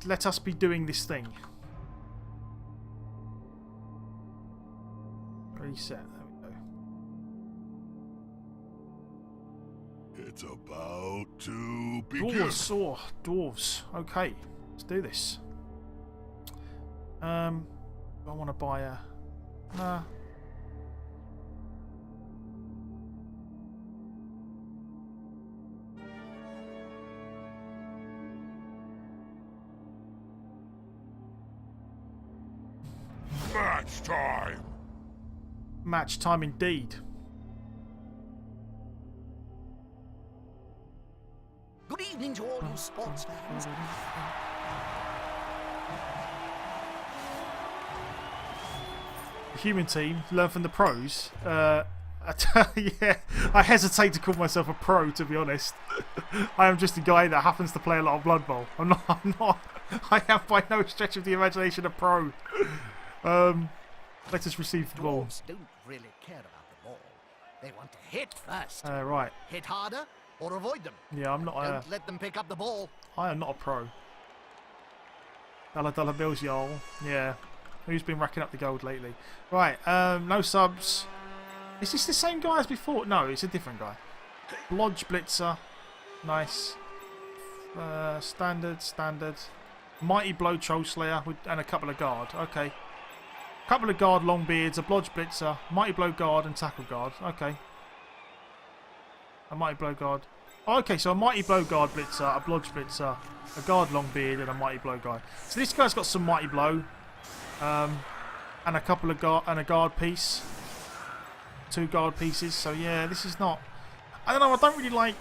let us be doing this thing. Reset. There we go. It's about to begin. Dwarves. Oh, dwarves. Okay, let's do this. I want to buy a. Nah. Match time. Match time indeed. Good evening to all you sports fans. The human team learn from the pros. Yeah, I hesitate to call myself a pro, to be honest. I am just a guy that happens to play a lot of Blood Bowl. I'm not. I am by no stretch of the imagination a pro. Let us receive the ball. Dwarves don't really care about the ball. They want to hit first. Right. Hit harder or avoid them. Yeah, I'm not. Don't let them pick up the ball. I am not a pro. Dollar bills, y'all. Yeah. Who's been racking up the gold lately? Right. No subs. Is this the same guy as before? No, it's a different guy. Blodge Blitzer. Nice. Standard. Mighty Blow Troll Slayer and a couple of guard. Okay. Couple of guard Longbeards, a Blodge Blitzer, Mighty Blow Guard and Tackle Guard. Okay. A Mighty Blow Guard. Oh, okay, so a Mighty Blow Guard Blitzer, a Blodge Blitzer, a Guard Longbeard and a Mighty Blow Guard. So this guy's got some Mighty Blow. And a couple of guard and a guard piece. 2 guard pieces. So yeah, this is not. I don't know. I don't really like.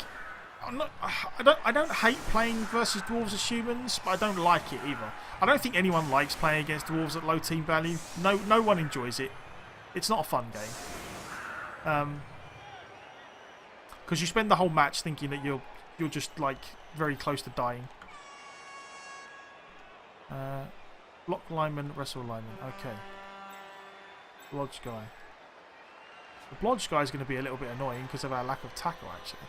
I don't hate playing versus dwarves as humans, but I don't like it either. I don't think anyone likes playing against dwarves at low team value. No one enjoys it. It's not a fun game. Because you spend the whole match thinking that you're just like very close to dying. Block lineman, wrestle lineman. Okay. Blodge guy. The Blodge guy is going to be a little bit annoying because of our lack of tackle, actually.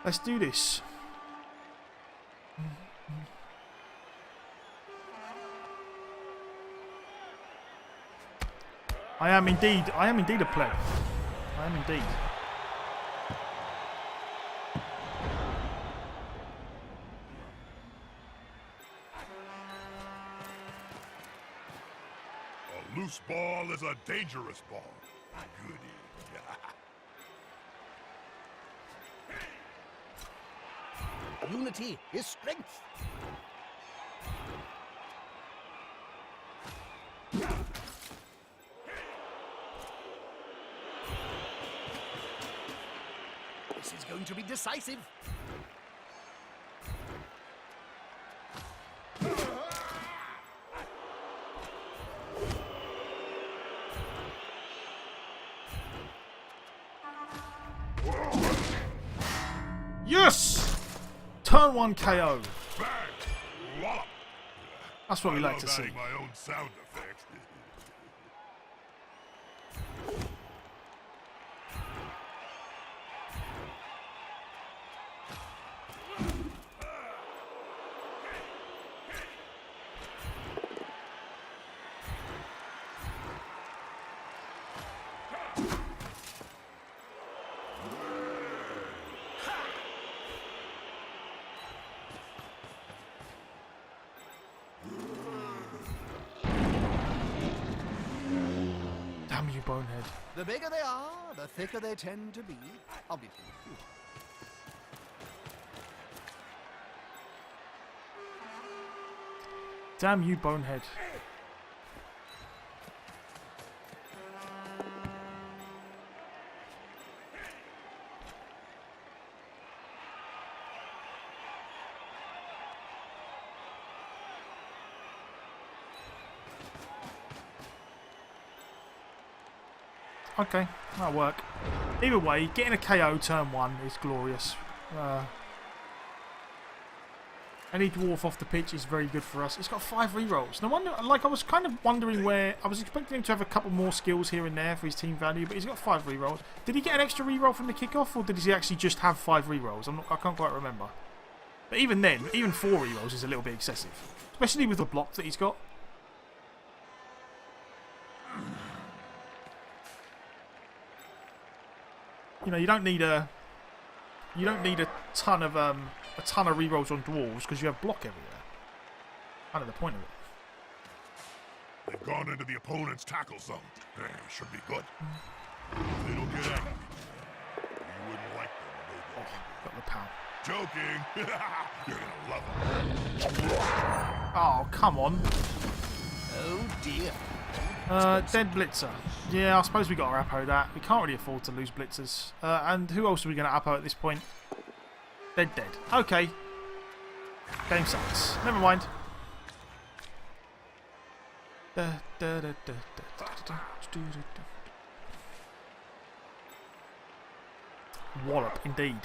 Let's do this. I am indeed a pleb. I am indeed. A loose ball is a dangerous ball. Goody. Unity is strength. This is going to be decisive. Yes! Turn 1 KO. That's what we like to see. My own sound effects. Damn you, bonehead. The bigger they are, the thicker they tend to be. Obviously. Damn you, bonehead. Okay, that'll work. Either way, getting a KO turn 1 is glorious. Any dwarf off the pitch is very good for us. It's got 5 rerolls. No wonder, like, I was kind of wondering where... I was expecting him to have a couple more skills here and there for his team value, but he's got 5 rerolls. Did he get an extra reroll from the kickoff, or did he actually just have 5 rerolls? I can't quite remember. But even then, even 4 rerolls is a little bit excessive. Especially with the block that he's got. You know, you don't need a ton of rerolls on dwarves because you have block everywhere. Kind of the point of it. They've gone into the opponent's tackle zone. Should be good. They don't get angry. You wouldn't like them. Got the power. Joking. You're gonna love them. Oh, come on. Oh dear. Dead Blitzer. Yeah, I suppose we got to Apo that. We can't really afford to lose Blitzers. And who else are we going to Apo at this point? Dead. Okay. Game sucks. Never mind. Wallop, indeed.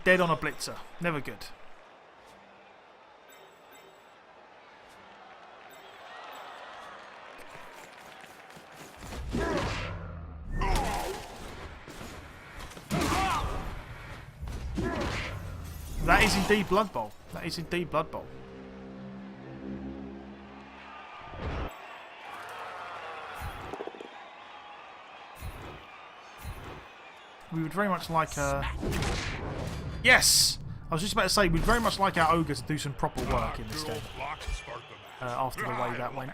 Dead on a Blitzer. Never good. That is indeed Blood Bowl. We would very much like a... Yes! I was just about to say, we'd very much like our Ogre to do some proper work in this game. After the way that went.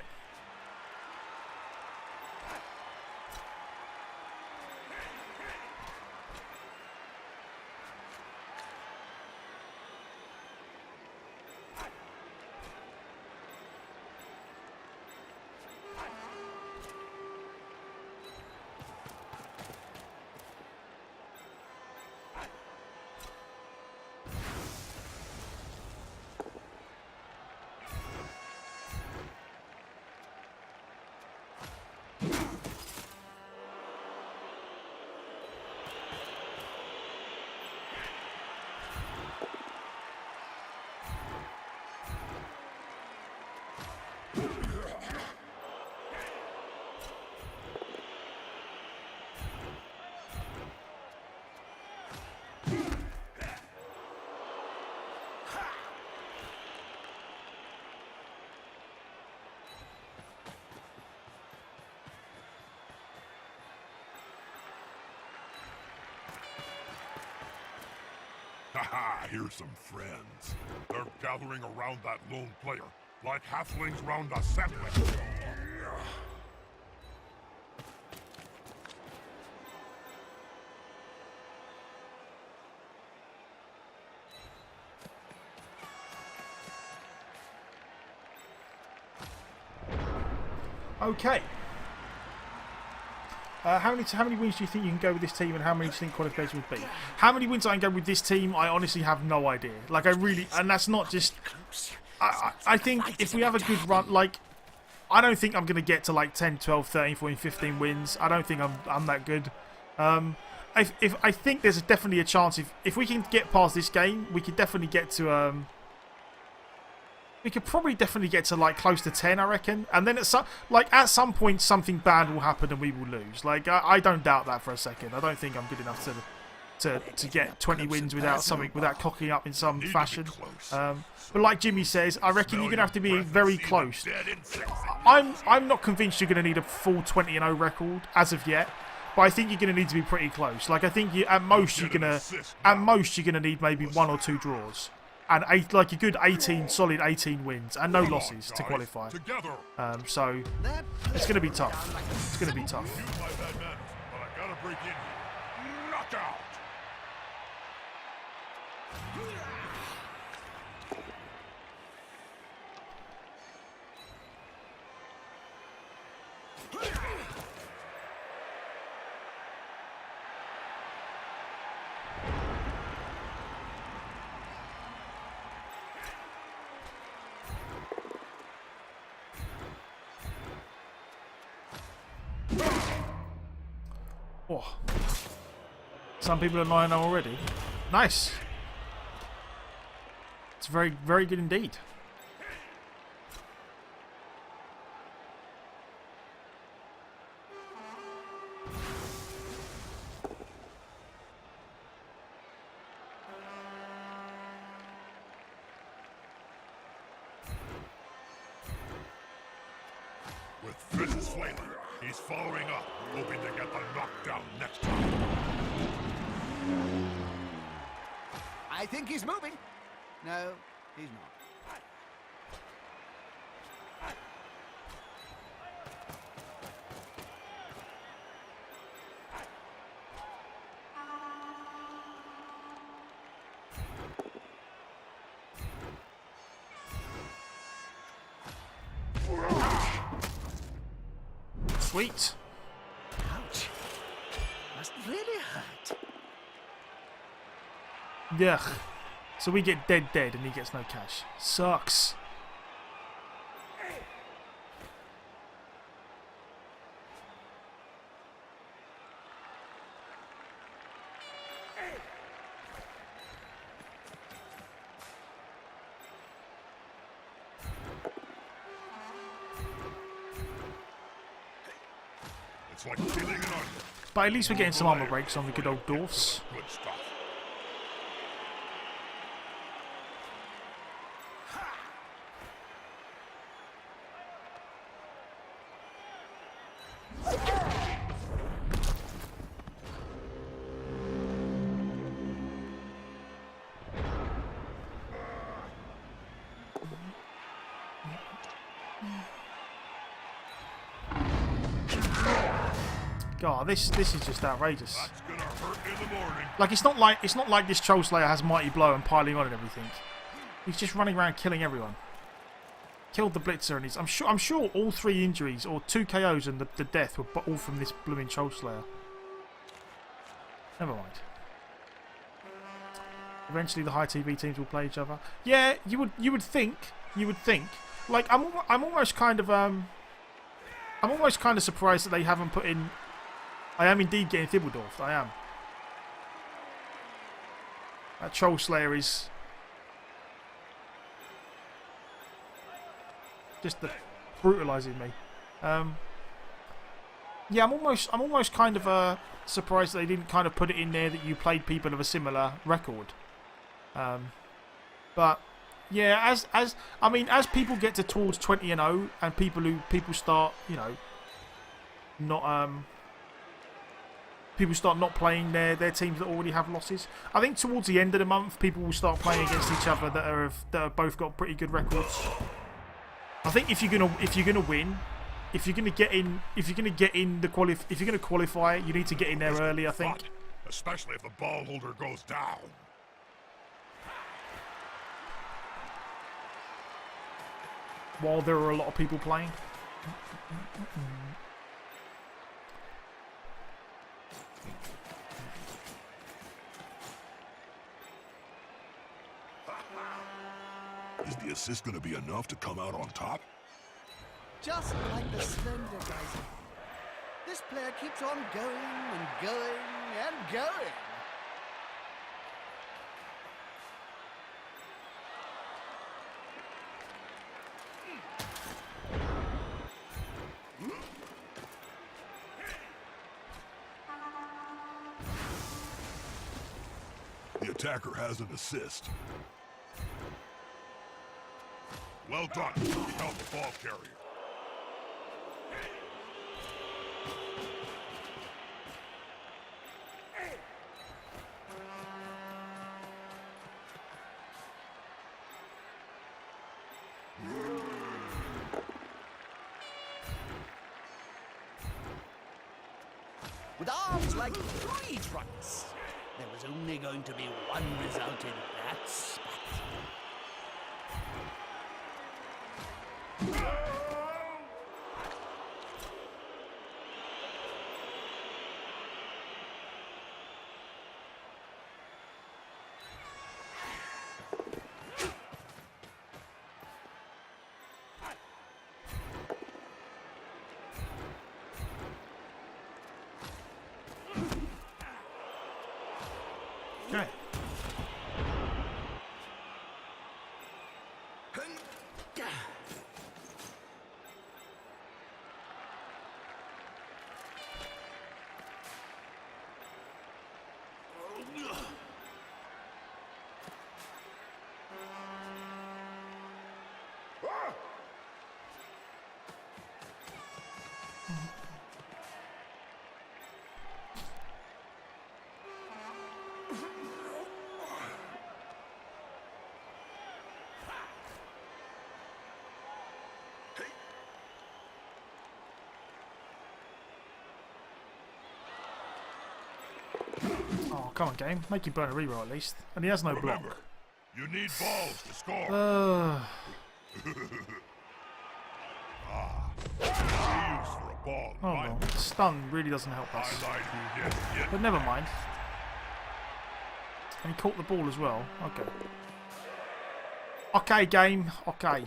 Haha, here's some friends. They're gathering around that lone player, like halflings round a sapling. Okay. How many wins do you think you can go with this team, and how many do you think qualification would be? How many wins I can go with this team, I honestly have no idea. Like, I really... And that's not just... I think if we have a good run... Like, I don't think I'm going to get to, like, 10, 12, 13, 14, 15 wins. I don't think I'm that good. I think there's definitely a chance... If we can get past this game, we could definitely get to... We could probably definitely get to like close to 10, I reckon. And then at some point something bad will happen and we will lose. Like I don't doubt that for a second. I don't think I'm good enough to get 20 wins without cocking up in some fashion. But like Jimmy says, I reckon you're gonna have to be very close. I'm not convinced you're gonna need a full 20-0 record as of yet. But I think you're going to need to be pretty close. Like I think at most you're gonna need maybe 1 or 2 draws. And like a good solid 18 wins and no losses to qualify. So it's going to be tough. It's going to be tough. Oh. Some people are 9-0 already. Nice. It's very, very good indeed. With fizzes flailing, he's following up, hoping to get the knockdown next time. I think he's moving. No, he's not. Sweet. Ouch. Must really hurt. Yeah. So we get dead and he gets no cash. Sucks. It's like peeling an onion. But at least we're getting some armor breaks on the good old dwarfs. Good stuff. God, this is just outrageous. That's gonna hurt in the morning. Like it's not like this Troll Slayer has Mighty Blow and piling on and everything. He's just running around killing everyone. Killed the Blitzer and he's I'm sure all 3 injuries or 2 KOs and the death were all from this blooming Troll Slayer. Never mind. Eventually the high TV teams will play each other. Yeah, you would think. Like I'm almost kind of surprised that they haven't put in. I am indeed getting Thibbledorf. I am. That Troll Slayer is just brutalising me. Yeah, I'm almost kind of surprised that they didn't kind of put it in there that you played people of a similar record. But yeah, as people get to towards 20-0 and people start, you know, not people start not playing their teams that already have losses. I think towards the end of the month, people will start playing against each other that have both got pretty good records. I think if you're gonna win, if you're gonna get in qualify, you need to get in there early. I think, especially if the ball holder goes down. While there are a lot of people playing. Is the assist going to be enough to come out on top? Just like the Slender Geyser. This player keeps on going and going and going. The attacker has an assist. Well done. He held the ball carrier. With arms like 3 trucks, there was only going to be one result in that spat. Okay. Oh, come on, game. Make you burn a reroll at least. And he has no block. Remember, you need balls to score. Use for a ball. Oh well, stun really doesn't help us. Highlight. But never mind. And he caught the ball as well. Okay. Okay, game. Okay.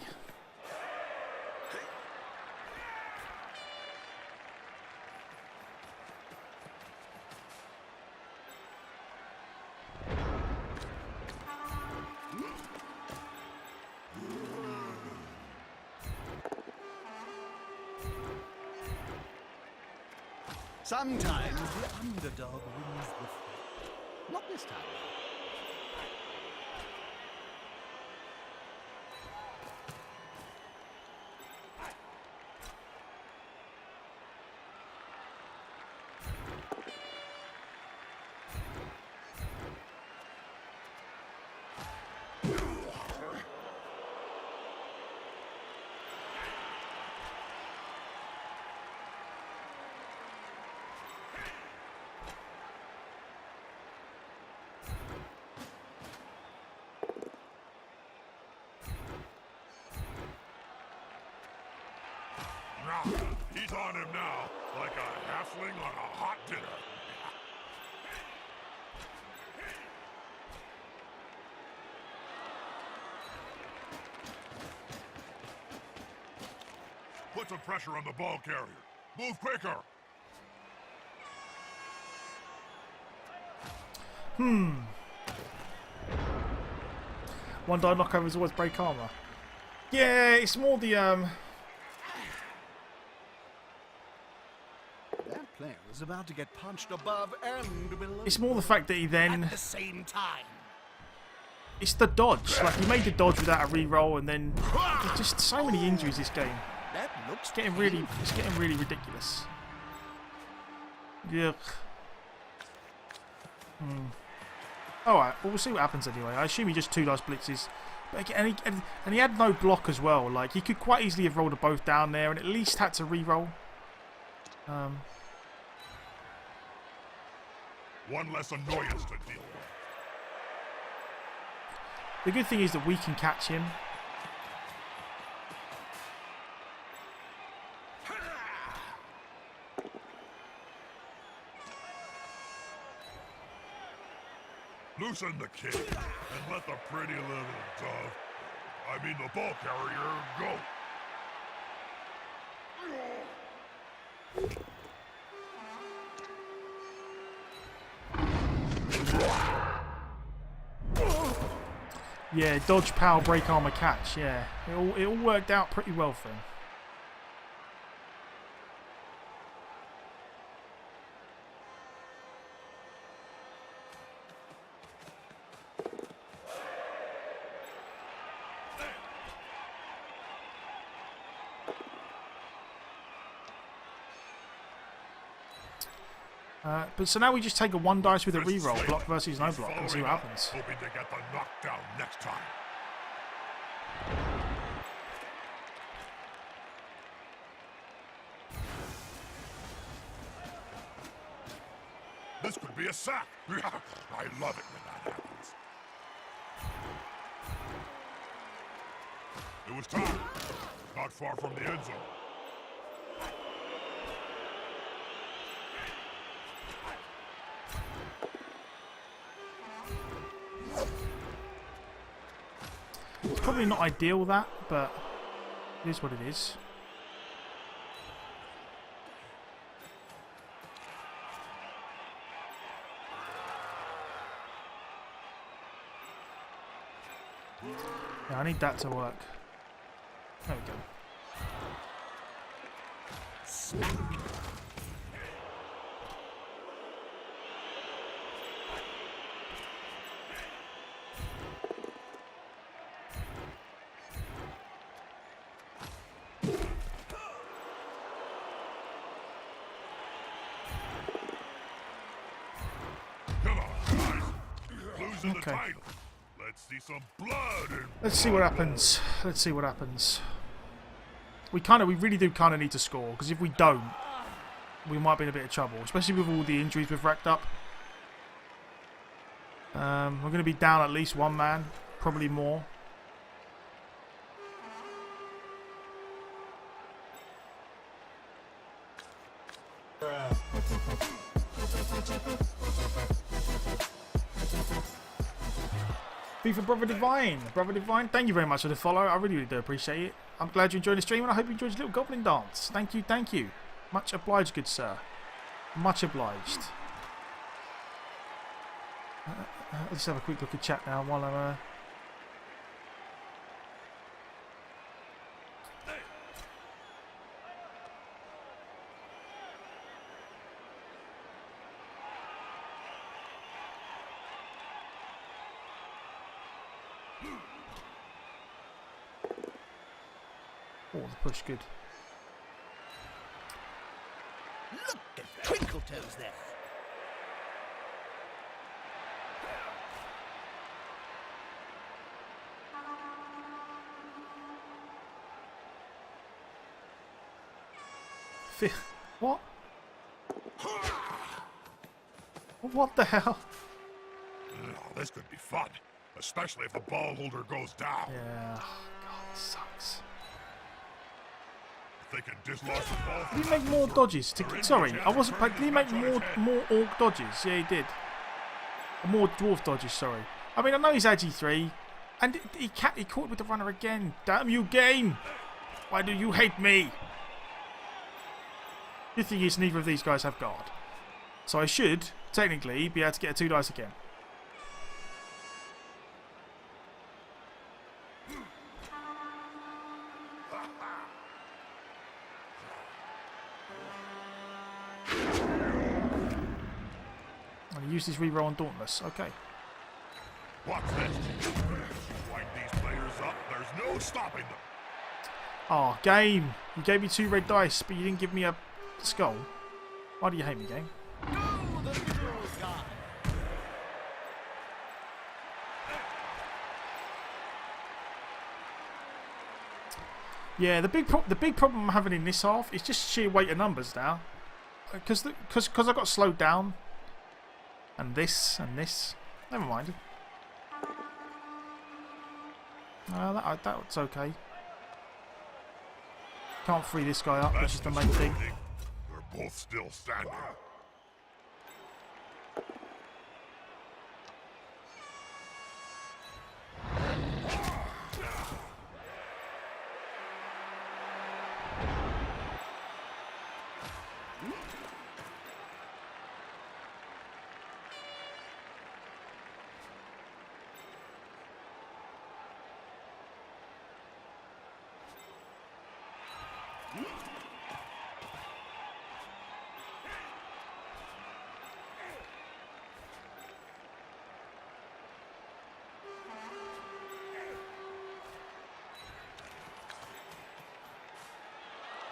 Sometimes the underdog wins the fight. Not this time. He's on him now, like a halfling on a hot dinner. Put some pressure on the ball carrier. Move quicker. One die knockover is always break armor. Yeah, it's more the That player is about to get punched above and below. it's more the fact that he then at the same time. it's the dodge. Like he made the dodge without a reroll, and then there's just so many injuries this game. That looks It's getting really ridiculous. Yuck. Alright, well we'll see what happens anyway. I assume he just two dice blitzes. But again, and he had no block as well. Like he could quite easily have rolled them both down there and at least had to re-roll. One less annoyance to deal with. The good thing is that we can catch him. Loosen the kid and let the pretty little dove, I mean the ball carrier, go. Yeah, dodge, power, break, armor, catch. Yeah, it all worked out pretty well for him. But so now we just take a one dice with a reroll, block versus no block, and see what happens. Hoping to get the knockdown next time. This could be a sack. I love it when that happens. It was time. Not far from the end zone. It's probably not ideal that, but it is what it is. Yeah, I need that to work. There we go. Come on, guys. Losing the Okay. title. Let's see some blood and Let's see what happens. Let's see what happens. We really do kind of need to score, because if we don't, we might be in a bit of trouble, especially with all the injuries we've racked up. We're going to be down at least one man, probably more. Be for Brother Divine. Brother Divine, thank you very much for the follow. I really, really do appreciate it. I'm glad you enjoyed the stream, and I hope you enjoyed this little goblin dance. Thank you, thank you. Much obliged, good sir. Much obliged. Let's have a quick look at chat now while I'm... Oh, the push, good. Look at Twinkle Toes there. What? What the hell? oh, this could be fun, especially if the ball holder goes down. Yeah, God, this sucks. If they can dislodge the ball Did from he make more dodges? Sorry, I wasn't. Did he make more orc dodges? Yeah, he did. More dwarf dodges. Sorry. I mean, I know he's AG3, and he caught with the runner again. Damn you, game! Why do you hate me? The thing is, neither of these guys have guard, so I should technically be able to get a 2 dice again. Use this reroll on Dauntless. Okay. Watch this. Wind these players up. There's no stopping them. Oh, game. You gave me 2 red dice, but you didn't give me a skull. Why do you hate me, game? Go the little guy. Yeah, the big problem I'm having in this half is just sheer weight of numbers now. Because I got slowed down. And this, and this. Never mind. That's okay. Can't free this guy up, which is the main thing. They're both still standing.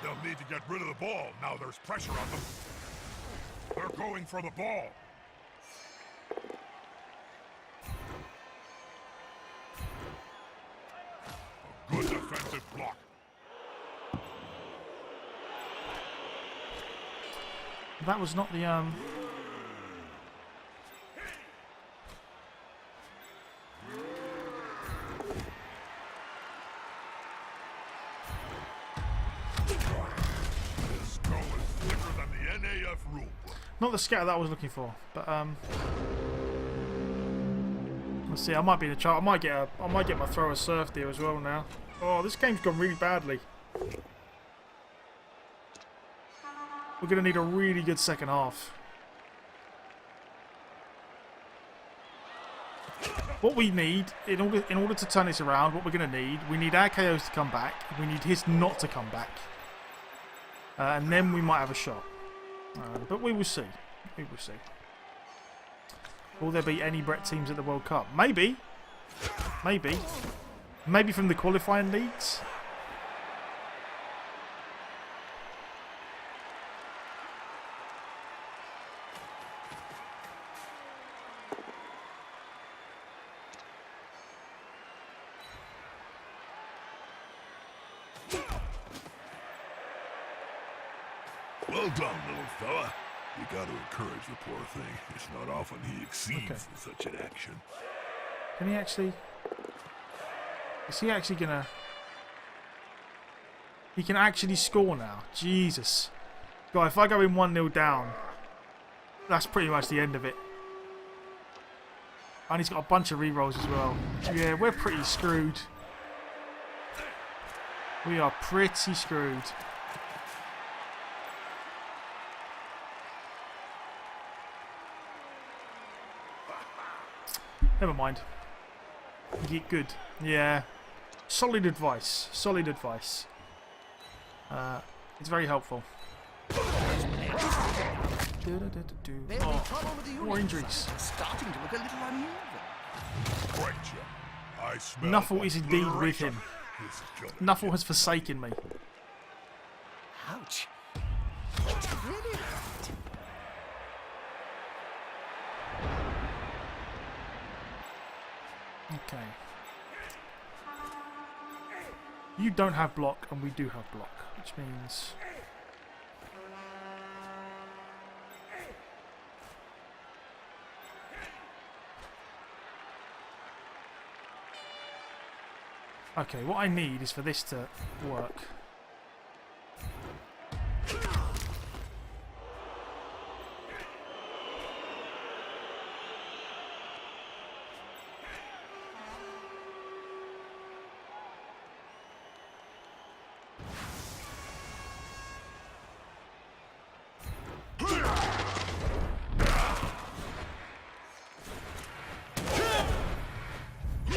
They'll need to get rid of the ball. Now there's pressure on them. They're going for the ball. A good defensive block. That was not the not the scatter that I was looking for, but let's see. I might be in a chart. I might get my thrower surfed here as well now. Oh, this game's gone really badly. We're gonna need a really good second half. What we need, in order to turn this around, what we're going to need, we need our KOs to come back. We need his not to come back. And then we might have a shot. But we will see. We will see. Will there be any Brett teams at the World Cup? Maybe. Maybe. Maybe from the qualifying leagues. Well done, little fella. You got to encourage the poor thing. It's not often he exceeds in such an action. Can he actually... Is he actually gonna... He can actually score now. Jesus. God, if I go in 1-0 down, that's pretty much the end of it. And he's got a bunch of rerolls as well. Yeah, we're pretty screwed. We are pretty screwed. Never mind. Get good. Yeah. Solid advice. Solid advice. It's very helpful. More injuries. Starting to look a little uneven. Right, Jim. I smell Nuffle is indeed with obliteration. him. This is gonna Nuffle has forsaken me. Ouch. It really hurt. Okay. You don't have block, and we do have block, which means... Okay, what I need is for this to work.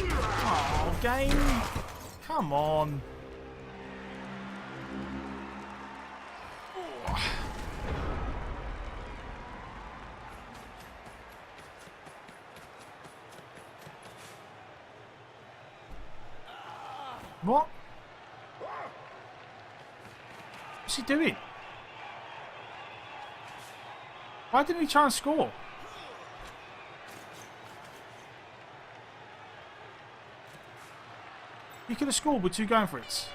Oh, game! Come on. What? What's he doing? Why didn't he try and score? He could have scored with 2 going for it.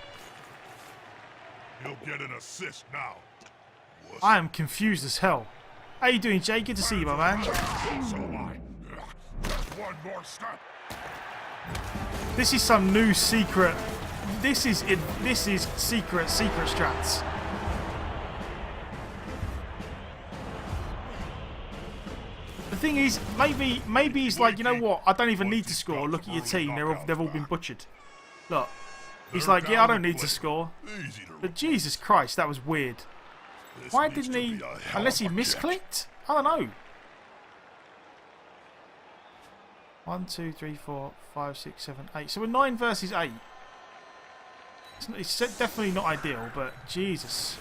He'll get an assist now. Wuss. I am confused as hell. How you doing, Jay? Good to see you, my man. So am I. Just one more step. This is some new secret. This is it. This is secret strats. The thing is, maybe he's like, you know what? I don't even need to score. Look at your team; they've all been butchered. Look, he's like, yeah, I don't need to score. Easy to But Jesus Christ, that was weird. This Why needs didn't to he? be a hell Unless he of a catch. misclicked? I don't know. 1, 2, 3, 4, 5, 6, 7, 8. So we're 9 versus 8. It's definitely not ideal, but Jesus.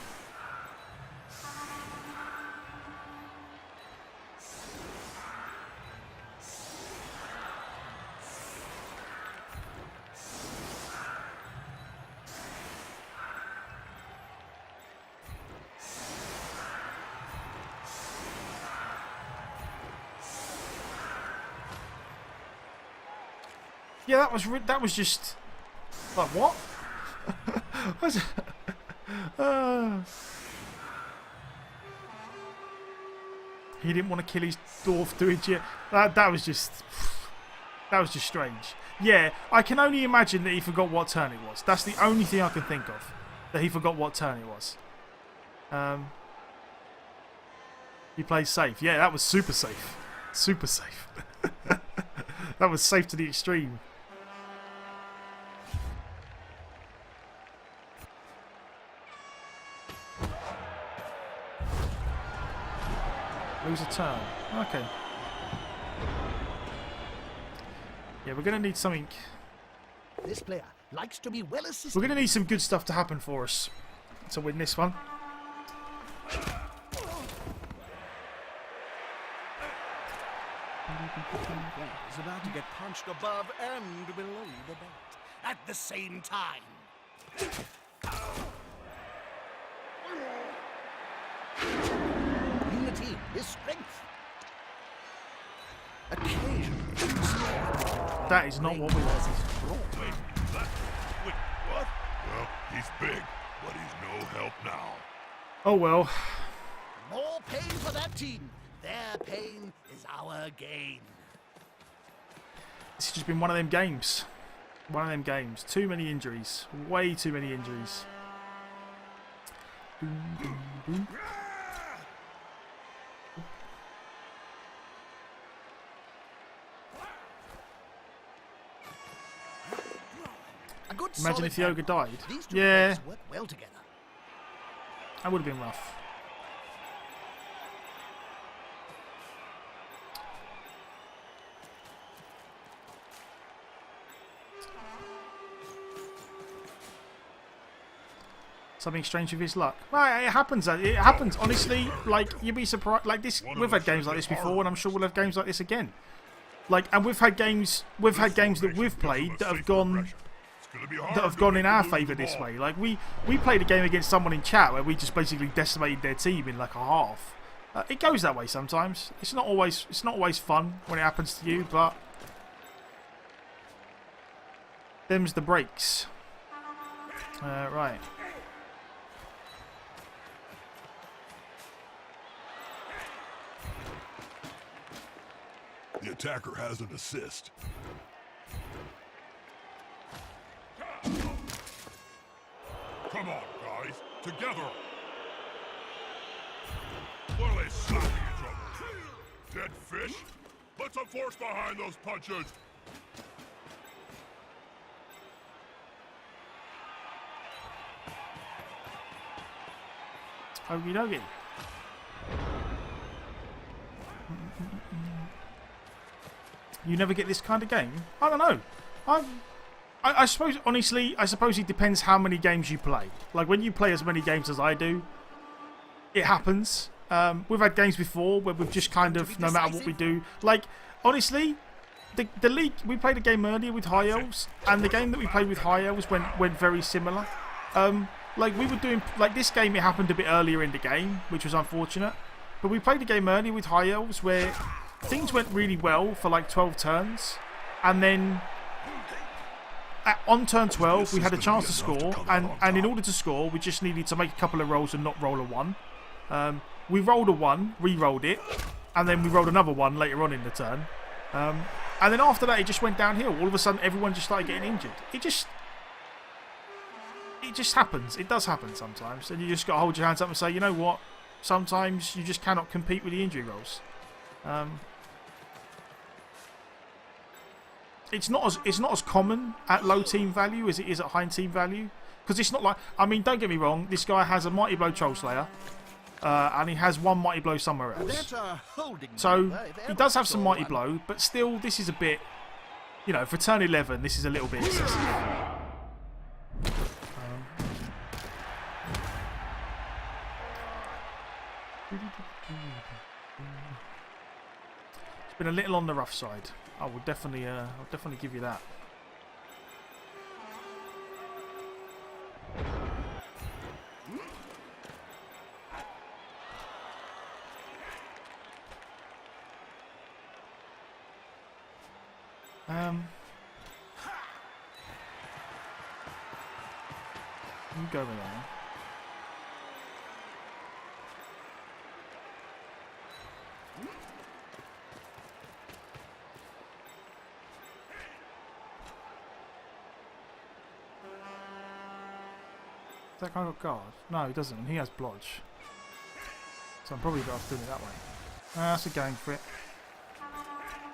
Yeah, that was just like what? Was it? He didn't want to kill his dwarf, do it yet? That was just strange. Yeah, I can only imagine that he forgot what turn it was. That's the only thing I can think of, that he forgot what turn it was. He plays safe. Yeah, that was super safe. Super safe. That was safe to the extreme. Lose a turn. Okay. Yeah, we're going to need something. This player likes to be well assisted. We're going to need some good stuff to happen for us to win this one. Is about to get punched above and below the belt at the same time. Unity is strength. Occasionally, That is not what we want. Wait, what? Well, he's big, but he's no help now. Oh well. more pain for that team. Their pain is our gain. It's just been one of them games. One of them games. Too many injuries. Way too many injuries. Boom, boom, boom. A good Imagine if the ogre died. These two Yeah, players work well together. that would have been rough. Something strange with his luck. Well, it happens. It happens. Honestly, like you'd be surprised. Like this, we've had games like this before, and I'm sure we'll have games like this again. Like, and we've had games that we've played that have gone in our favour this way. Like we played a game against someone in chat where we just basically decimated their team in like a half. It goes that way sometimes. It's not always fun when it happens to you, but them's the breaks. Right. The attacker has an assist. Come on, guys. Together. What are they slapping each other? Dead fish? Put some force behind those punches. Okie dokie. You never get this kind of game? I don't know. I suppose, honestly, I suppose it depends how many games you play. Like, when you play as many games as I do, it happens. We've had games before where we've just kind of, no matter what we do. Like, honestly, the league, we played a game earlier with High Elves, and the game that we played with High Elves went very similar. Like, we were doing, like, this game, it happened a bit earlier in the game, which was unfortunate. But we played a game earlier with High Elves where things went really well for like 12 turns, and then on turn 12 we had a chance to score, and in order to score we just needed to make a couple of rolls and not roll a 1. We rolled a 1, re-rolled it, and then we rolled another 1 later on in the turn, and then after that it just went downhill. All of a sudden everyone just started getting injured. It just happens. It does happen sometimes, and you just got to hold your hands up and say, you know what, sometimes you just cannot compete with the injury rolls. It's not as common at low team value as it is at high team value, because it's not like, I mean, don't get me wrong, this guy has a Mighty Blow Troll Slayer, and he has one Mighty Blow somewhere else. So he does have some Mighty Blow, but still, this is a bit, you know, for turn 11, this is a little bit excessive. It's been a little on the rough side. I will definitely, I'll definitely give you that. You go with that. That guy got guard? No, he doesn't. He has blodge. So I'm probably better off doing it that way. That's a going for it.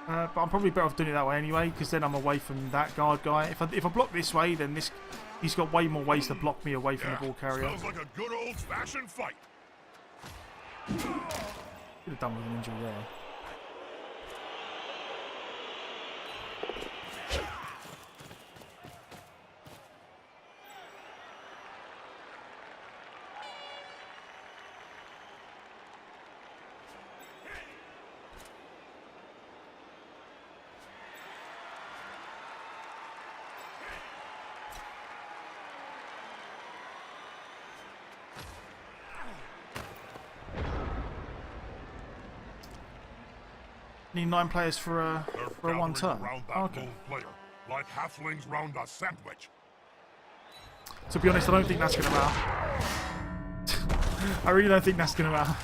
But I'm probably better off doing it that way anyway, because then I'm away from that guard guy. If I block this way, then he's got way more ways to block me away from the ball carrier. Sounds like a good old-fashioned fight. Could have done with an injury there. Need 9 players for a one turn. Around that Okay. lone player, like halflings round a sandwich. To be honest, I don't think that's going to matter. I really don't think that's going to matter.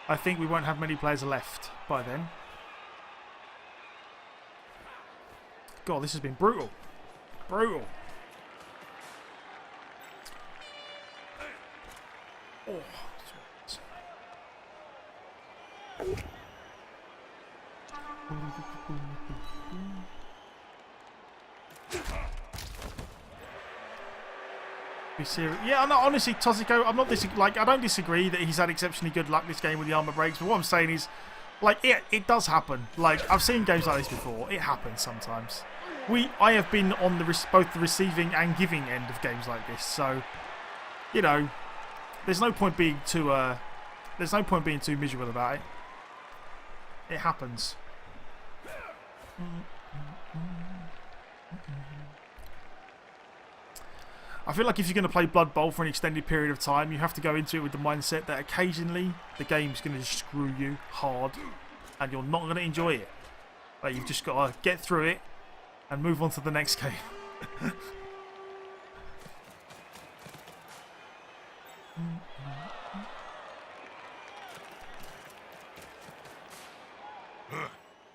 I think we won't have many players left by then. God, this has been brutal. Brutal. Oh. Be serious. Yeah, no, honestly, Tozico, I'm not I don't disagree that he's had exceptionally good luck this game with the armor breaks, but what I'm saying is, like, it does happen. Like, I've seen games like this before. It happens sometimes. I have been on both the receiving and giving end of games like this, so you know, there's no point being too miserable about it. It happens. I feel like if you're going to play Blood Bowl for an extended period of time, you have to go into it with the mindset that occasionally the game's going to screw you hard and you're not going to enjoy it. Like, you've just got to get through it and move on to the next game.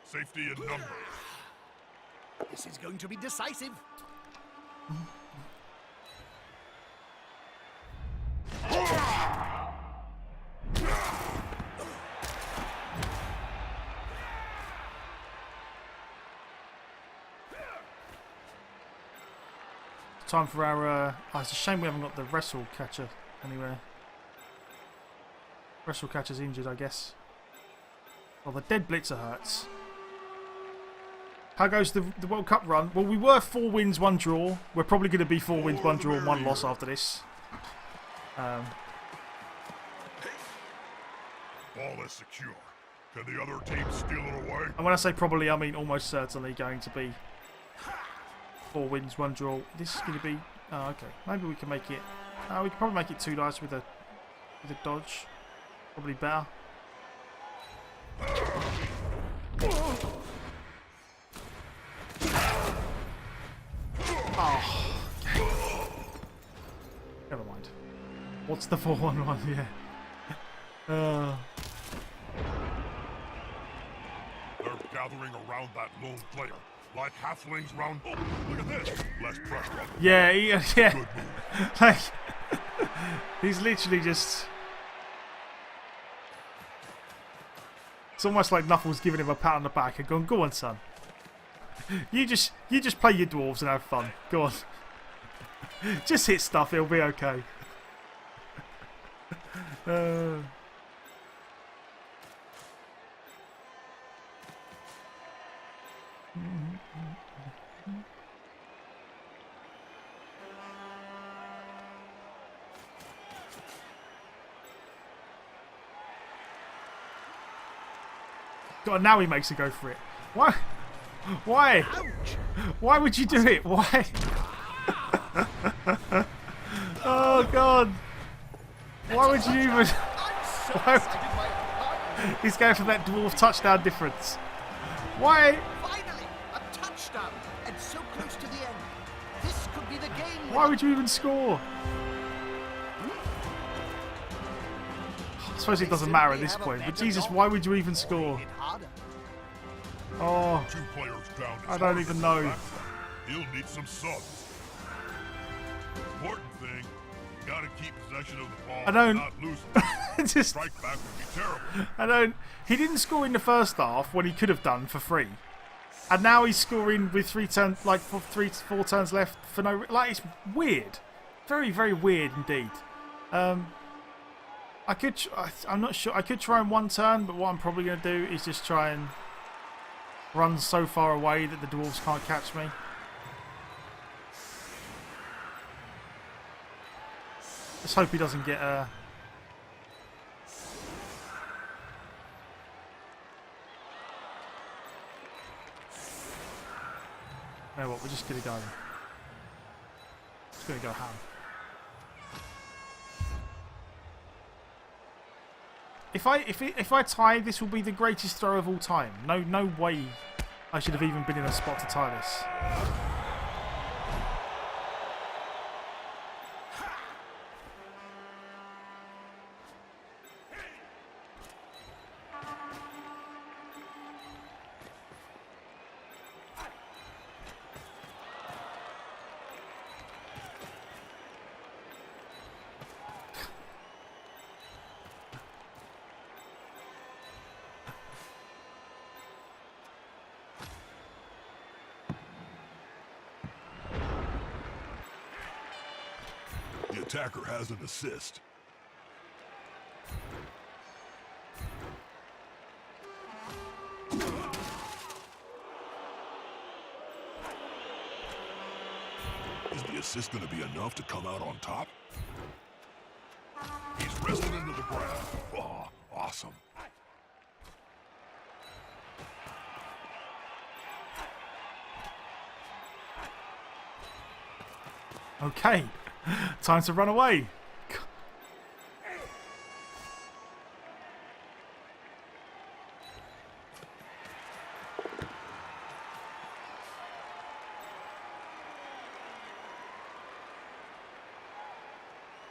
Safety in numbers. This is going to be decisive. Time for our... oh, it's a shame we haven't got the wrestle catcher anywhere. Wrestle catcher's injured, I guess. Well, the dead blitzer hurts. How goes the World Cup run? Well, we were 4 wins, 1 draw. We're probably going to be 4 wins, 1 draw, and 1 loss after this. Ball is secure. Can the other team steal it away? And when I say probably, I mean almost certainly going to be 4 wins, 1 draw. This is going to be... oh, okay. Maybe we can make it... we can probably make it 2 dice with a dodge. Probably better. Oh, okay. Never mind. What's the 4-1-1? Yeah. They're gathering around that lone player, like halflings round. Oh, look at this. Less pressure on the Yeah, yeah. Good move. Like, he's literally just... it's almost like Knuffles giving him a pat on the back and going, "Go on, son. You just play your dwarves and have fun. Go on. Just hit stuff. It'll be okay." God, now he makes a go for it. Why? Why? Why would you do it? Why? Oh God! Why would you even? Why? He's going for that dwarf touchdown difference. Why? Finally, a touchdown, and so close to the end. This could be the game. Why would you even score? I suppose it doesn't matter at this point, but Jesus, why would you even score? Oh, 2 players down. I don't even know. He'll need some subs. Important thing, you gotta keep possession of the ball. I don't- And not lose it. just Strike back would be terrible. I don't. He didn't score in the first half when he could have done for free, and now he's scoring with 3 turns, like 4 turns left for no. Like, it's weird, very very weird indeed. I could. I'm not sure. I could try in 1 turn, but what I'm probably going to do is just try and run so far away that the dwarves can't catch me. Let's hope he doesn't get a. You know what? We're just going to go. Just going to go ham. If I tie, this will be the greatest throw of all time. No way I should have even been in a spot to tie this. The attacker has an assist. Is the assist going to be enough to come out on top? He's wrestled into the ground. Oh, awesome. Okay, time to run away.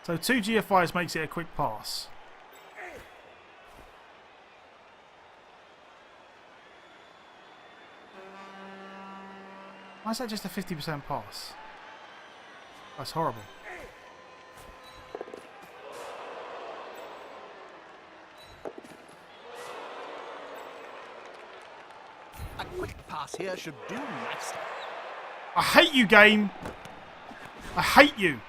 So 2 GFIs makes it a quick pass. Why is that just a 50% pass? That's horrible. A quick pass here should do nicely. I hate you, game. I hate you.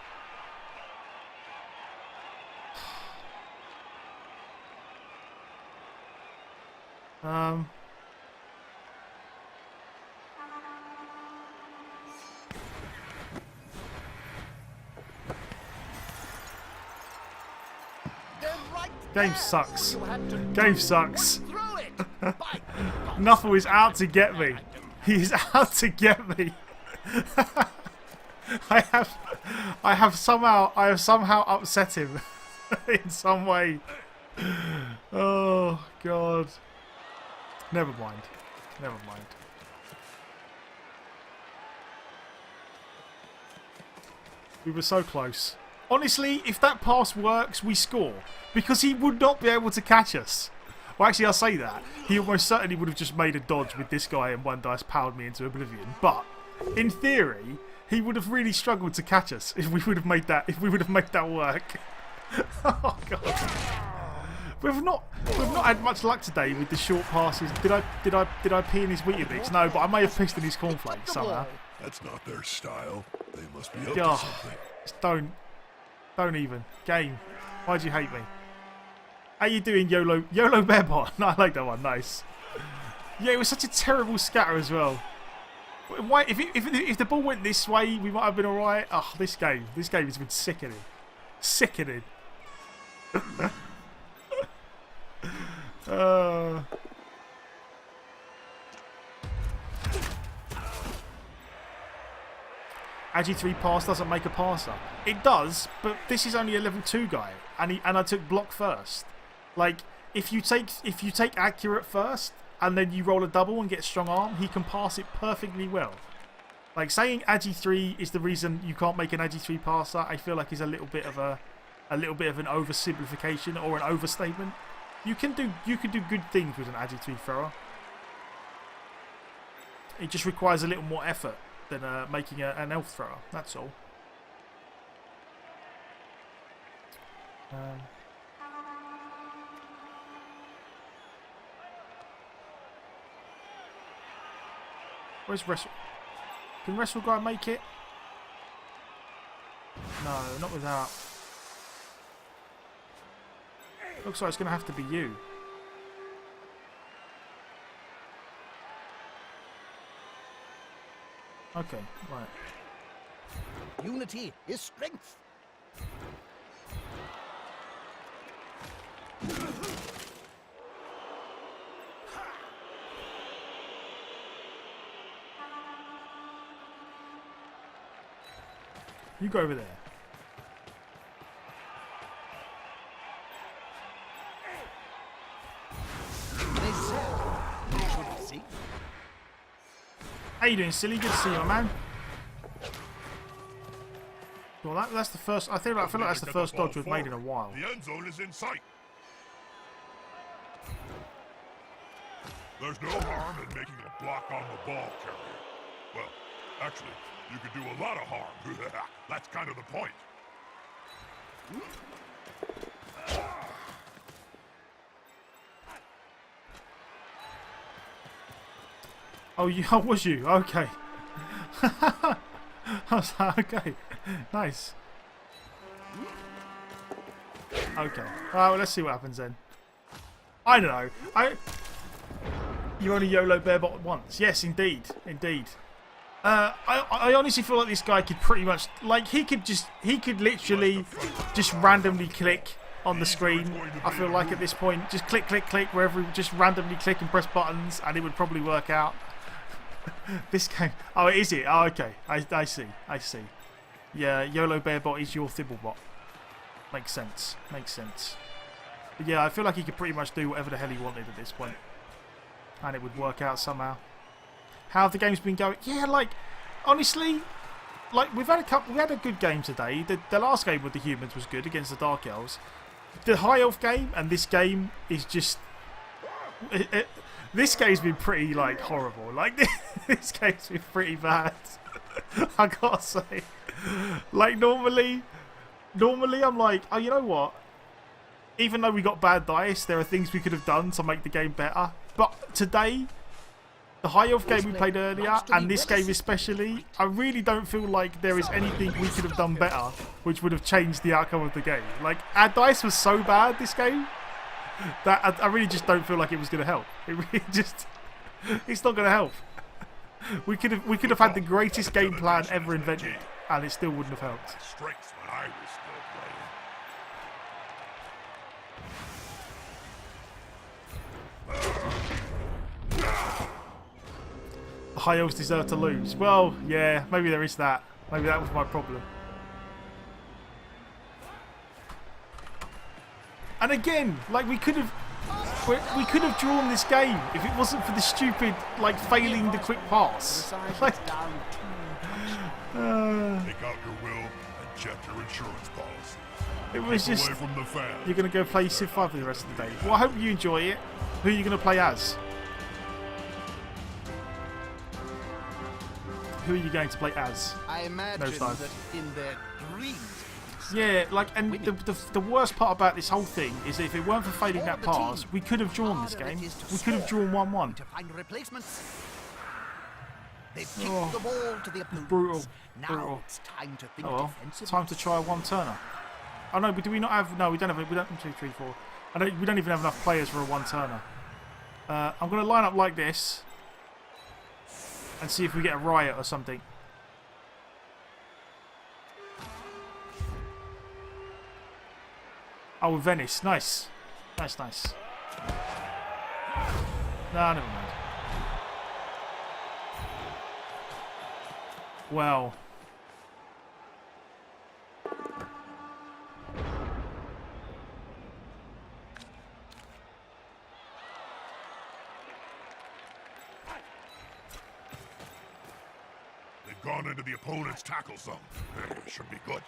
Game sucks. Game sucks. Nuffle is out to get me. He's out to get me. I have somehow upset him in some way. Oh God. Never mind. Never mind. We were so close. Honestly, if that pass works, we score. Because he would not be able to catch us. Well, actually, I'll say that. He almost certainly would have just made a dodge with this guy and one dice powered me into oblivion. But, in theory, he would have really struggled to catch us if we would have made that, work. Oh, God. We've not had much luck today with the short passes. Did I pee in his Weetabix? No, but I may have pissed in his cornflakes somehow. That's not their style. They must be up Oh, to something. just don't even. Game. Why'd you hate me? How you doing, YOLO Bearbot? No, I like that one. Nice. Yeah, it was such a terrible scatter as well. Why? If the ball went this way, we might have been alright. Oh, this game has been sickening. Sickening. Agi 3 pass doesn't make a passer. It does, but this is only a level 2 guy, and I took block first. Like, if you take accurate first, and then you roll a double and get strong arm, he can pass it perfectly well. Like, saying Agi 3 is the reason you can't make an Agi 3 passer, I feel like is a little bit of an oversimplification or an overstatement. You can do good things with an Agi 3 thrower. It just requires a little more effort than making an elf thrower. That's all. Where's Wrestle? Can Wrestle Guy make it? No, not without. Looks like it's going to have to be you. Okay, right. Unity is strength. You go over there. teeth. How you doing, silly? Good to see you, my man. Well, that's the first. I feel like that's the first dodge we've made in a while. The end zone is in sight. There's no harm in making a block on the ball carrier. Well, actually, you could do a lot of harm. That's kind of the point. Oh, how was you? Okay. I was like, okay, nice. Okay. Well, let's see what happens then. I don't know. You only YOLO Bearbot once. Yes, indeed, indeed. I honestly feel like this guy could pretty much, like, he could literally just randomly click on the screen. I feel like at this point, just click, click, click, wherever, just randomly click and press buttons, and it would probably work out. This game. Oh, is it? Oh, okay. I see. I see. Yeah, YOLO Bearbot is your Thibblebot. Makes sense. Makes sense. But yeah, I feel like he could pretty much do whatever the hell he wanted at this point, and it would work out somehow. How have the games been going? Yeah, like, honestly, like, we had a good game today. The last game with the humans was good against the Dark Elves. The High Elf game and this game is just... this game's been pretty, like, horrible. Like, this game's been pretty bad. I gotta say. Like, normally I'm like, oh, you know what? Even though we got bad dice, there are things we could have done to make the game better. But today, the High Elf game we played earlier, and this game especially, I really don't feel like there is anything we could have done better which would have changed the outcome of the game. Like, our dice was so bad this game that I really just don't feel like it was going to help. It really just... It's not going to help. We could have had the greatest game plan ever invented, and it still wouldn't have helped. Strengths when I was still playing. The High Elves deserve to lose. Well, yeah, maybe there is that. Maybe that was my problem. And again, like, we could have drawn this game if it wasn't for the stupid, like, failing the quick pass. Like, Take out your will and check your insurance policy. it was Keep just... away from the fans. You're going to go play Civ 5 for the rest of the day. Well, I hope you enjoy it. Who are you going to play as? Who are you going to play as? I imagine Nosedive. that in their dreams. Yeah, like, and the worst part about this whole thing is that if it weren't for failing that pass, we could have drawn this game. We could have drawn 1-1. To find replacements. They've kicked the ball to the opponents. Brutal. Now Brutal. it's time to think Oh well, defensively. time to try a one-turner. Oh no, but do we not have... No, we don't have... We don't... 1, 2, 3, 4. We don't even have enough players for a one-turner. I'm going to line up like this and see if we get a riot or something. Oh, Venice. Nice. Nice, nice. No, never mind. Well... They've gone into the opponent's tackle zone. Should be good.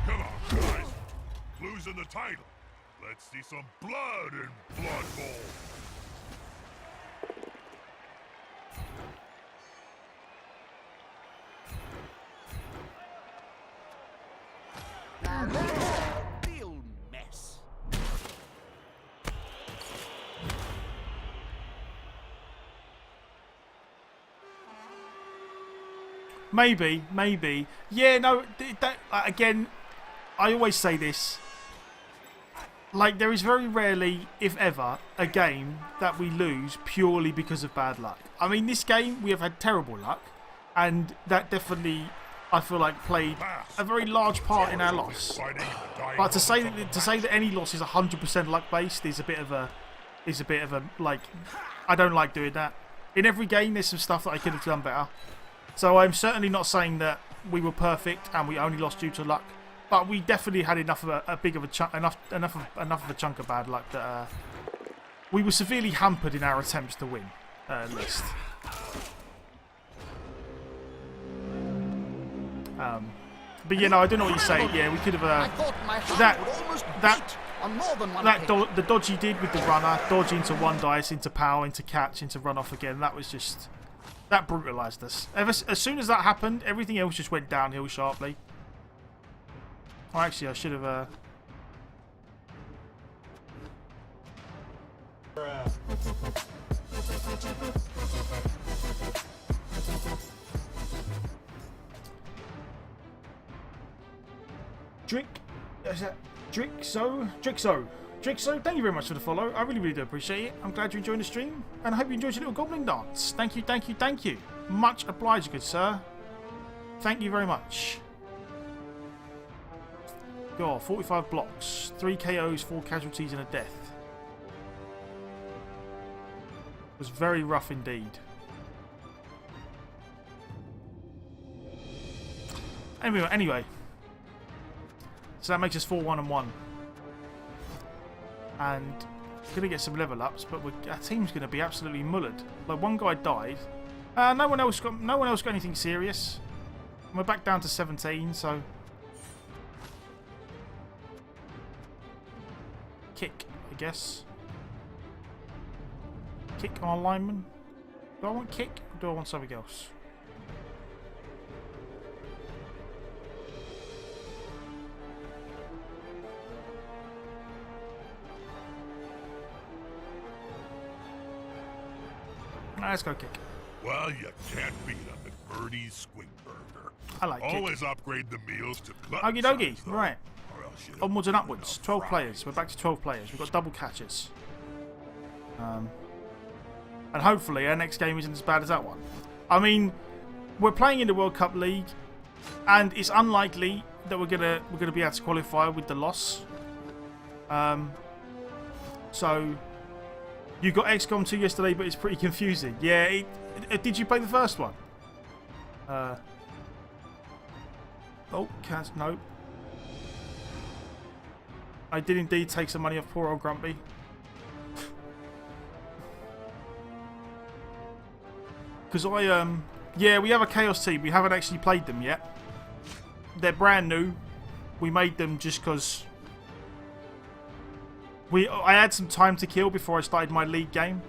Come on, guys. Clues in the title. Let's see some blood in Blood Bowl. Now that's a real mess. Maybe. Yeah, no, again, I always say this. Like, there is very rarely, if ever, a game that we lose purely because of bad luck. I mean, this game, we have had terrible luck, and that definitely, I feel like, played a very large part in our loss. But to say that any loss is 100% luck-based is a bit of a, like, I don't like doing that. In every game, there's some stuff that I could have done better. So I'm certainly not saying that we were perfect and we only lost due to luck, but we definitely had enough of a big of a chunk, enough of a chunk of bad luck that we were severely hampered in our attempts to win, at least. But you know, I don't know what you say. Yeah, we could have the dodge he did with the runner, dodge into one dice, into power, into catch, into run off again. That was just that brutalised us. As soon as that happened, everything else just went downhill sharply. Oh, actually, I should have. Drixo, thank you very much for the follow. I really do appreciate it. I'm glad you enjoyed the stream, and I hope you enjoyed your little goblin dance. Thank you. Much obliged, good sir. Thank you very much. God, 45 blocks, 3 KOs, 4 casualties, and a death. It was very rough indeed. Anyway. So that makes us 4-1-1. And we're going to get some level ups, but our team's going to be absolutely mullered. Like, one guy died. No one else got anything serious. And we're back down to 17, so... Kick, I guess. Kick on lineman. Do I want kick, or do I want something else? Let's go kick. Well, you can't beat them at Birdie's Squid Burger. I like kick. Always upgrade the meals to Okie dokie, size, though, right. or else you don't Onwards and have upwards. enough 12 fries. players. We're back to 12 players. We've got double catches. And hopefully our next game isn't as bad as that one. I mean, we're playing in the World Cup League, and it's unlikely that we're gonna be able to qualify with the loss. So you got XCOM 2 yesterday, but it's pretty confusing. Yeah, did you play the first one? Oh, no. I did indeed take some money off poor old Grumpy. Because yeah, we have a Chaos team. We haven't actually played them yet. They're brand new. We made them just because I had some time to kill before I started my league game.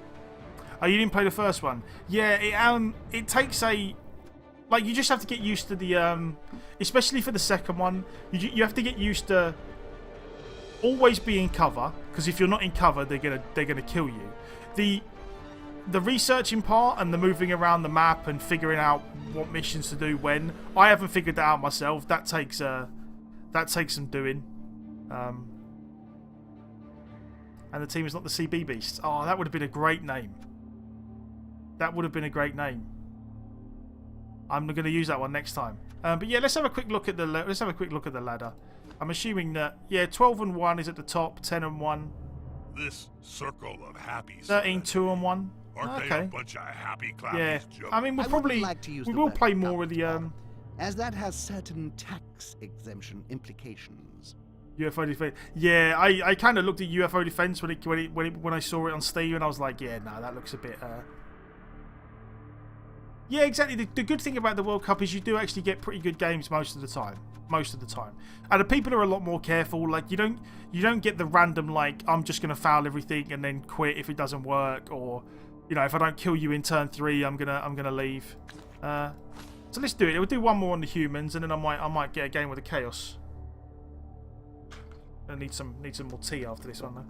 Oh, you didn't play the first one? Yeah, it takes like, you just have to get used to the especially for the second one. You have to get used to always be in cover, because if you're not in cover, they're gonna kill you. The researching part and the moving around the map and figuring out what missions to do when, I haven't figured that out myself. That takes some doing. And the team is not the CB Beasts. Oh, that would have been a great name. That would have been a great name. I'm going to use that one next time. But yeah, let's have a quick look at the ladder. I'm assuming that 12-1 is at the top, 10-1. This circle of happy 13-2-1. Aren't they a bunch of happy clappies? Yeah, Joe? I mean, we will play more with the as that has certain tax exemption implications. UFO defense. Yeah, I kind of looked at UFO defense when I saw it on Steam, and I was like, yeah, no, that looks a bit. Yeah, exactly. The good thing about the World Cup is you do actually get pretty good games most of the time. And the people are a lot more careful. Like, you don't get the random, like, I'm just gonna foul everything and then quit if it doesn't work, or, you know, if I don't kill you in turn 3, I'm gonna leave. So let's do it. We'll do one more on the humans, and then I might get a game with the Chaos. I need some more tea after this one though.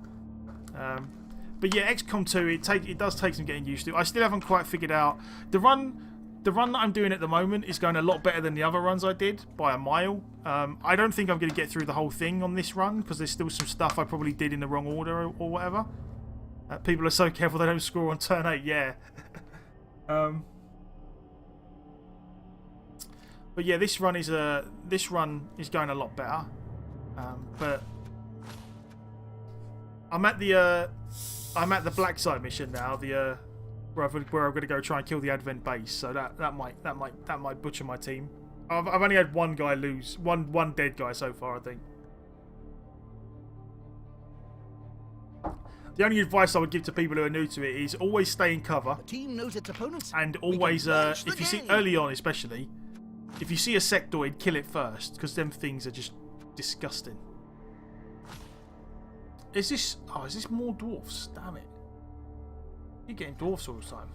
But yeah, XCOM 2, it does take some getting used to. I still haven't quite figured out the run that I'm doing at the moment is going a lot better than the other runs I did by a mile. I don't think I'm going to get through the whole thing on this run because there's still some stuff I probably did in the wrong order or whatever. People are so careful they don't score on turn 8. Yeah. But yeah, this run is going a lot better. But I'm at the black site mission now. Where I'm going to go try and kill the Advent base. So that might butcher my team. I've only had one guy lose, one dead guy so far, I think. The only advice I would give to people who are new to it is always stay in cover. The team knows its opponents. And We can always, launch the if you see, game. early on especially, if you see a sectoid, kill it first. Because them things are just disgusting. Is this more dwarfs? Damn it. You're getting dwarfs all the time.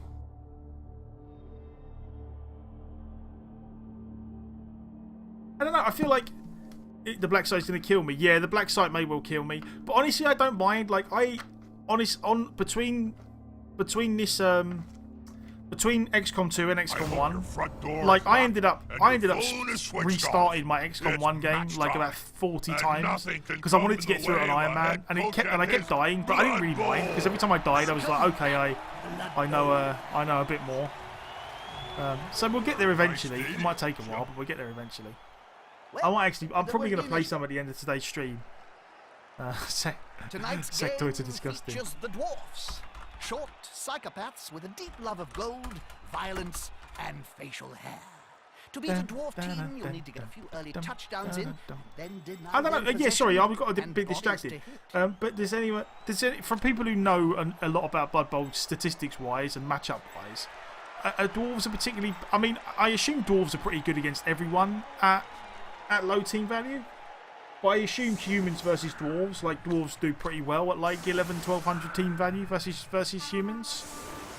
I don't know, I feel like the black site's going to kill me. Yeah, the black site may well kill me. But honestly, I don't mind. Like, between this, between XCOM 2 and XCOM 1, like, I ended up restarting my XCOM 1 game, like, about 40 times. Because I wanted to get through it on Iron Man. And I kept dying, but I didn't really mind. Because every time I died, I was like, okay, I know a bit more. So we'll get there eventually. It might take a while, but we'll get there eventually. I'm probably going to play some at the end of today's stream. Tonight's Sectoids are game disgusting. features the dwarfs. Short psychopaths with a deep love of gold, violence, and facial hair. To beat a dwarf team, you'll need to get a few early touchdowns in, then deny I don't know. Yeah, sorry, I got a and bit bodies distracted. to hit. But from people who know a lot about Blood Bowl statistics-wise and matchup-wise, dwarves are particularly. I mean, I assume dwarves are pretty good against everyone at low team value. But I assume humans versus dwarves, like dwarves do pretty well at like 1100-1200 team value versus humans.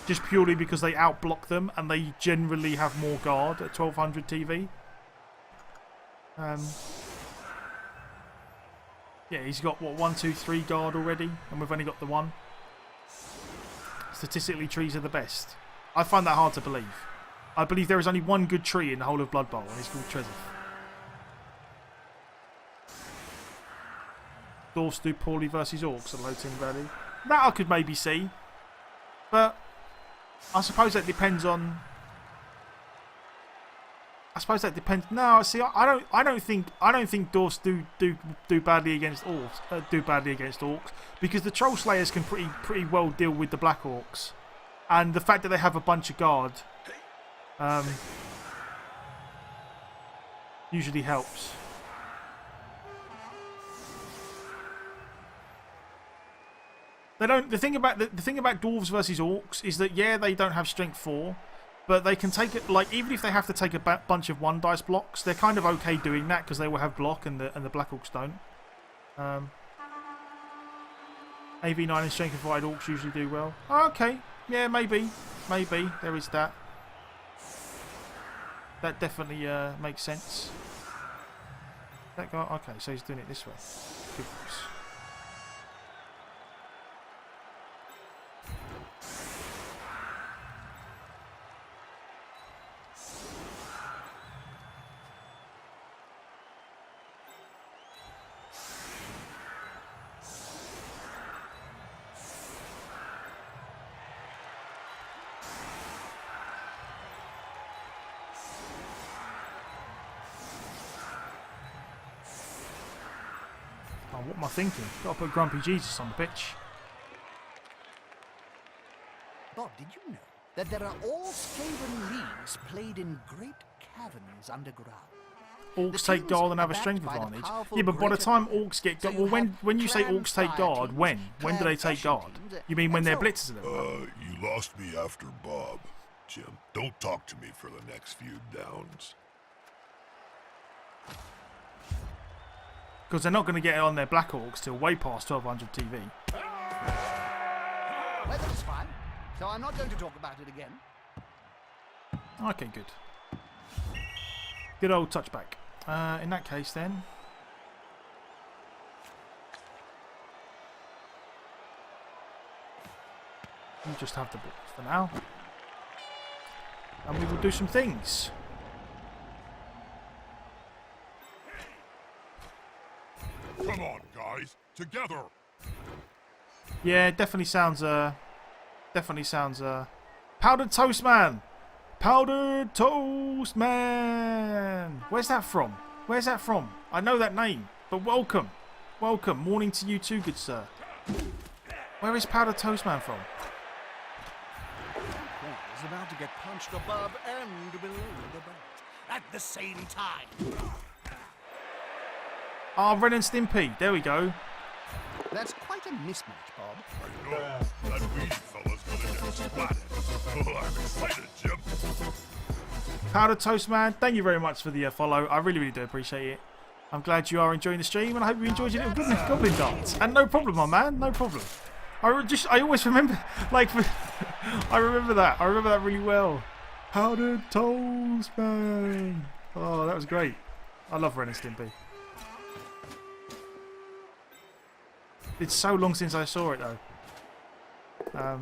Just purely because they outblock them and they generally have more guard at 1200 TV. Yeah, he's got what, 1, 2, 3 guard already, and we've only got the 1. Statistically, trees are the best. I find that hard to believe. I believe there is only one good tree in the whole of Blood Bowl, and it's called Trezor. Dwarfs do poorly versus orcs at low team value. That I could maybe see, but I suppose that depends on. No, see, I don't think dwarfs do badly against orcs. Because the troll slayers can pretty well deal with the black orcs, and the fact that they have a bunch of guard, usually helps. They don't. The thing about dwarves versus orcs is that they don't have strength 4, but they can take it. Like, even if they have to take a bunch of 1 dice blocks, they're kind of okay doing that because they will have block and the black orcs don't. AV9 and strength-fied orcs usually do well. Okay, yeah, maybe there is that. That definitely makes sense. That guy. Okay, so he's doing it this way. Good. What am I thinking? Got to put Grumpy Jesus on the pitch. Bob, did you know that there are all Skaven leagues played in great caverns underground? Orcs take guard and have a strength advantage. Yeah, but by the time orcs get guard, well, when you say orcs take guard, when do they take guard? You mean when they're blitzers and everything? You lost me after Bob, Jim. Don't talk to me for the next few downs. Because they're not going to get on their black orcs till way past 1200 TV. Well, that's fine. So I'm not going to talk about it again. Okay, good. Good old touchback. In that case, then. You just have the ball for now. And we will do some things. Come on, guys, together. Yeah, definitely sounds. Powdered Toast Man. Powdered Toast Man. Where's that from? Where's that from? I know that name, but welcome, welcome. Morning to you too, good sir. Where is Powdered Toast Man from? He's about to get punched above and below the belt at the same time. Ah, Ren and Stimpy. There we go. That's quite a mismatch, Bob. I know. That weedy fella's gonna get splatted. Oh, I'm excited, Jim. Powder Toast Man, thank you very much for the follow. I really, really do appreciate it. I'm glad you are enjoying the stream, and I hope you enjoyed your little goblin dance. And no problem, my man, no problem. I always remember, like, I remember that. I remember that really well. Powdered Toast Man. Oh, that was great. I love Ren and Stimpy. It's so long since I saw it, though.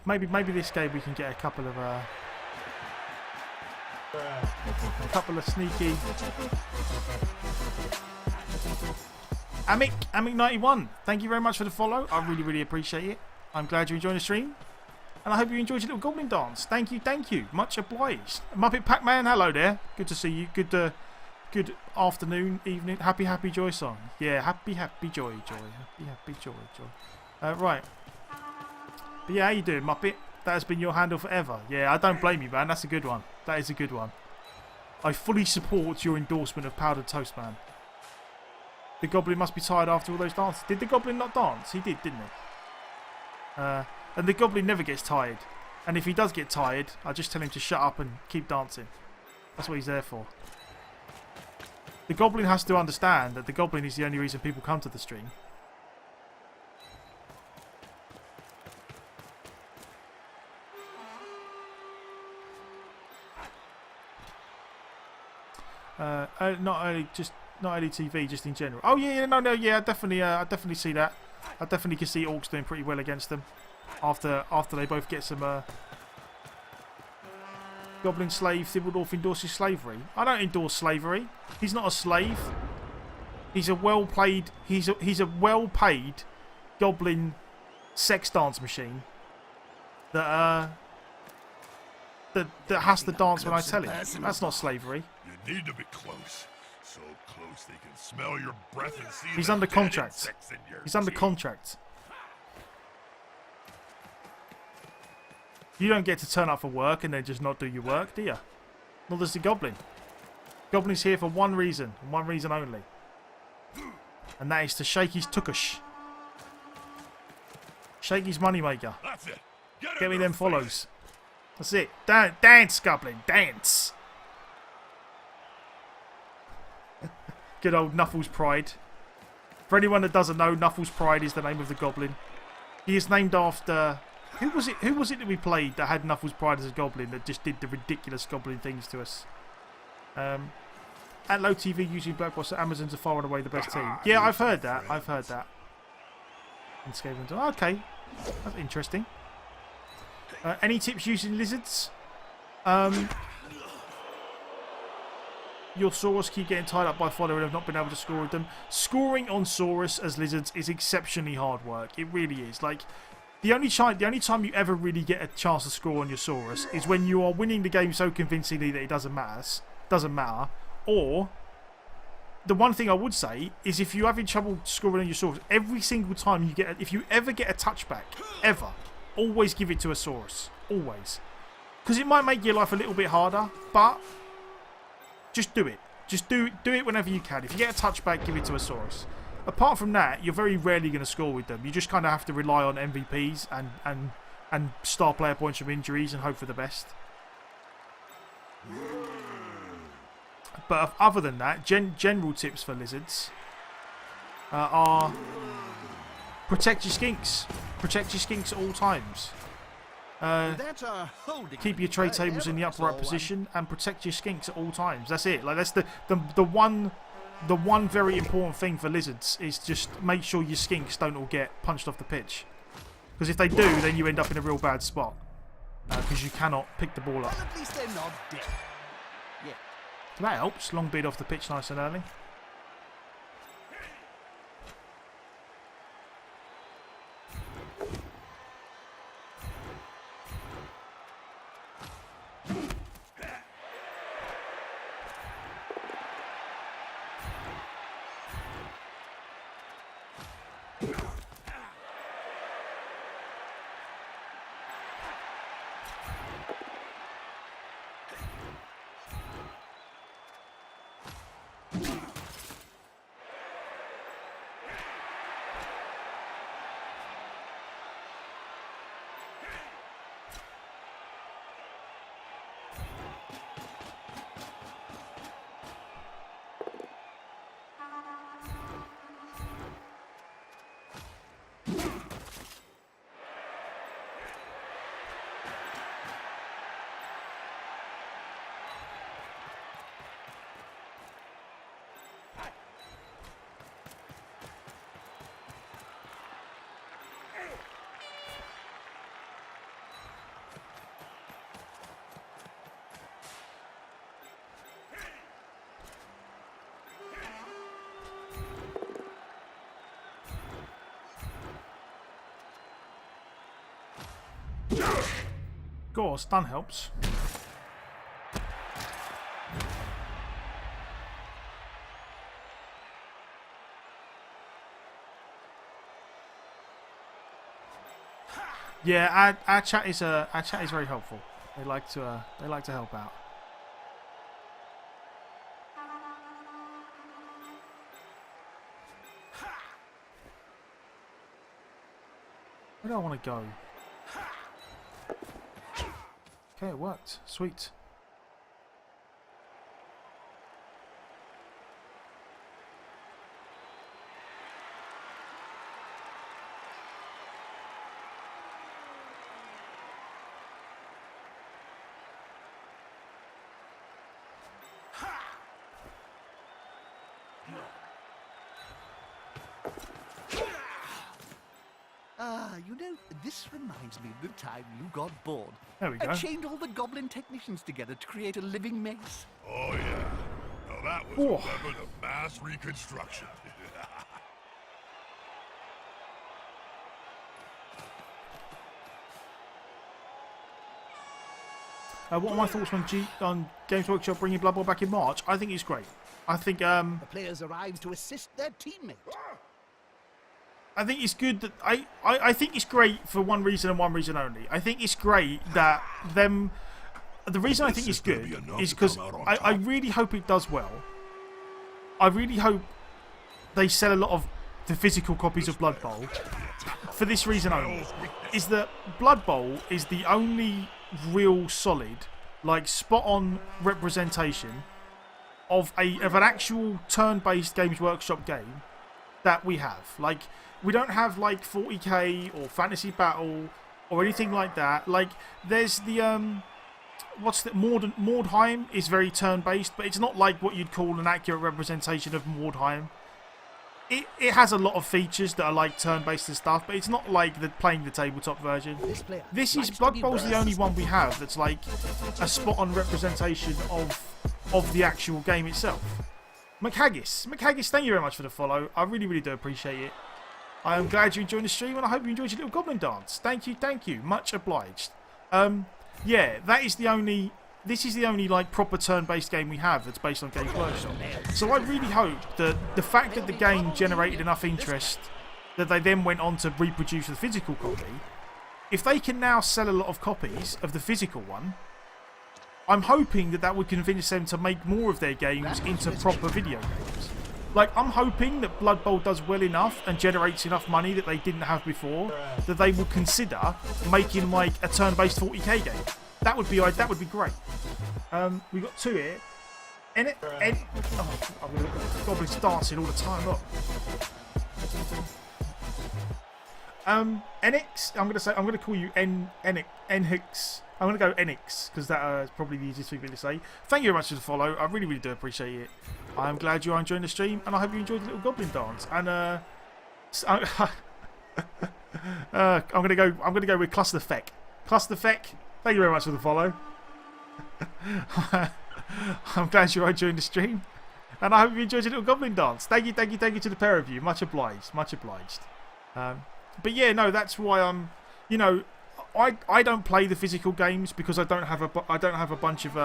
Maybe this game we can get a couple of sneaky. Amic91, thank you very much for the follow. I really, really appreciate it. I'm glad you enjoyed the stream, and I hope you enjoyed your little goblin dance. Thank you, much obliged. Muppet Pac-Man, hello there. Good to see you. Good afternoon, evening. Happy joy song. Yeah, happy joy. Happy joy. Right. But yeah, how you doing, Muppet? That has been your handle forever. Yeah, I don't blame you, man. That's a good one. That is a good one. I fully support your endorsement of Powdered Toast Man. The goblin must be tired after all those dances. Did the goblin not dance? He did, didn't he? And the goblin never gets tired. And if he does get tired, I just tell him to shut up and keep dancing. That's what he's there for. The goblin has to understand that the goblin is the only reason people come to the stream. Not only TV, just in general. Oh yeah, I definitely see that. I definitely can see Orcs doing pretty well against them after they both get some. Goblin slave Thibbledorf endorses slavery. I don't endorse slavery. He's not a slave. He's a well-paid. He's a well-paid goblin sex dance machine that has to dance when I tell him. That's not slavery. You need to be close. So close they can smell your breath and see. He's the under dead contract. insects in your He's under teeth. contract. You don't get to turn up for work and then just not do your work, do you? Nor does the goblin. Goblin's here for one reason, and one reason only. And that is to shake his tukush. Shake his moneymaker. That's it. Get me them follows. That's it. Dance, goblin, dance. Good old Nuffles Pride. For anyone that doesn't know, Nuffles Pride is the name of the goblin. He is named after... Who was it that we played that had Nuffles Pride as a goblin that just did the ridiculous goblin things to us? At Low TV using Black Boss, Amazon's are far and away the best team. Yeah, I've heard that. And Skaven. Okay, that's interesting. Any tips using lizards? Your Saurus keep getting tied up by fodder and have not been able to score with them. Scoring on Saurus as lizards is exceptionally hard work. It really is. Like, the only time you ever really get a chance to score on your Saurus is when you are winning the game so convincingly that it doesn't matter. Or the one thing I would say is if you're having trouble scoring on your Saurus, every single time you get, if you ever get a touchback, always give it to a Saurus. Always, because it might make your life a little bit harder, but just do it. Just do it whenever you can. If you get a touchback, give it to a Saurus. Apart from that, you're very rarely going to score with them. You just kind of have to rely on MVPs and star player points from injuries and hope for the best. But other than that, general tips for lizards are protect your skinks. Protect your skinks at all times. Keep your tray tables in the upright position and protect your skinks at all times. That's it. Like that's the one very important thing for lizards is just make sure your skinks don't all get punched off the pitch. Because if they do, then you end up in a real bad spot. Because you cannot pick the ball up. Well, at least they're not dead. Yeah. So that helps. Long beard off the pitch nice and early. Of course, stun helps. Yeah, our chat is very helpful. They like to help out. Where do I want to go? Okay, it worked. Sweet. You know, this reminds me of the time you got bored. There we go. I chained all the goblin technicians together to create a living maze. Oh, yeah. Now that was Oh. a weapon of mass reconstruction. What are my thoughts on Games Workshop bringing Blood Bowl back in March? I think it's great. I think The players arrive to assist their teammate. I think it's good that I think it's great for one reason and one reason only. I think it's great that them. The reason I think it's good is because I really hope it does well. I really hope they sell a lot of the physical copies of Blood Bowl. For this reason only, is that Blood Bowl is the only real solid, like spot on representation of an actual turn-based Games Workshop game that we have. Like, we don't have like 40k or Fantasy Battle or anything like that. Like, there's the what's the Mordheim is very turn-based, but it's not like what you'd call an accurate representation of Mordheim. It has a lot of features that are like turn-based and stuff, but it's not like playing the tabletop version. This is Blood Bowl's the only one we have that's like a spot-on representation of the actual game itself. McHaggis, thank you very much for the follow. I really, really do appreciate it. I am glad you enjoyed the stream, and I hope you enjoyed your little goblin dance. Thank you, much obliged. Yeah, this is the only like proper turn-based game we have that's based on Games Workshop. So I really hope that the fact that the game generated enough interest that they then went on to reproduce the physical copy, if they can now sell a lot of copies of the physical one, I'm hoping that would convince them to make more of their games into proper video games. Like, I'm hoping that Blood Bowl does well enough and generates enough money that they didn't have before that they will consider making like a turn-based 40k game. That would be great. We got two here. Goblin's dancing all the time. Look. Enix. I'm gonna call you Enix. I'm gonna go Enix because that is probably the easiest thing for me to say. Thank you very much for the follow. I really, really do appreciate it. I'm glad you are enjoying the stream, and I hope you enjoyed the little goblin dance. And I'm gonna go with Clusterfeck. Clusterfeck. Thank you very much for the follow. I'm glad you're enjoying the stream. And I hope you enjoyed your little goblin dance. Thank you to the pair of you. Much obliged. But yeah, no, that's why I'm, you know, I don't play the physical games because I don't have a bunch of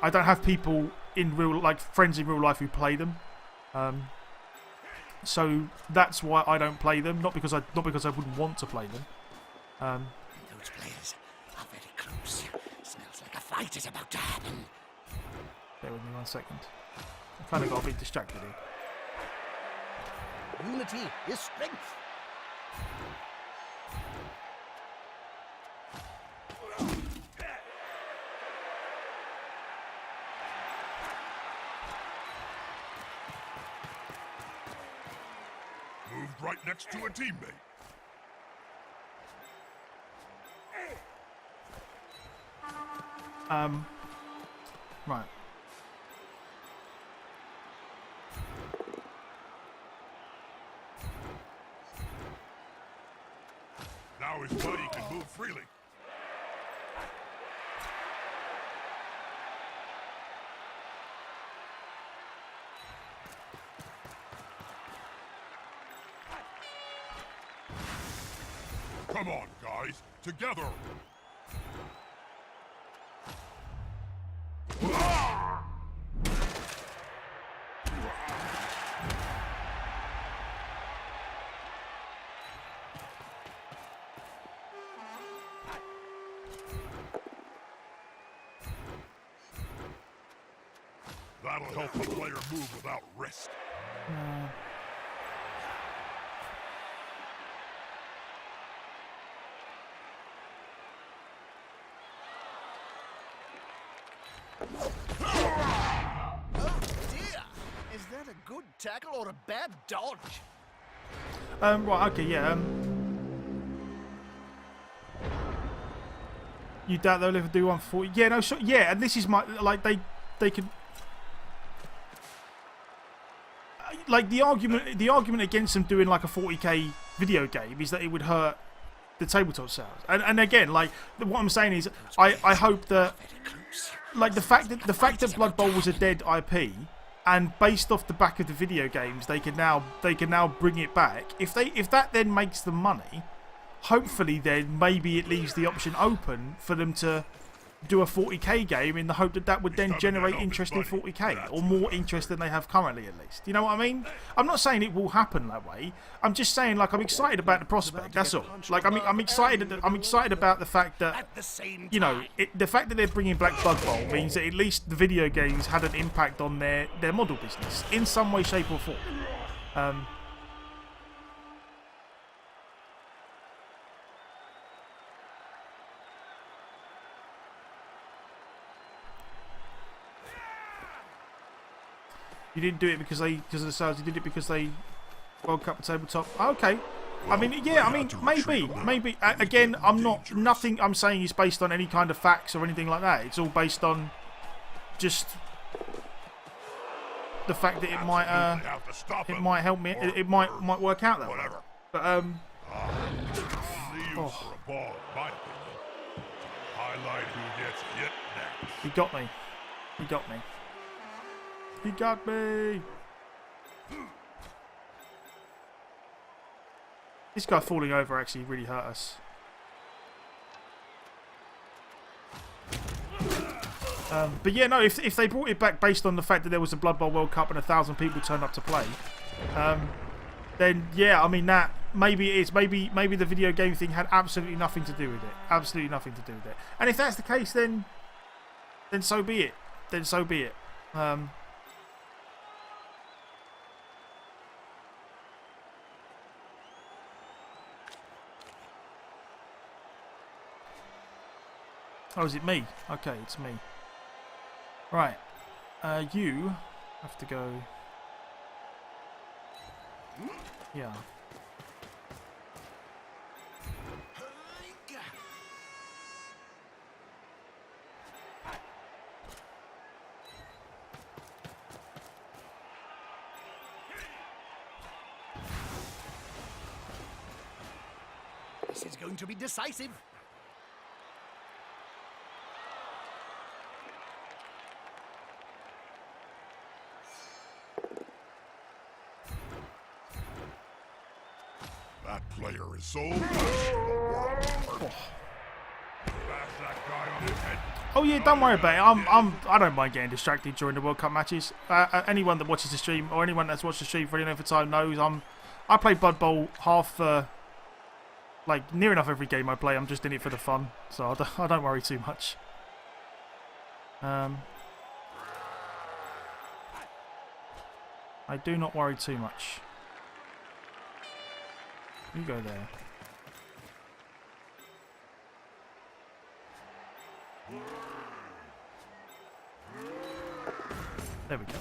I don't have people in friends in real life who play them. So that's why I don't play them, not because I wouldn't want to play them. Those players are very close. Smells like a fight is about to happen. Bear with me 1 second. I kind of got a bit distracted here. Unity is strength. Moved right next to a teammate. Right. Now his buddy can move freely. Come on, guys. Together. That'll help the player move without risk. Oh dear! Is that a good tackle or a bad dodge? Right, okay, yeah. You doubt they'll ever do 140? Yeah, no, sure, yeah, and this is my, like, they could, like, the argument against them doing, like, a 40k video game is that it would hurt the tabletop sales. And again, like, what I'm saying is, I hope that, like, the fact that Blood Bowl was a dead IP, and based off the back of the video games, they can now bring it back. If that then makes them money, hopefully then maybe it leaves the option open for them to do a 40k game in the hope that that would then generate interest in 40k, or more interest than they have currently, at least. You know what I mean? I'm not saying it will happen that way. I'm just saying, like, I'm excited about the prospect. That's all. Like, I'm excited. I'm excited about the fact that, you know, the fact that they're bringing back Blood Bowl means that at least the video games had an impact on their model business in some way, shape, or form. You didn't do it because of the sales. You did it because they World Cup and tabletop. Okay. I mean, yeah. I mean, maybe. Again, nothing I'm saying is based on any kind of facts or anything like that. It's all based on just the fact that it might help me. It might work out that way. But for a ball, in my opinion. Highlight who gets hit next. He got me. He got me! This guy falling over actually really hurt us. But yeah, no, if they brought it back based on the fact that there was a Blood Bowl World Cup and 1,000 people turned up to play, then yeah, I mean that maybe it is. Maybe the video game thing had absolutely nothing to do with it. Absolutely nothing to do with it. And if that's the case, then so be it. Oh, is it me? Okay, it's me. Right. You have to go... Yeah. This is going to be decisive. That player is so good. Bash that guy on the head. Oh yeah, don't worry about it. I don't mind getting distracted during the World Cup matches. Anyone that watches the stream or anyone that's watched the stream for any length of time knows I play Blood Bowl like near enough every game I play. I'm just in it for the fun, so I don't worry too much. I do not worry too much. You go there. There we go.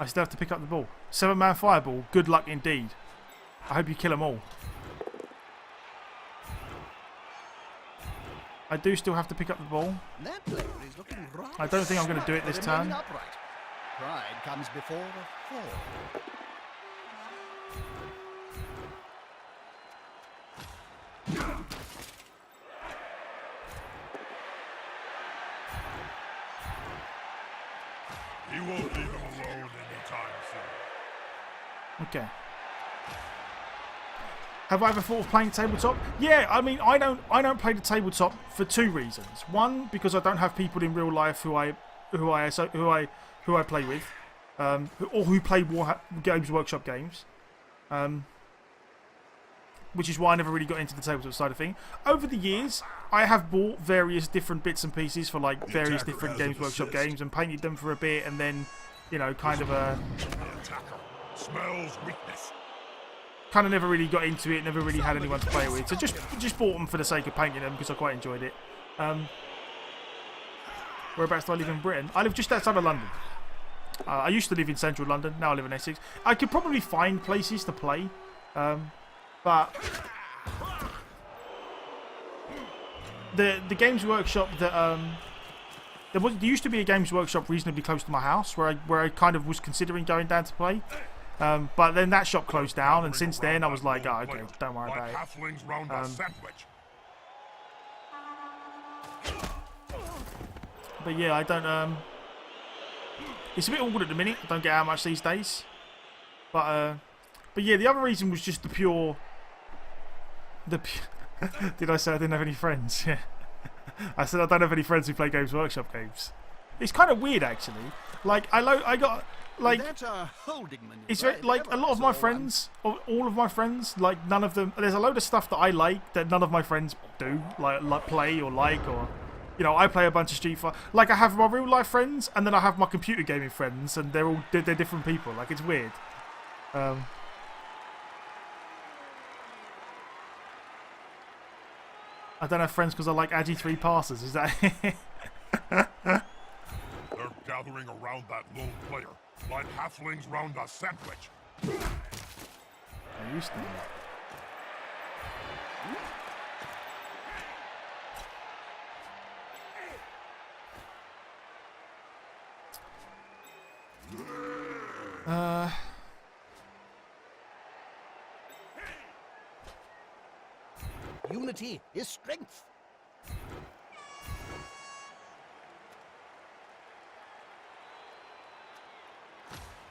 I still have to pick up the ball. 7-man fireball. Good luck indeed. I hope you kill them all. I do still have to pick up the ball. That player is looking right. I don't think I'm going to do it this turn. Upright. Pride comes before a fall. He won't leave him alone anytime soon. Okay. Have I ever thought of playing tabletop? Yeah, I mean, I don't play the tabletop for two reasons. One, because I don't have people in real life who I play with, or who play Games Workshop games. which is why I never really got into the tabletop side of thing. Over the years, I have bought various different bits and pieces for like various different Games Workshop games and painted them for a bit, and then, you know, kind of The attacker smells weakness. kind of never really got into it, never really had anyone to play with. So just bought them for the sake of painting them because I quite enjoyed it. Whereabouts do I live in Britain? I live just outside of London. I used to live in central London, now I live in Essex. I could probably find places to play, but the Games Workshop that there used to be a Games Workshop reasonably close to my house where I kind of was considering going down to play, but then that shop closed down, and since then I was like, oh, okay, don't worry about it. Halflings round a sandwich. But yeah, I don't. It's a bit awkward at the minute. I don't get out much these days. But yeah, the other reason was just the pure. Did I say I didn't have any friends? Yeah. I said I don't have any friends who play Games Workshop games. It's kind of weird, actually. Like I got like. That's a holding maneuver. It's very, like a lot of my friends, or all of my friends, like none of them. There's a load of stuff that I like that none of my friends do, like play or like or. You know, I play a bunch of Street Fighter. Like, I have my real life friends, and then I have my computer gaming friends, and they're different people. Like, it's weird. I don't have friends because I like Agi 3 passes. Is that? They're gathering around that lone player, like halflings round a sandwich. I used to. Unity is strength.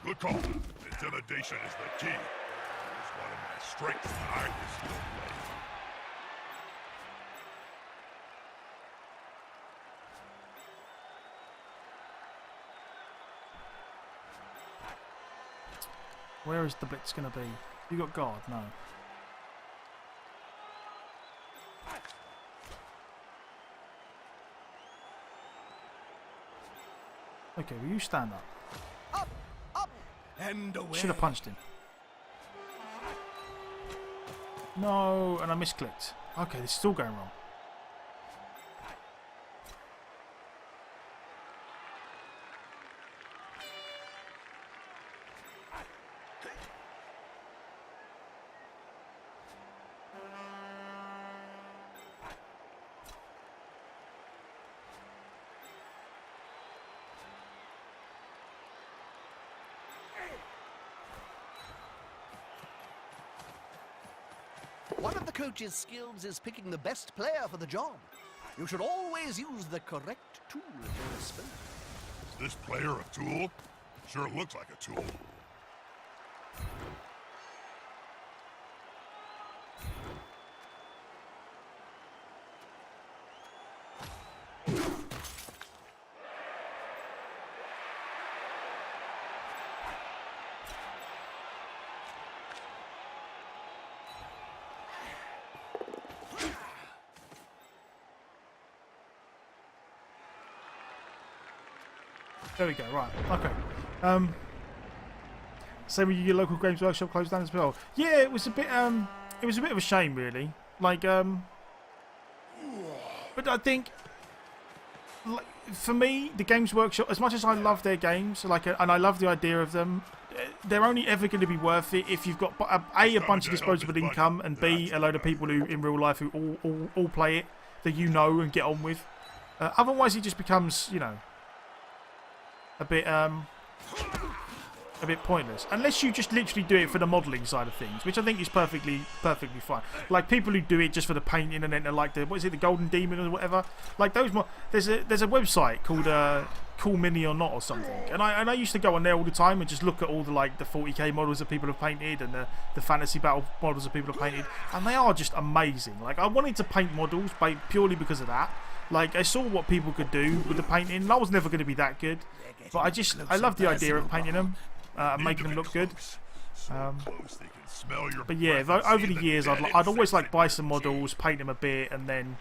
Good call. Intimidation is the key. It's one of my strengths I can still play. Where is the blitz going to be? You got guard? No. Okay, will you stand up? Up, and away. Should have punched him. No, and I misclicked. Okay, this is still going wrong. One of the coach's skills is picking the best player for the job. You should always use the correct tool at your disposal. Is this player a tool? Sure looks like a tool. There we go. Right. Okay. Same with your local Games Workshop closed down as well. Yeah, it was a bit. It was a bit of a shame, really. Like, but I think, like, for me, the Games Workshop, as much as I love their games, like, and I love the idea of them, they're only ever going to be worth it if you've got a bunch of disposable income, and B, a load of people who in real life who all play it that you know and get on with. Otherwise, it just becomes, you know, a bit pointless, unless you just literally do it for the modelling side of things, which I think is perfectly fine. Like people who do it just for the painting and then they're like what is it, the Golden Demon or whatever. Like those, there's a website called Cool Mini or Not or something, and I used to go on there all the time and just look at all the 40k models that people have painted and the fantasy battle models that people have painted, and they are just amazing. Like I wanted to paint models purely because of that. Like I saw what people could do with the painting, and I was never going to be that good, but I love the idea of painting them. Making them look good. So close they can smell your But yeah, breath and over see the years, dead I'd always like insects buy in some the models, paint them a bit, and then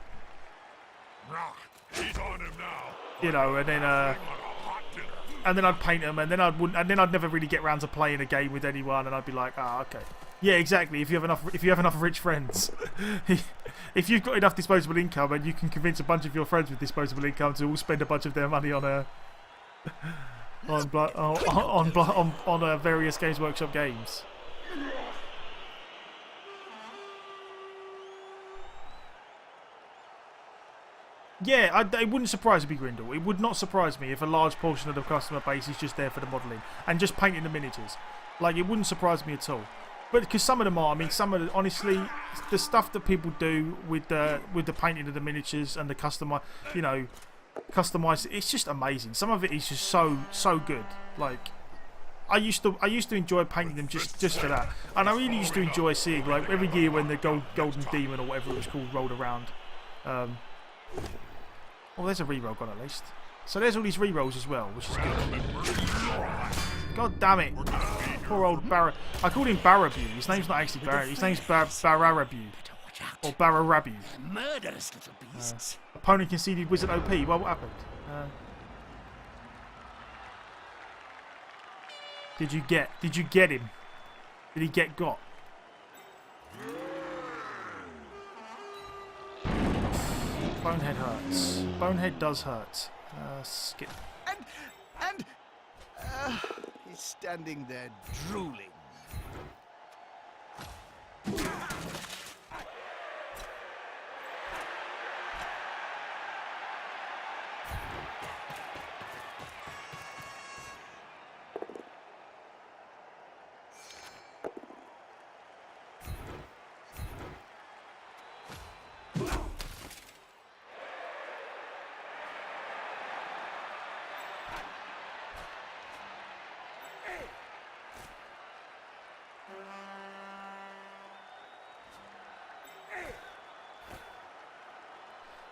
He's on him now. you know, and then Bring on a hot dinner. and then I'd paint them, and then I'd never really get round to playing a game with anyone, and I'd be like, ah, okay, yeah, exactly. If you have enough rich friends, if you've got enough disposable income, and you can convince a bunch of your friends with disposable income to all spend a bunch of their money on various Games Workshop games. Yeah, it wouldn't surprise me, Grindle. It would not surprise me if a large portion of the customer base is just there for the modelling and just painting the miniatures. Like, it wouldn't surprise me at all. But because some of them are, I mean, honestly, the stuff that people do with the painting of the miniatures and the customize, it's just amazing. Some of it is just so good. Like, I used to enjoy painting them just for that, and I really used to enjoy seeing, like, every year when the golden demon or whatever it was called rolled around. Oh, there's a reroll gone at least. So there's all these rerolls as well, which is good. God damn it. Poor old Barra. I called him Barrabu. His name's not actually Barra. His name's Bararabu. Or Bararabu. Murderous little beasts. Opponent conceded Wizard OP. Well, what happened? Did you get him? Did he get got? Bonehead hurts. Bonehead does hurt. Skip. And he's standing there drooling.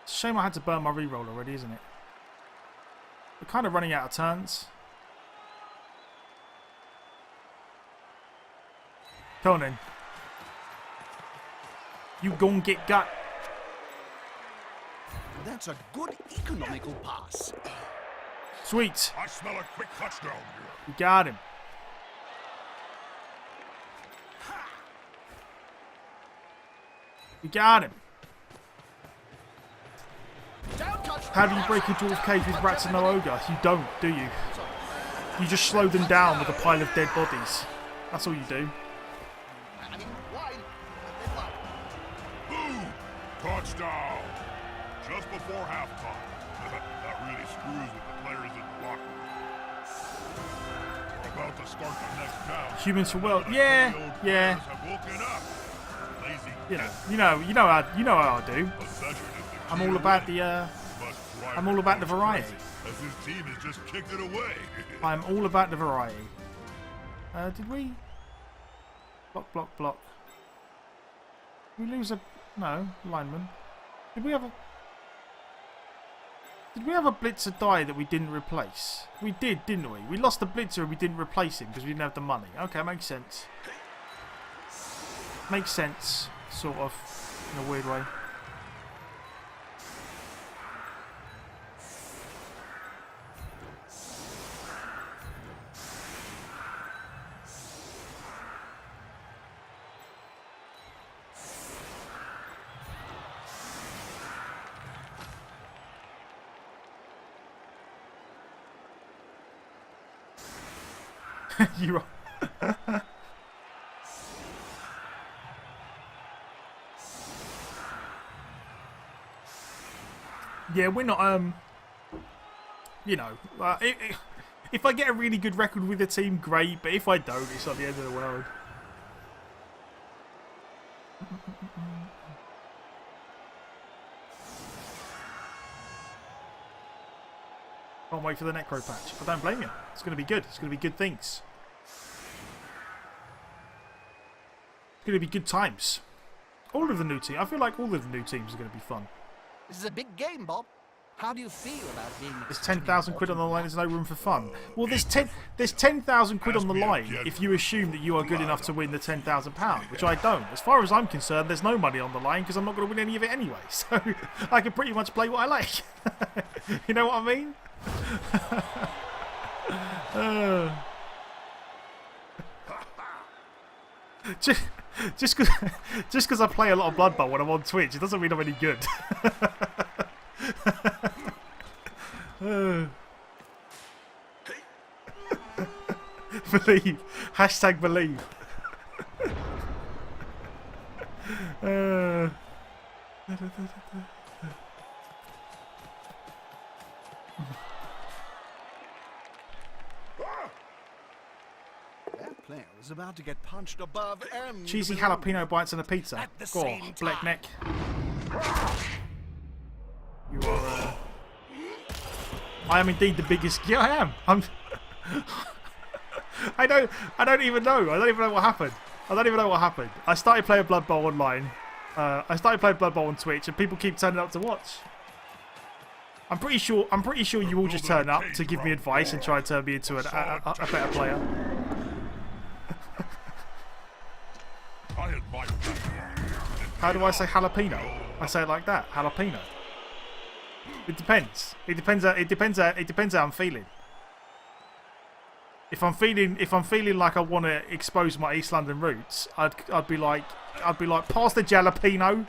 Shame I had to burn my reroll already, isn't it? We're kind of running out of turns. Come on then. You gon' get gut. That's a good economical pass. Sweet. I smell a quick touchdown here. We got him. We got him. How do you break a dwarf cave with rats and no ogre? You don't, do you? You just slow them down with a pile of dead bodies. That's all you do. Boom! Touchdown! Just before halftime. That really screws with the players in the locker room. We're about to start the next down. Humans for world. Yeah. Have woken up. Lazy. You know how I do. I'm all about the variety. As his team has just kicked it away. I'm all about the variety. Did we? Block. Did we lose a lineman? Did we have a blitzer die that we didn't replace? We did, didn't we? We lost the blitzer and we didn't replace him because we didn't have the money. Okay, makes sense. Makes sense, sort of, in a weird way. You are. Yeah, we're not. If I get a really good record with the team, great. But if I don't, it's not the end of the world. Can't wait for the Necro patch. I don't blame you. It's going to be good. It's going to be good things. It's going to be good times. All of the new teams. I feel like all of the new teams are going to be fun. This is a big game, Bob. How do you feel about being... There's 10,000 quid on the line, there's no room for fun. Well, there's 10,000 quid on the line if you assume that you are good enough to win the £10,000, which I don't. As far as I'm concerned, there's no money on the line because I'm not going to win any of it anyway. So I can pretty much play what I like. You know what I mean? Just because I play a lot of Blood Bowl when I'm on Twitch, it doesn't mean I'm any good. Believe. Hashtag believe. That player is about to get punched above and... Cheesy below. jalapeno bites on a pizza. At the Go on, same black time. neck. You are. I am indeed the biggest. Yeah, I am. I'm. I don't even know. I don't even know what happened. I started playing Blood Bowl online. I started playing Blood Bowl on Twitch, and people keep turning up to watch. I'm pretty sure you all just turn up to give me advice and try and turn me into a better player. I admire that. How do I say jalapeno? I say it like that. Jalapeno. It depends. It depends how I'm feeling. If I'm feeling like I want to expose my East London roots, I'd be like, pass the jalapeno.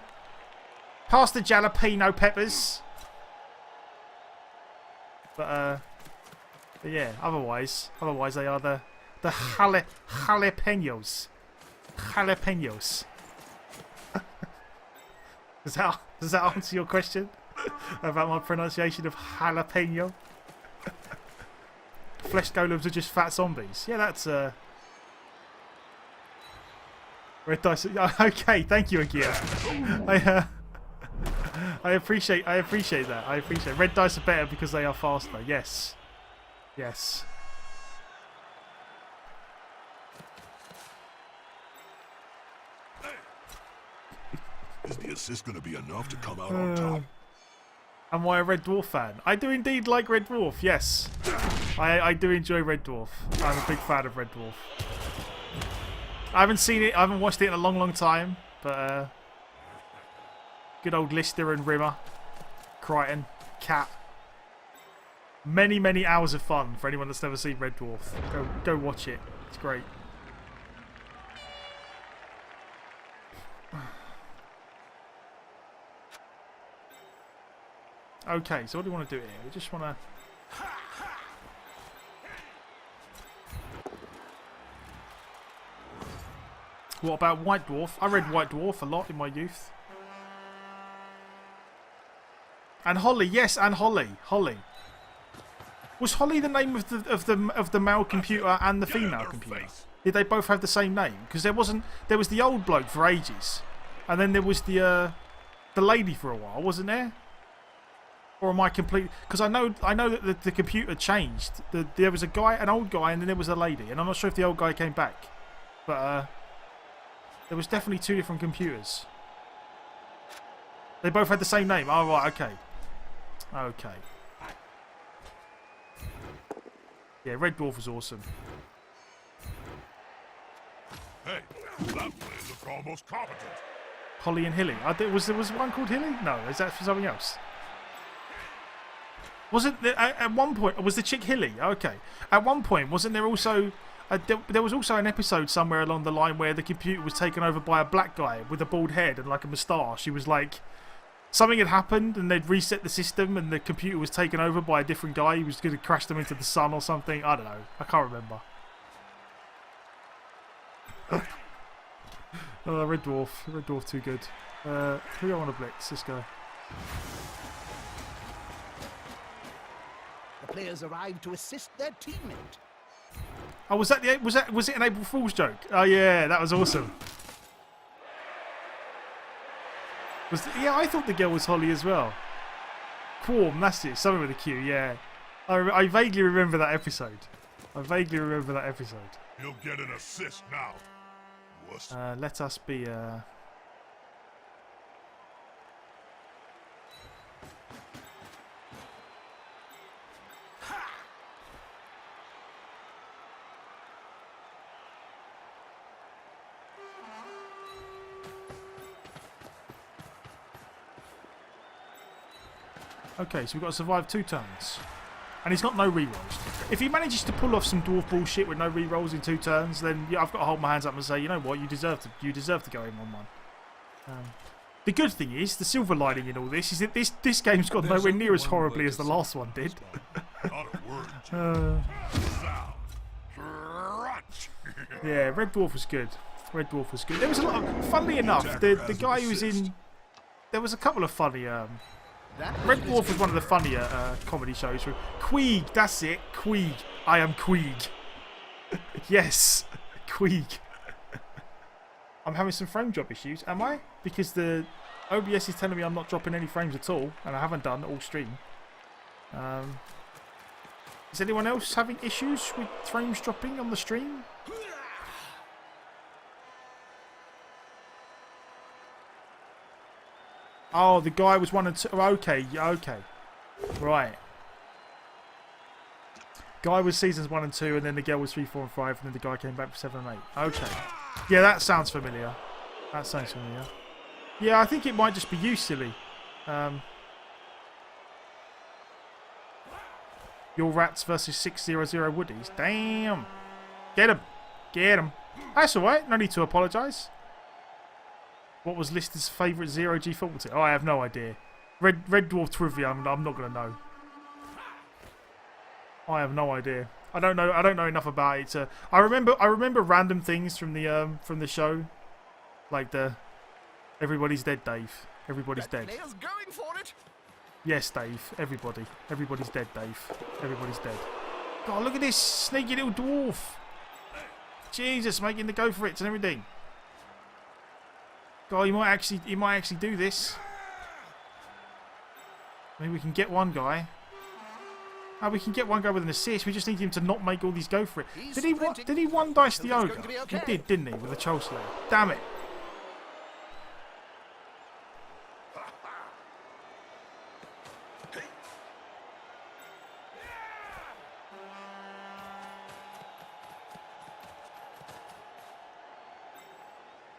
Pass the jalapeno peppers. But yeah, otherwise they are the jalapenos. Jalapenos. Does that answer your question about my pronunciation of jalapeno? Flesh golems are just fat zombies. Yeah, that's red dice. Okay, thank you, Agia. I appreciate that. I appreciate red dice are better because they are faster. Yes. Yes. Is the assist going to be enough to come out on top? Am I a Red Dwarf fan? I do indeed like Red Dwarf, yes. I do enjoy Red Dwarf. I'm a big fan of Red Dwarf. I haven't seen it, I haven't watched it in a long, long time, but good old Lister and Rimmer, Crichton, Cat. Many, many hours of fun for anyone that's never seen Red Dwarf. Go watch it. It's great. Okay, so what do we want to do here? We just want to... What about White Dwarf? I read White Dwarf a lot in my youth. And Holly, yes, and Holly. Holly. Was Holly the name of the male computer and the female computer? Did they both have the same name? Because there was the old bloke for ages, and then there was the lady for a while, wasn't there? Or am I complete? Because I know that the computer changed. There was an old guy, and then there was a lady, and I'm not sure if the old guy came back, but there was definitely two different computers. They both had the same name. Oh right, okay, okay. Yeah, Red Dwarf was awesome. Hey, that player looked almost competent. Holly and Hilly. There was one called Hilly? No, is that for something else? Wasn't there, at one point, was the chick Hilly? Okay. At one point, wasn't there also... there was also an episode somewhere along the line where the computer was taken over by a black guy with a bald head and like a moustache. He was like... Something had happened and they'd reset the system and the computer was taken over by a different guy. He was going to crash them into the sun or something. I don't know. I can't remember. Oh, Red Dwarf. Red Dwarf too good. Who do I want to blitz? This guy. The players arrive to assist their teammate. Oh, was it an April Fool's joke? Oh yeah, that was awesome. Yeah, I thought the girl was Holly as well. Quorm, that's it. Something with a Q, yeah. I vaguely remember that episode. He'll get an assist now. Wuss. Let us be... Okay, so we've got to survive 2 turns. And he's got no rerolls. If he manages to pull off some dwarf bullshit with no rerolls in 2 turns, then yeah, I've got to hold my hands up and say, you know what, you deserve to go in 1-1. The good thing is, the silver lining in all this is that this game's gone nowhere near as horribly as the last one did. Not a word. Sound. Crunch. Yeah, Red Dwarf was good. Red Dwarf was good. There was a lot of, funnily enough, the guy who was in, there was a couple of funny, Red Dwarf was one of the funnier comedy shows. Queeg, that's it, Queeg. I am Queeg. Yes, Queeg. I'm having some frame drop issues, am I? Because the OBS is telling me I'm not dropping any frames at all, and I haven't done all stream. Is anyone else having issues with frames dropping on the stream? Oh, the guy was 1 and 2. Okay, okay. Right. Guy was seasons 1 and 2, and then the girl was 3, 4, and 5, and then the guy came back for 7 and 8. Okay. Yeah, that sounds familiar. That sounds familiar. Yeah, I think it might just be you, silly. Your rats versus 600 woodies. Damn. Get him. Get him. That's alright. No need to apologise. What was Lister's favourite 0G football team? Oh, I have no idea. Red Dwarf trivia. I'm not gonna know. I have no idea. I don't know enough about it. I remember random things from the show, like the everybody's dead, Dave. Everybody's dead. Player's going for it. Yes, Dave. Everybody's dead, Dave. Everybody's dead. God, look at this sneaky little dwarf. Jesus, making the go for it and everything. God, he might actually do this. Maybe we can get one guy. Oh, we can get one guy with an assist. We just need him to not make all these go for it. Did he one dice the ogre? Okay. He did, didn't he, with the Troll Slayer? Damn it.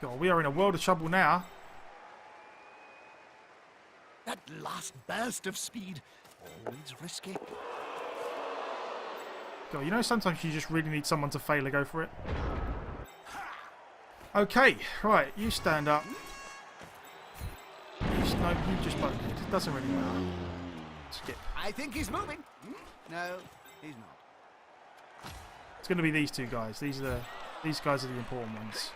God, we are in a world of trouble now. That last burst of speed, always risky. God, you know sometimes you just really need someone to fail to go for it. Okay, right, you stand up. You just bonehead. It doesn't really matter. Skip. I think he's moving. No, he's not. It's going to be these 2 guys. These guys are the important ones.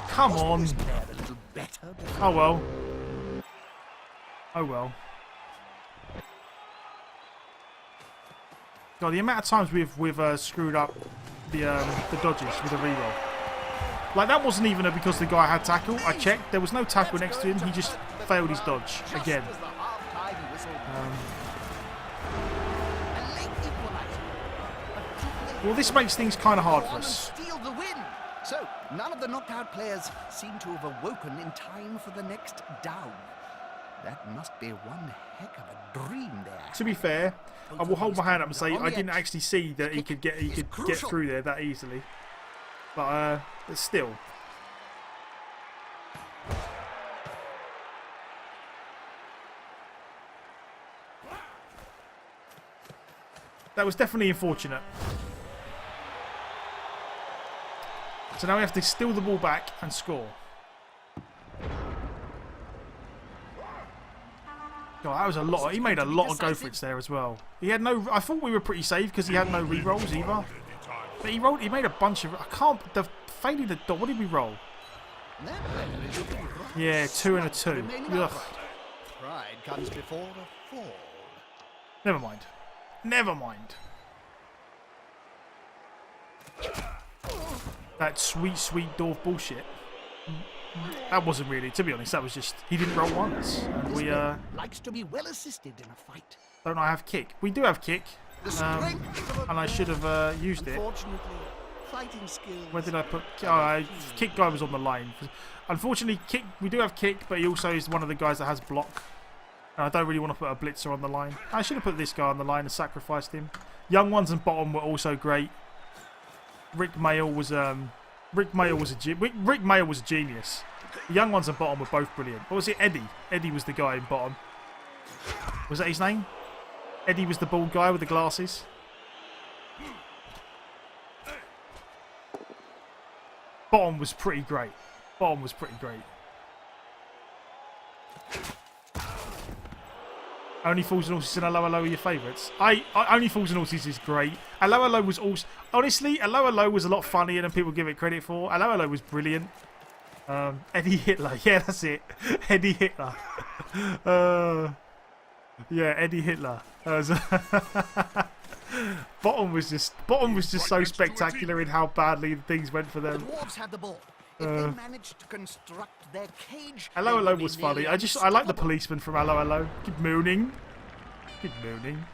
Come on. A little better. Oh well. Oh well. God, the amount of times we've screwed up the dodges with a reroll. Like that wasn't even because the guy had tackle. I checked. There was no tackle next to him. He just failed his dodge again. Well, this makes things kind of hard for us. Steal the win. So, none of the knockout players seem to have awoken in time for the next down. That must be one heck of a dream there. To be fair, I will hold my hand up and say I didn't actually see that he could get through there that easily. But still. That was definitely unfortunate. So now we have to steal the ball back and score. God, that was a lot. He made a lot of go for it's there as well. He had no. I thought we were pretty safe because he had no re-rolls either. But he rolled. He made a bunch of. I can't. The failing the dot. What did we roll? Yeah, 2 and a 2. Ugh. Pride comes before a fall. Never mind. Never mind. That sweet, sweet dwarf bullshit. That wasn't really, to be honest, that was just, he didn't roll once. And we, likes to be well assisted in a fight. Don't I have kick? We do have kick. And I should have used it. Unfortunately, fighting skills. Where did I put, kick guy was on the line. Unfortunately, kick, we do have kick, but he also is one of the guys that has block. And I don't really want to put a blitzer on the line. I should have put this guy on the line and sacrificed him. Young ones and bottom were also great. Rick Mail was Rick Mail was Rick Mail was a genius. The young ones at bottom were both brilliant. What was it? Eddie. Eddie was the guy in bottom. Was that his name? Eddie was the bald guy with the glasses. Bottom was pretty great. Bottom was pretty great. Only Fools and Horses and Hello Hello are your favourites. Only Fools and Horses is great. Hello Hello was also... Honestly, Hello Hello was a lot funnier than people give it credit for. Hello Hello was brilliant. Eddie Hitler. Yeah, that's it. Eddie Hitler. Yeah, Eddie Hitler. Bottom was just so spectacular in how badly things went for them. The dwarves had the ball. If they managed to construct their cage, Hello Hello was funny. I like the policeman from Hello Hello. Keep mooning. Keep mooning.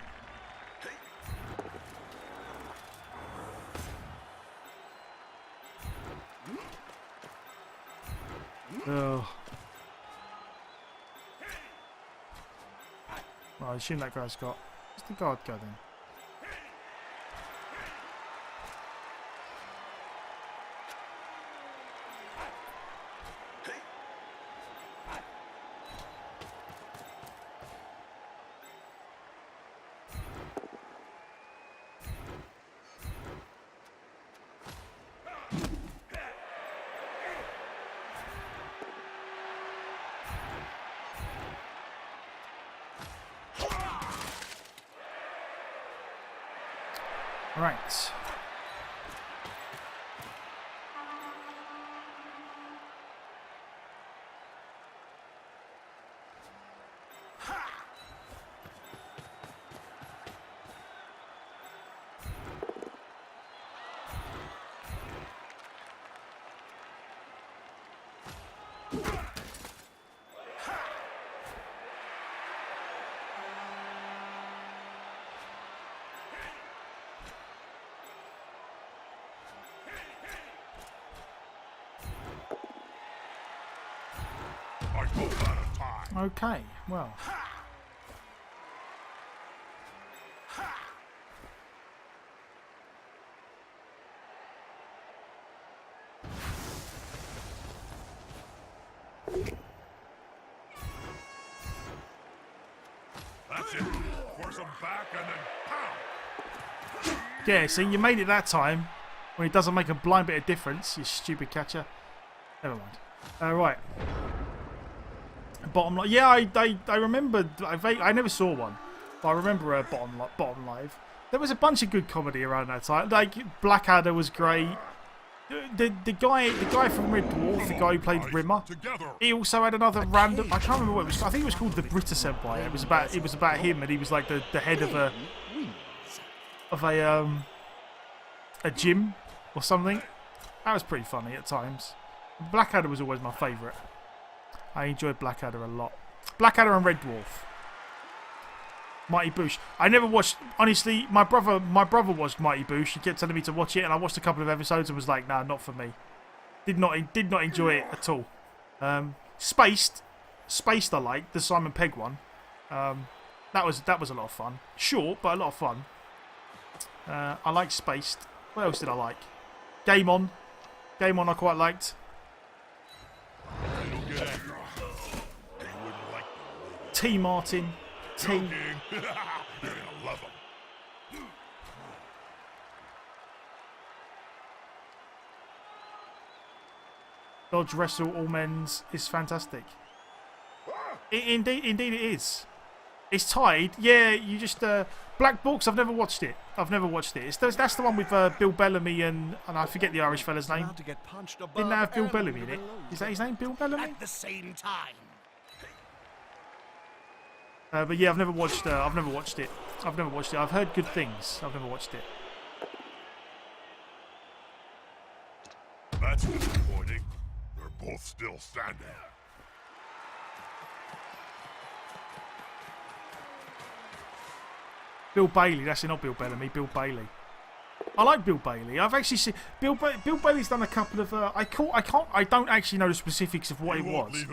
Oh. Well, I assume that guy's got... Where's the guard go then? Right. I go out of time. Okay, well. That's it. Force him back and then pow. Yeah, see, you made it that time. When it doesn't make a blind bit of difference, you stupid catcher. Never mind. Right. Bottom live. Yeah, I remember. I never saw one, but I remember bottom live. There was a bunch of good comedy around that time. Like Blackadder was great. The guy from Red Dwarf, the guy who played Rimmer, he also had another random. I can't remember what it was. I think it was called the Brita Senpai. It was about him, and he was like the head of a gym or something. That was pretty funny at times. Blackadder was always my favourite. I enjoyed Blackadder a lot. Blackadder and Red Dwarf. Mighty Boosh. I never watched. Honestly, my brother watched Mighty Boosh. He kept telling me to watch it, and I watched a couple of episodes and was like, "Nah, not for me." Did not enjoy it at all. Spaced. I liked the Simon Pegg one. That was a lot of fun. Short, but a lot of fun. I liked Spaced. What else did I like? Game On. Game On I quite liked. T. Martin. T. You're gonna love him. Dodge Wrestle All Men's is fantastic. Indeed it is. It's tied. Yeah, you just Black Books. I've never watched it. That's the one with Bill Bellamy and I forget the Irish fella's name. Didn't that have Bill Bellamy in it? Is that his name, Bill Bellamy? At the same time. But yeah, I've never watched it. I've heard good things. I've never watched it. That's disappointing. They're both still standing. Bill Bailey. That's not Bill Bellamy. Bill Bailey. I like Bill Bailey. I've actually seen Bill Bailey's done a couple of. I don't actually know the specifics of what it was.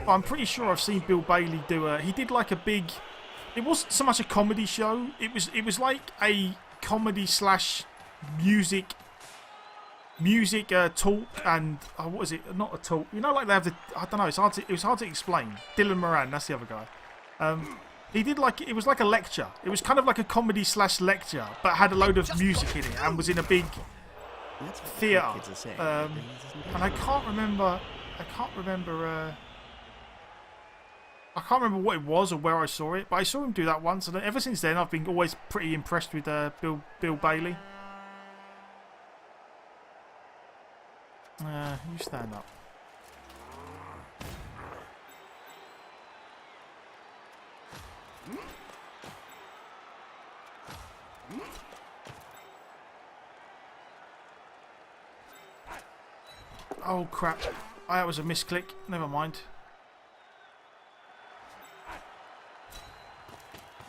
But I'm pretty sure I've seen Bill Bailey do a. He did like a big. It wasn't so much a comedy show. It was like a comedy / music music, talk, and what was it? Not a talk. You know, like they have the. I don't know. It was hard to explain. Dylan Moran, that's the other guy. He did like it was like a lecture. It was kind of like a comedy / lecture, but had a load of music in it and was in a big theatre. And I can't remember. I can't remember what it was or where I saw it, but I saw him do that once, and ever since then I've been always pretty impressed with Bill Bailey. You stand up. Oh crap. That was a misclick. Never mind.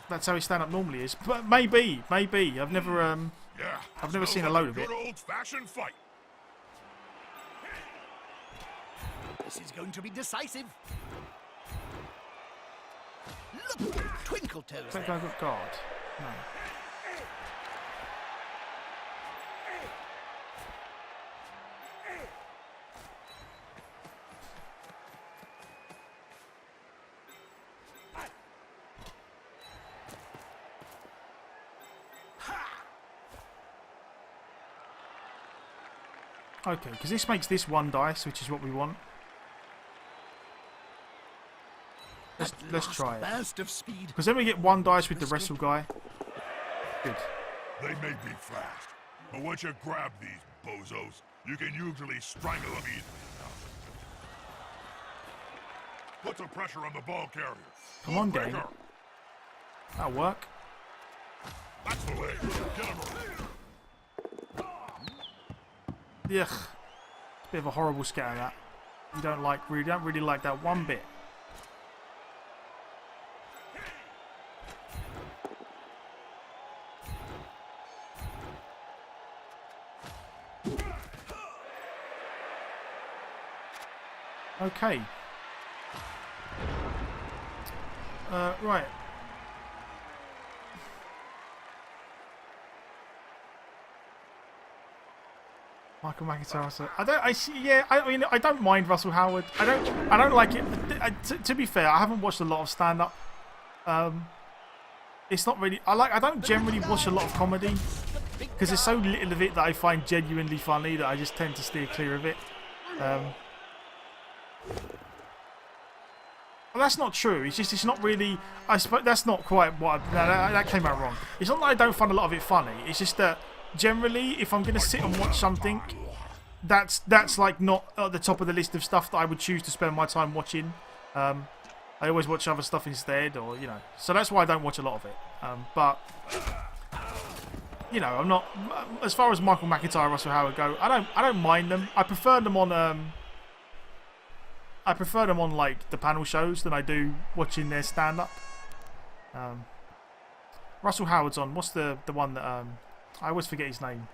That's how his stand-up normally is. But maybe. I've never seen a load of it. Good old-fashioned fight. This is going to be decisive. Look, twinkle toes. That guy got guard. No. Okay, because this makes this 1 dice, which is what we want. Let's try it. Burst of speed. Because then we get 1 dice with the wrestle guy. Good. They may be fast, but once you grab these bozos, you can usually strangle them easily. Put some pressure on the ball carrier. Come on, gang. That'll work. That's the way. Get him. Ugh. Bit of a horrible scatter that. You don't really like that one bit. Okay. Right. Michael McIntyre. I don't mind Russell Howard. I don't like it. To be fair, I haven't watched a lot of stand-up. It's not really. I don't generally watch a lot of comedy because there's so little of it that I find genuinely funny that I just tend to steer clear of it. Well, that's not true. It's not really. I suppose that's not quite what. That came out wrong. It's not that I don't find a lot of it funny. It's just that generally, if I'm going to sit and watch something, that's like not at the top of the list of stuff that I would choose to spend my time watching. I always watch other stuff instead, or So that's why I don't watch a lot of it. But I'm not. As far as Michael McIntyre, Russell Howard go, I don't mind them. I prefer them on. I prefer them on like the panel shows than I do watching their stand-up. Russell Howard's on. What's the one that I always forget his name.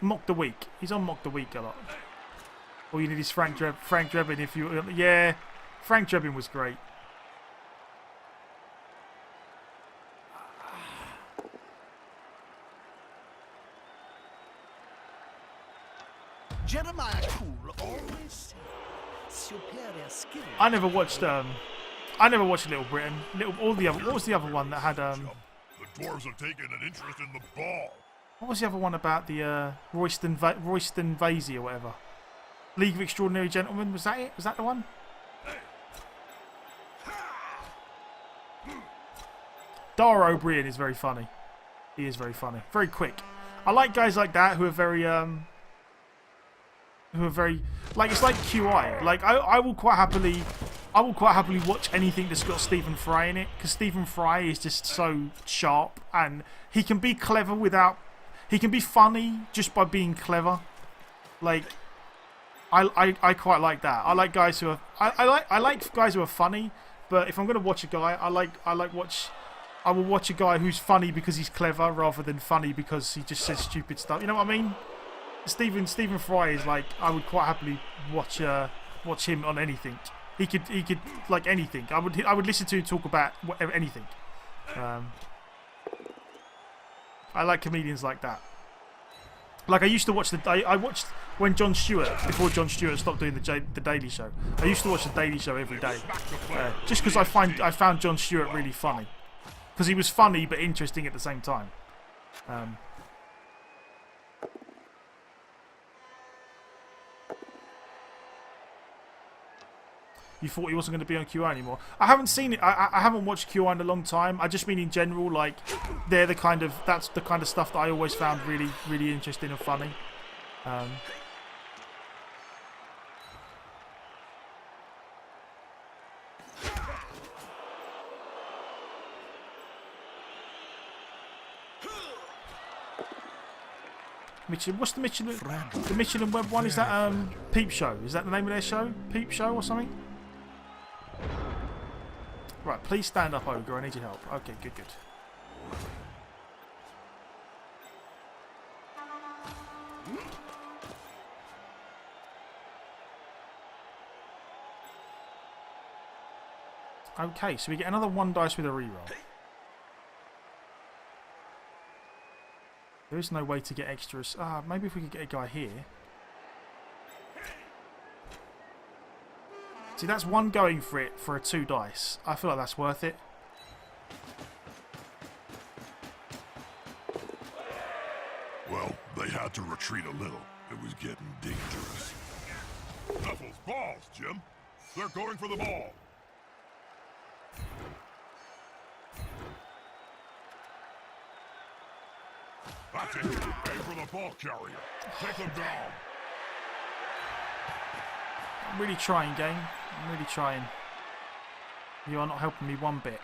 Mock the Week. He's on Mock the Week a lot. All you need is Frank Drebin. If you Frank Drebin was great. Jeremiah Cool always said, superior skill. I never watched Little Britain. What was the other one that had The dwarves have taken an interest in the ball. What was the other one about the Royston Vasey or whatever? League of Extraordinary Gentlemen. Was that it? Was that the one? Dara O'Brien is very funny. He is very funny. Very quick. I like guys like that who are very like, it's like QI. Like I will quite happily watch anything that's got Stephen Fry in it, because Stephen Fry is just so sharp, and he can be clever he can be funny just by being clever. Like I quite like that. I like guys who are I like guys who are funny, but if I'm gonna watch a guy, I will watch a guy who's funny because he's clever rather than funny because he just says stupid stuff. You know what I mean? Stephen Fry is like, I would quite happily watch him on anything. He could like anything. I would listen to him talk about whatever, anything. I like comedians like that. Like I used to watch I watched when Jon Stewart, before Jon Stewart stopped doing the Daily Show. I used to watch the Daily Show every day, just because I found Jon Stewart really funny, because he was funny but interesting at the same time. You thought he wasn't going to be on QI anymore? I haven't seen it. I haven't watched QI in a long time. I just mean in general, like that's the kind of stuff that I always found really, really interesting and funny. Michelin, what's the Michelin? The Michelin Web one, is that Peep Show? Is that the name of their show? Peep Show or something? Right, please stand up, Ogre. I need your help. Okay, good, good. Okay, so we get another 1 dice with a reroll. There is no way to get extras. Maybe if we could get a guy here. See, that's 1 going for it for a 2 dice. I feel like that's worth it. Well, they had to retreat a little. It was getting dangerous. Knuckles, balls, Jim. They're going for the ball. That's it. Aim for the ball carrier. Take them down. I'm really trying, game. I'm really trying. You are not helping me one bit.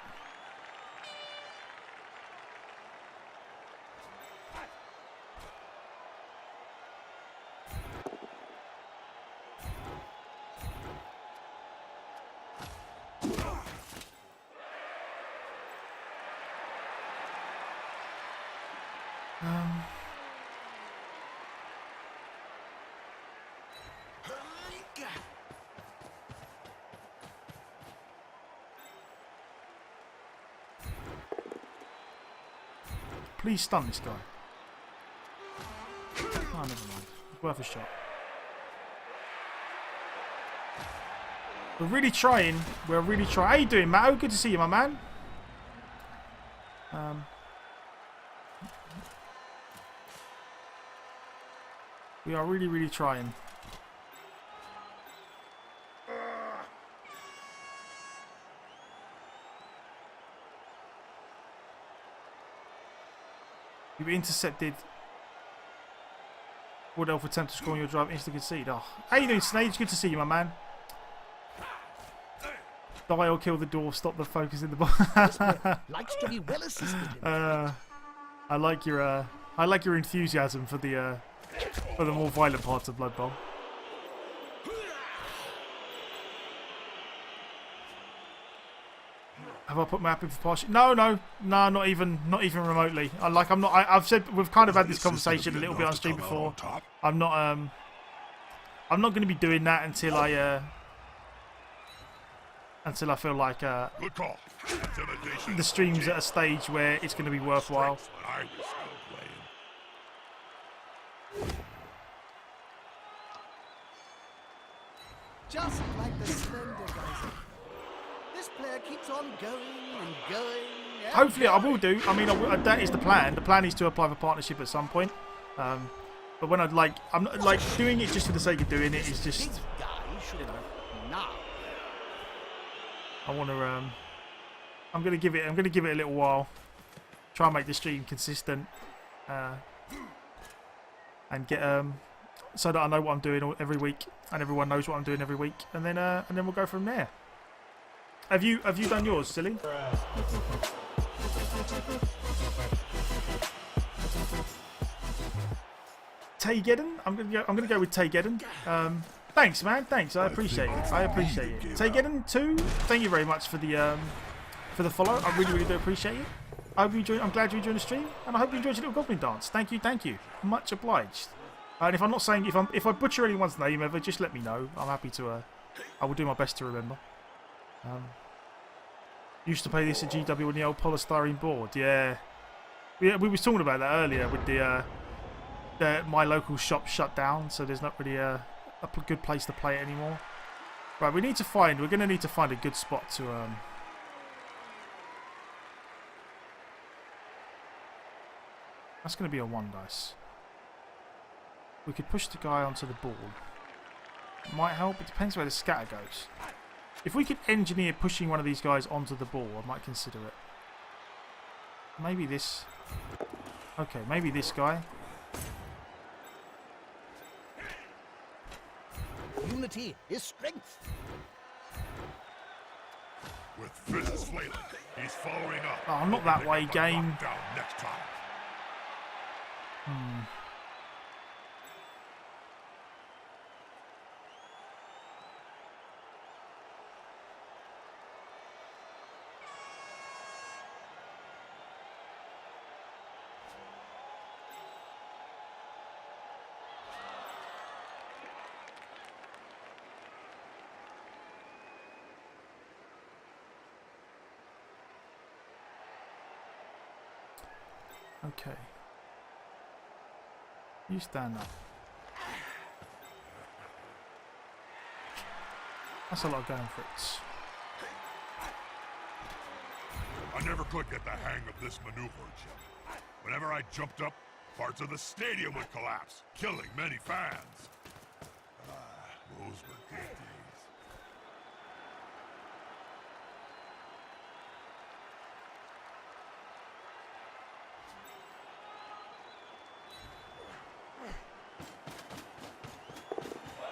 Please stun this guy. Oh, never mind. It's worth a shot. We're really trying. We're really trying. How you doing, Matt? Good to see you, my man. We are really, really trying. You intercepted Wood Elf attempt to score on your drive, insta concede. Oh, how you doing, Snage? Good to see you, my man. Die or kill the dwarf. Stop the focus in the ball. Likes to be well assisted. I like your enthusiasm for the more violent parts of Blood Bowl. Have I put my app in for partial? No, not even remotely. I've said we've kind of had this conversation a little bit on stream before. I'm not going to be doing that until I feel like the stream's at a stage where it's going to be worthwhile. Just like the slender guys. This player keeps on going and going. And Hopefully, I will going. do. I mean, that is the plan. The plan is to apply for partnership at some point. But when I'm not like doing it just for the sake of doing it. It's just, This guy should have now. I want to. I'm gonna give it a little while. Try and make the stream consistent, and get so that I know what I'm doing every week, and everyone knows what I'm doing every week, and then we'll go from there. Have you done yours, silly? Taygeddon? I'm gonna go with Taygeddon. Thanks, man. Thanks. I appreciate it. Taygeddon 2. Thank you very much for the follow. I really, really do appreciate it. I hope you enjoy. I'm glad you enjoyed the stream, and I hope you enjoyed your little goblin dance. Thank you. Much obliged. And if I'm not saying, if I butcher anyone's name ever, just let me know. I'm happy to. I will do my best to remember. Used to play this at GW on the old polystyrene board. Yeah. We was talking about that earlier with the my local shop shut down, so there's not really a good place to play it anymore. Right, we're going to need to find a good spot to that's going to be a 1 dice. We could push the guy onto the ball. Might help. It depends where the scatter goes. If we could engineer pushing one of these guys onto the ball, I might consider it. Maybe this. Okay, maybe this guy. Unity is strength. With fists flailing, he's following up. Oh, not that way, game. Down next time. Okay. You stand up. That's a lot going, Fritz. I never could get the hang of this maneuver, Jim. Whenever I jumped up, parts of the stadium would collapse, killing many fans. Those were good days.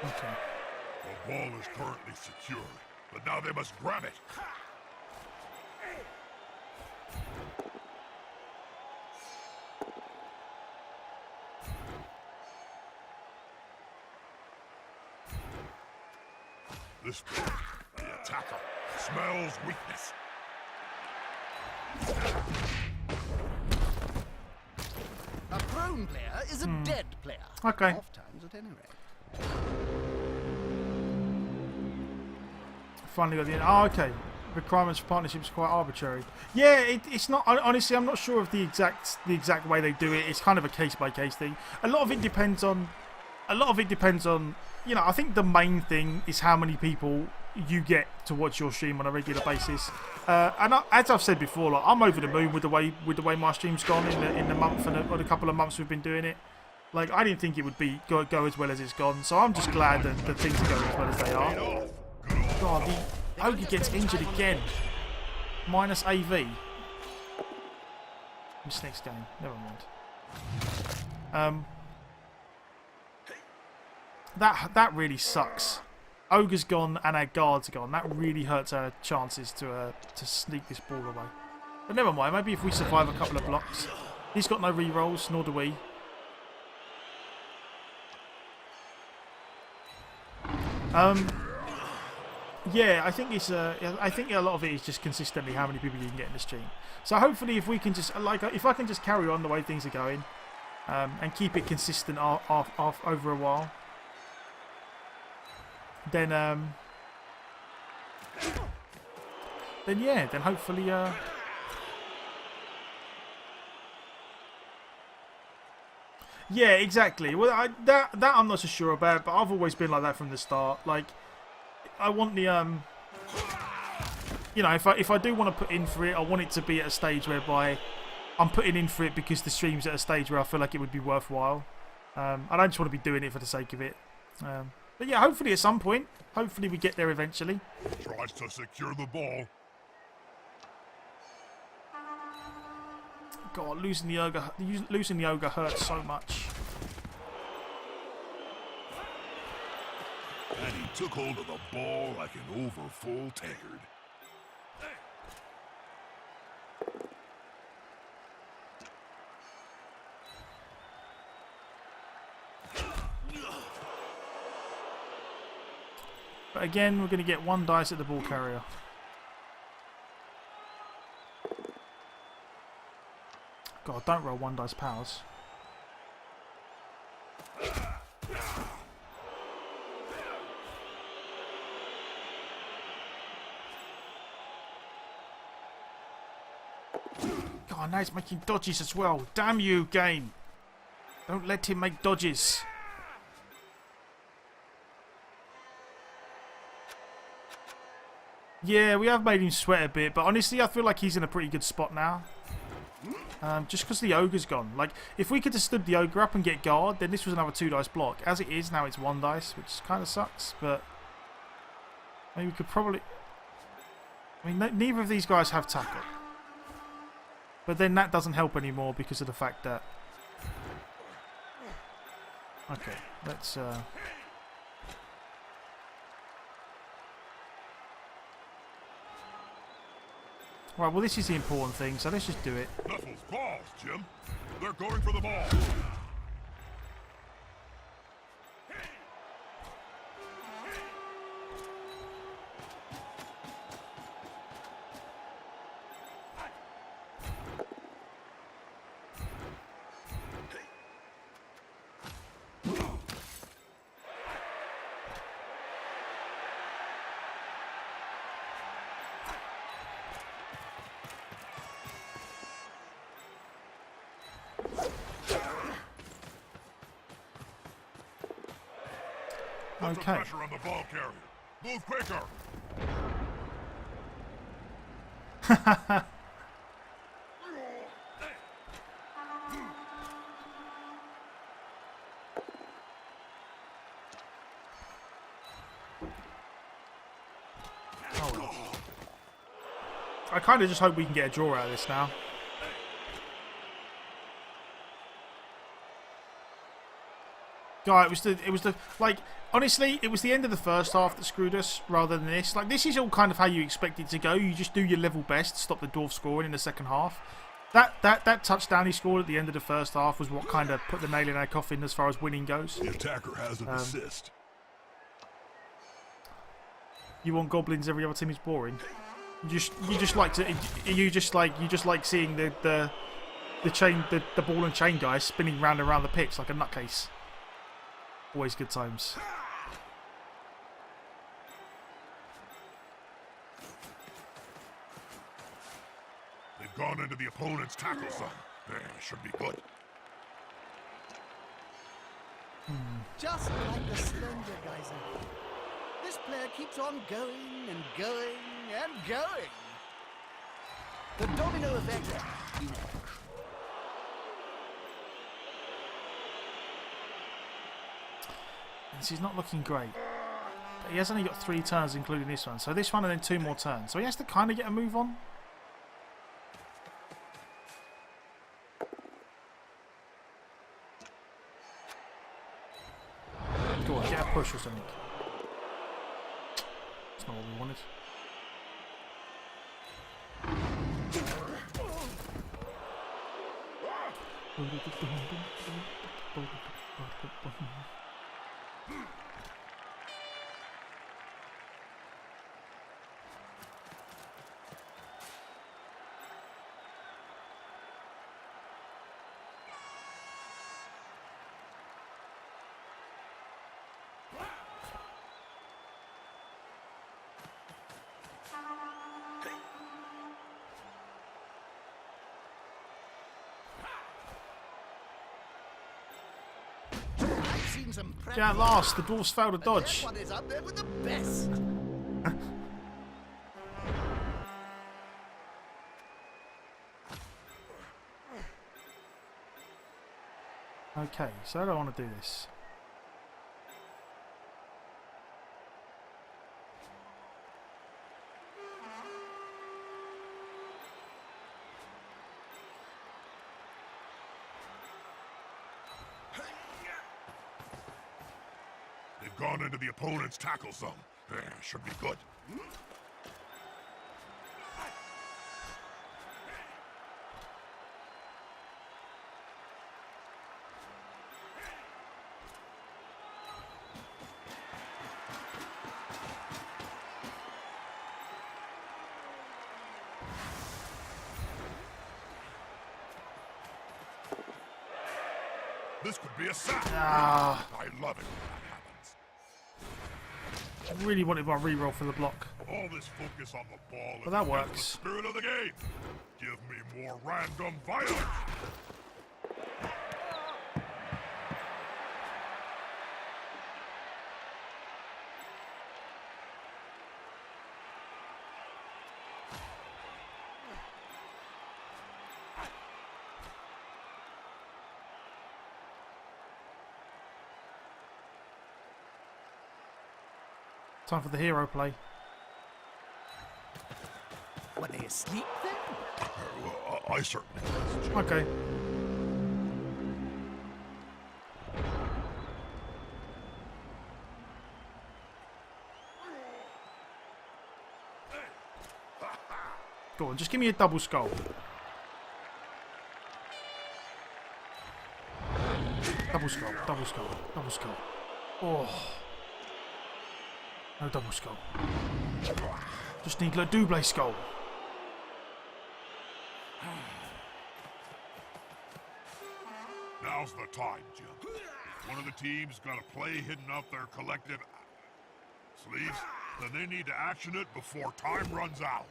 Okay. The ball is currently secured, but now they must grab it. This player, the attacker, smells weakness. A prone player is a dead player. Okay. Off times at any rate. Finally got the end. Oh, okay. Requirements for partnerships are quite arbitrary. Yeah, it's not. Honestly, I'm not sure of the exact way they do it. It's kind of a case by case thing. A lot of it depends on. You know, I think the main thing is how many people you get to watch your stream on a regular basis. As I've said before, like, I'm over the moon with the way my stream's gone in the month or the couple of months we've been doing it. Like, I didn't think it would go as well as it's gone, so I'm just glad that things are going as well as they are. God, the Ogre gets injured again. Minus AV. This next game, never mind. That really sucks. Ogre's gone and our guard's gone. That really hurts our chances to sneak this ball away. But never mind. Maybe if we survive a couple of blocks. He's got no re-rolls, nor do we. Yeah, I think I think a lot of it is just consistently how many people you can get in the stream. So hopefully, if we can just if I can just carry on the way things are going, and keep it consistent off over a while, then hopefully yeah, exactly. Well, that I'm not so sure about, but I've always been like that from the start. Like, I want the you know, if I do want to put in for it, I want it to be at a stage whereby I'm putting in for it because the stream's at a stage where I feel like it would be worthwhile. I don't just want to be doing it for the sake of it. But yeah, hopefully at some point, hopefully we get there eventually. Tries to secure the ball. God, losing the ogre hurts so much. And he took hold of the ball like an overfull tankard. But again, we're going to get 1 dice at the ball carrier. God, don't roll 1 dice powers. God, now it's making dodges as well. Damn you, game. Don't let him make dodges. Yeah, we have made him sweat a bit, but honestly, I feel like he's in a pretty good spot now. Just because the ogre's gone. Like, if we could have stood the ogre up and get guard, then this was another 2 dice block. As it is, now it's 1 dice, which kind of sucks, but... I mean, we could probably... I mean, neither of these guys have tackle. But then that doesn't help anymore because of the fact that... Okay, let's... Right, well, this is the important thing, so let's just do it. Knuckles balls, Jim. They're going for the ball. Put some Okay. pressure on the ball carrier. Move quicker. Oh, well. I kind of just hope we can get a draw out of this now. God, it was the like honestly, it was the end of the first half that screwed us rather than this. Like, this is all kind of how you expect it to go. You just do your level best to stop the dwarf scoring in the second half. That touchdown he scored at the end of the first half was what kind of put the nail in our coffin as far as winning goes. The attacker has an assist. You want goblins, every other team is boring. You just like seeing the ball and chain guys spinning round and round the pitch like a nutcase. Always good times. They've gone into the opponent's tackle zone. Should be good. Just like the Slender Geyser. This player keeps on going and going and going. The domino effect. You know. This is not looking great. But he has only got 3 turns, including this one. So this one and then 2 more turns. So he has to kind of get a move on. Go on, get a push or something. That's not what we wanted. Yeah, at last, the dwarves failed to dodge. What is up there with the best? Okay, so I don't want to do this. They've gone into the opponent's tackle zone. Should be good. This could be a sack. Ah. I love it when that happens. I really wanted my reroll for the block. All this focus on the ball But that is works. the spirit of the game. Give me more random violence. Time for the hero play. Were they asleep then? I certainly was, Jim. Okay. Go on, just give me a double skull. Double skull, double skull, double skull. Oh. No double skull. Just need a double skull. Now's the time, Jim. One of the teams got a play hidden up their collective sleeves, then they need to action it before time runs out.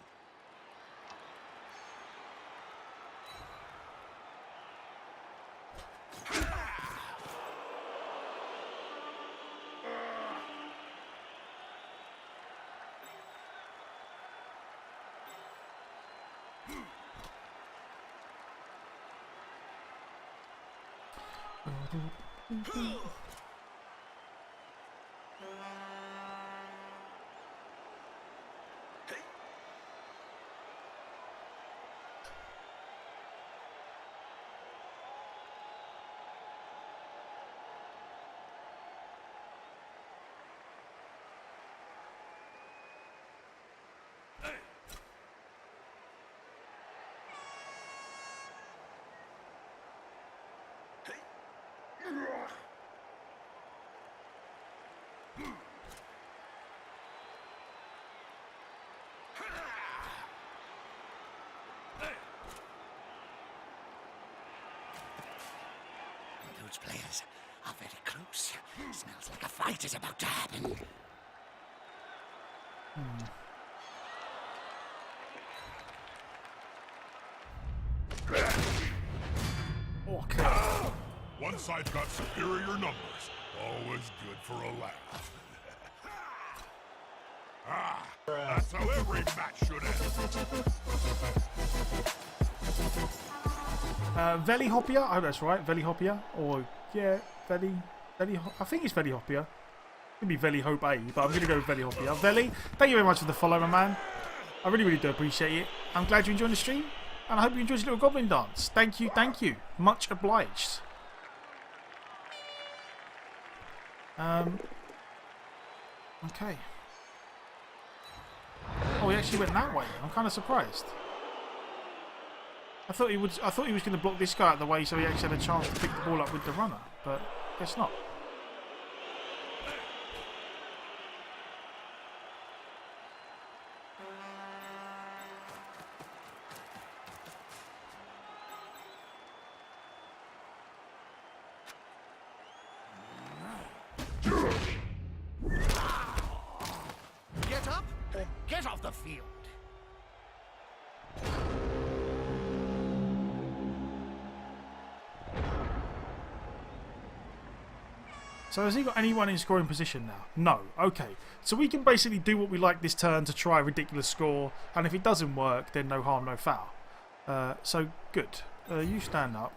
Those players are very close. Smells like a fight is about to happen. Okay. One side's got superior numbers. Always good for a laugh. That's how every match should end. Veli Hopia, I hope that's right. Veli Hopia, or yeah, Veli. I think it's Veli Hopia. Could be Veli Hope A, but I'm gonna go with Veli Hopia. Veli, thank you very much for the follow, my man. I really, really do appreciate it. I'm glad you enjoyed the stream, and I hope you enjoyed your little goblin dance. Thank you, much obliged. Okay. Oh, he actually went that way. I'm kind of surprised. I thought he was going to block this guy out of the way so he actually had a chance to pick the ball up with the runner, but guess not. Get up or get off the field. So has he got anyone in scoring position now? No. Okay. So we can basically do what we like this turn to try a ridiculous score, and if it doesn't work, then no harm, no foul. So good. You stand up.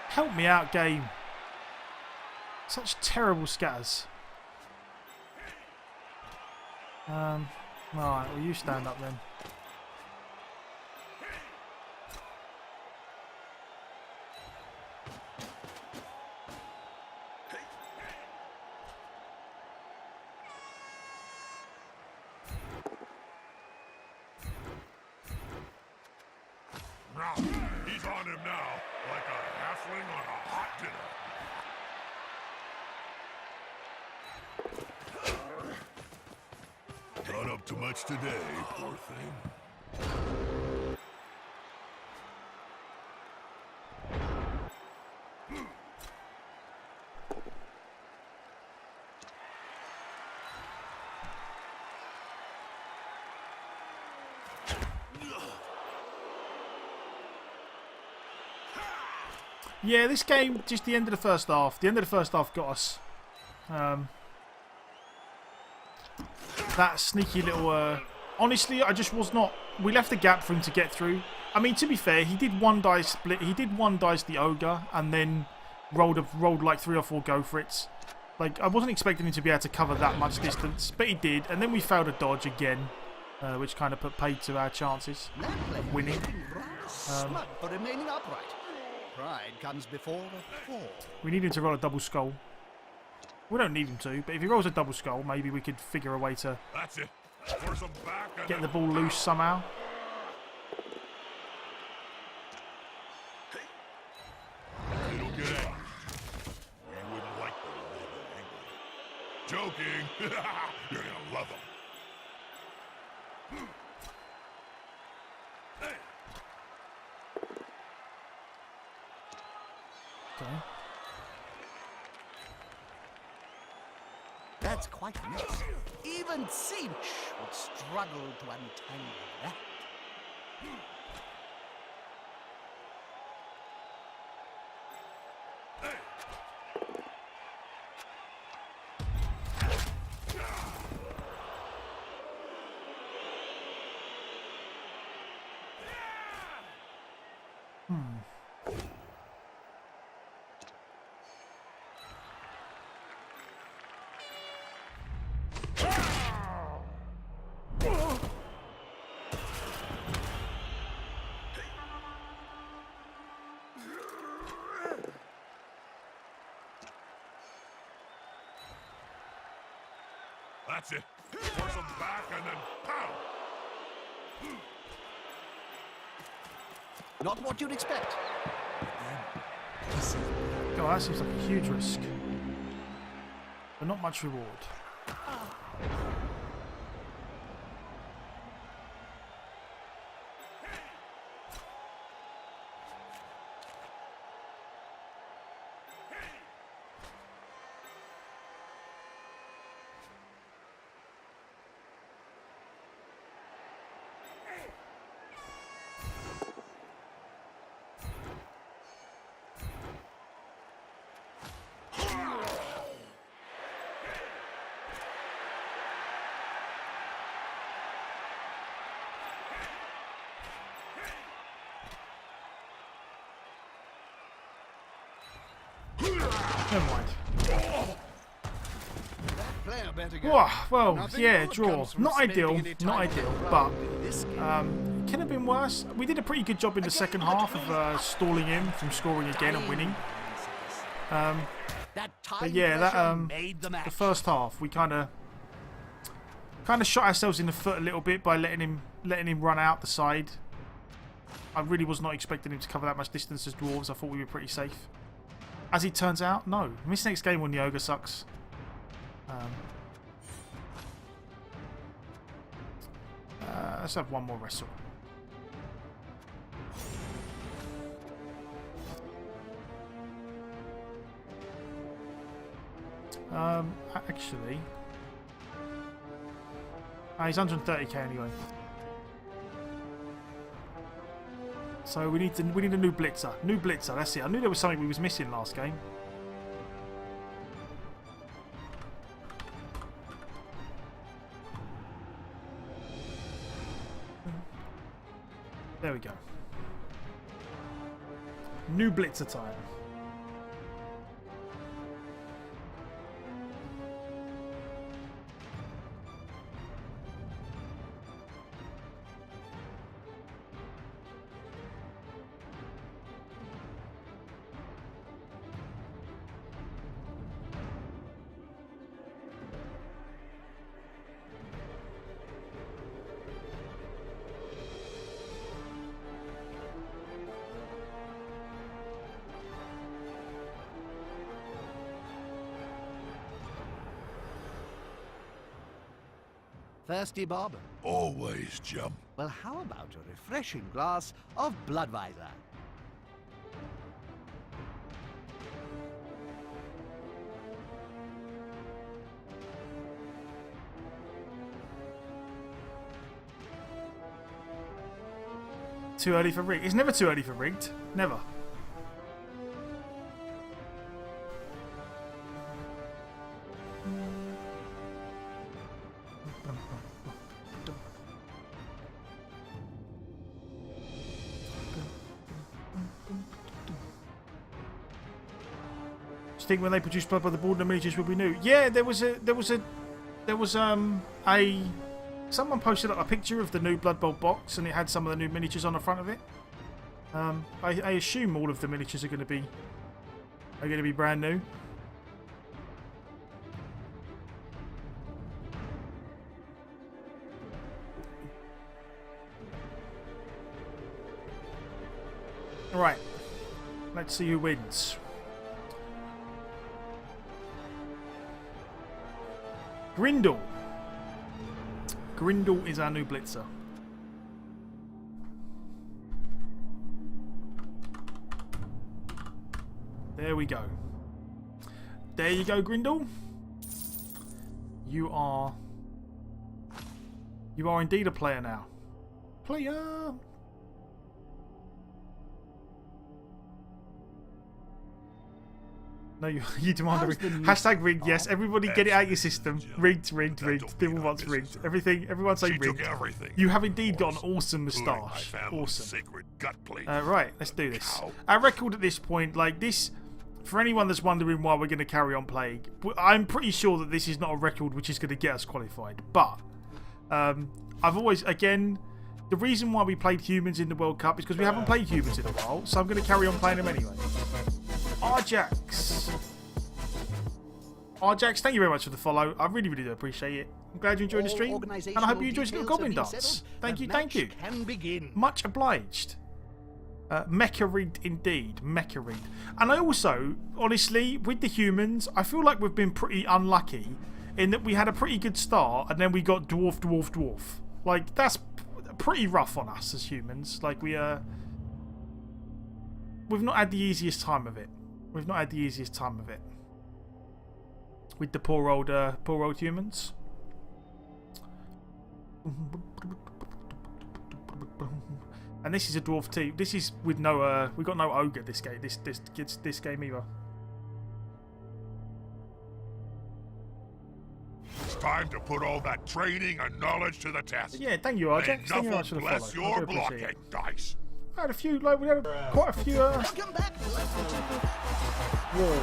Help me out, game. Such terrible scatters. Alright, well you stand up then. He's on him now, like a halfling on a hot dinner. Not up to much today, poor thing. Yeah, this game, just the end of the first half. The end of the first half got us. That sneaky little... honestly, I just was not... We left a gap for him to get through. I mean, to be fair, he did one dice split. He did one dice the ogre and then rolled like 3 or 4 go for it. Like, I wasn't expecting him to be able to cover that much distance, but he did. And then we failed a dodge again, which kind of put paid to our chances of winning. Smug for remaining upright. Pride comes before a fall. We need him to roll a double skull. We don't need him to, but if he rolls a double skull, maybe we could figure a way to That's it. Force 'em back and get the ball loose somehow. it'll get angry. You wouldn't like the way they're angry. Joking. You're gonna love them. Okay. That's quite a mess. Even Cinch would struggle to untangle that. That's it. Force 'em back and then pow! Not what you'd expect. God, that seems like a huge risk. But not much reward. Never mind. Player better go. Whoa, well, Nothing yeah, good draw. comes from Not spending ideal, any not time on ideal, the but ground in this game. could have been worse. We did a pretty good job in the second half of stalling him from scoring again and winning. That But yeah, that pressure made the match. the first half we kind of shot ourselves in the foot a little bit by letting him run out the side. I really was not expecting him to cover that much distance as dwarves. I thought we were pretty safe. As it turns out, no. Miss next game when the ogre sucks. Let's have one more wrestle. Actually, he's 130k anyway. So we need a new blitzer. New blitzer. That's it. I knew there was something we was missing last game. There we go. New blitzer time. Thirsty Barber. Always, chum. Well, how about a refreshing glass of Bloodweiser? Too early for rigged. It's never too early for rigged. Never. Do you think when they produced Blood by the Border miniatures will be new? Yeah, there was someone posted up a picture of the new Blood Bowl box and it had some of the new miniatures on the front of it. I assume all of the miniatures are going to be brand new. All right, let's see who wins. Grindle. Grindle is our new blitzer. There we go. There you go, Grindle. You are indeed a player now. Player. No, you demand a ring. Hashtag rigged, yes. Everybody get it out of your system. Rigged, rigged, rigged. People wants rigged. Everyone say rigged. You have indeed got an awesome moustache. Awesome. Right, let's do this. Our record at this point, like this, for anyone that's wondering why we're going to carry on playing, I'm pretty sure that this is not a record which is going to get us qualified. But I've always, again, the reason why we played humans in the World Cup is because we haven't played humans in a while. So I'm going to carry on playing them anyway. Arjax, thank you very much for the follow. I really, really do appreciate it. I'm glad you enjoyed the stream, and I hope you enjoyed your little goblin dance. Thank you, thank you. Much obliged. Mecha rigged indeed, mecha rigged. And I also, honestly, with the humans, I feel like we've been pretty unlucky in that we had a pretty good start, and then we got dwarf. Like that's pretty rough on us as humans. Like we've not had the easiest time of it. With the poor old humans. And this is a dwarf team. This is with no we got no ogre this game. This game either. It's time to put all that training and knowledge to the test. Yeah, thank you, Arjax. Thank you very much for the follow. Bless your blockhead dice. I had a few, like we had quite a few. Whoa.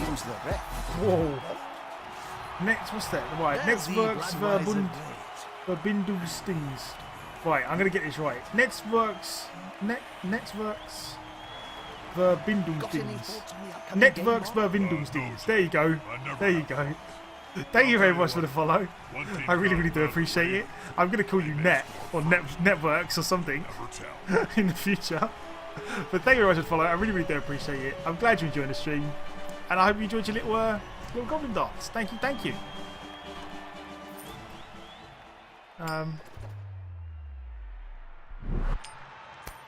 Seems the wreck. Whoa. Next, what's that? Right, Netzwerks Verbindungsdings. Right, I'm gonna get this right. Netzwerks Verbindungsdings. Netzwerks Verbindungsdings. There you go. There you go. Thank you very much for the follow. I really, really do appreciate it. I'm going to call you Net or Networks or something in the future. But thank you very much for the follow. I really, really do appreciate it. I'm glad you enjoyed the stream. And I hope you enjoyed your little goblin dance. Thank you, thank you.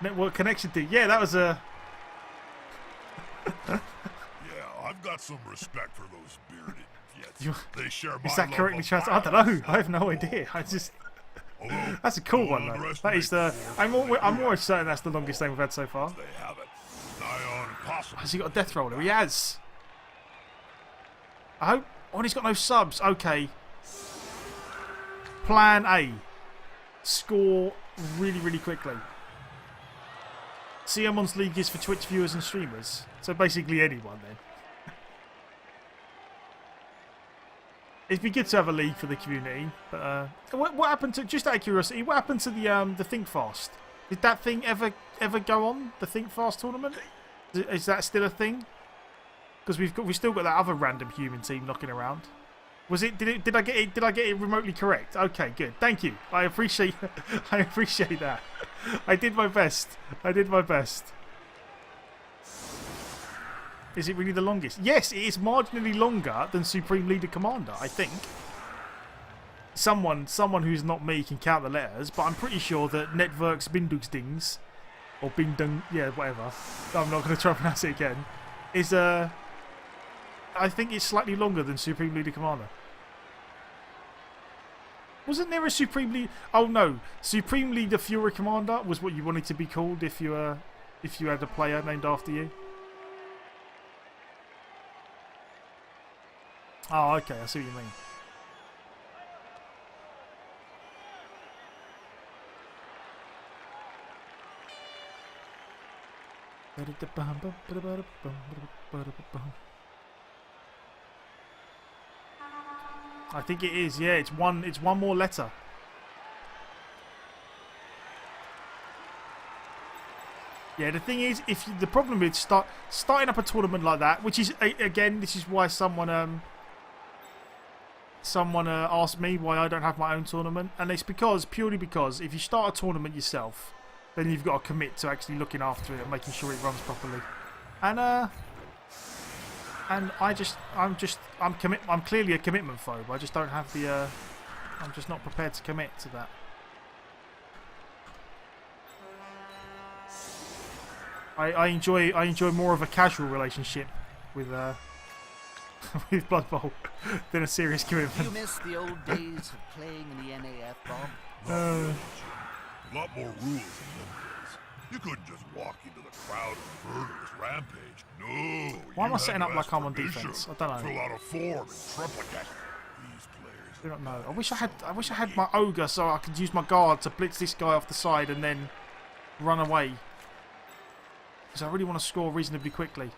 Network connection thing. Yeah, that was a... Yeah, I've got some respect for those bearded. They share my is that correctly translated? I don't know. I have no idea. That's a cool one though. That is the. I'm almost certain that's the longest name we've had so far. They have it. Nigh on impossible. Has he got a death roller? He has. I hope. Oh, he's got no subs. Okay. Plan A. Score really, really quickly. Siamon's League is for Twitch viewers and streamers. So basically anyone then. It'd be good to have a league for the community. But what happened to, just out of curiosity, what happened to the Think Fast? Did that thing ever go on? The Think Fast tournament? Is that still a thing? Because we've still got that other random human team knocking around. Was it? Did I get it remotely correct? Okay, good. Thank you. I appreciate that. I did my best. Is it really the longest? Yes, it is marginally longer than Supreme Leader Commander, I think. Someone who's not me can count the letters, but I'm pretty sure that Networks Bindungsdings, or Bindung, yeah, whatever, I'm not going to try and pronounce it again, is, I think it's slightly longer than Supreme Leader Commander. Wasn't there a Supreme Leader... Oh, no. Supreme Leader Fury Commander was what you wanted to be called if you had a player named after you. Oh, okay, I see what you mean. I think it is. Yeah, it's one. It's one more letter. Yeah, the thing is, the problem with starting up a tournament like that, which is again, this is why someone asked me why I don't have my own tournament, and it's purely because if you start a tournament yourself, then you've got to commit to actually looking after it and making sure it runs properly. And I'm clearly a commitment phobe. I just don't have the I'm just not prepared to commit to that. I enjoy more of a casual relationship with with Blood Bowl than a serious commitment. You miss the old days of playing in the NAF, Bob? A lot more rules in those days. You couldn't just walk into the crowd and murderous rampage. No. Why am I you setting had up to like ask I'm on permission, defense? I don't know. Fill out a form and triplicate. These players. I don't know. I wish I had my ogre so I could use my guard to blitz this guy off the side and then run away. Because I really want to score reasonably quickly.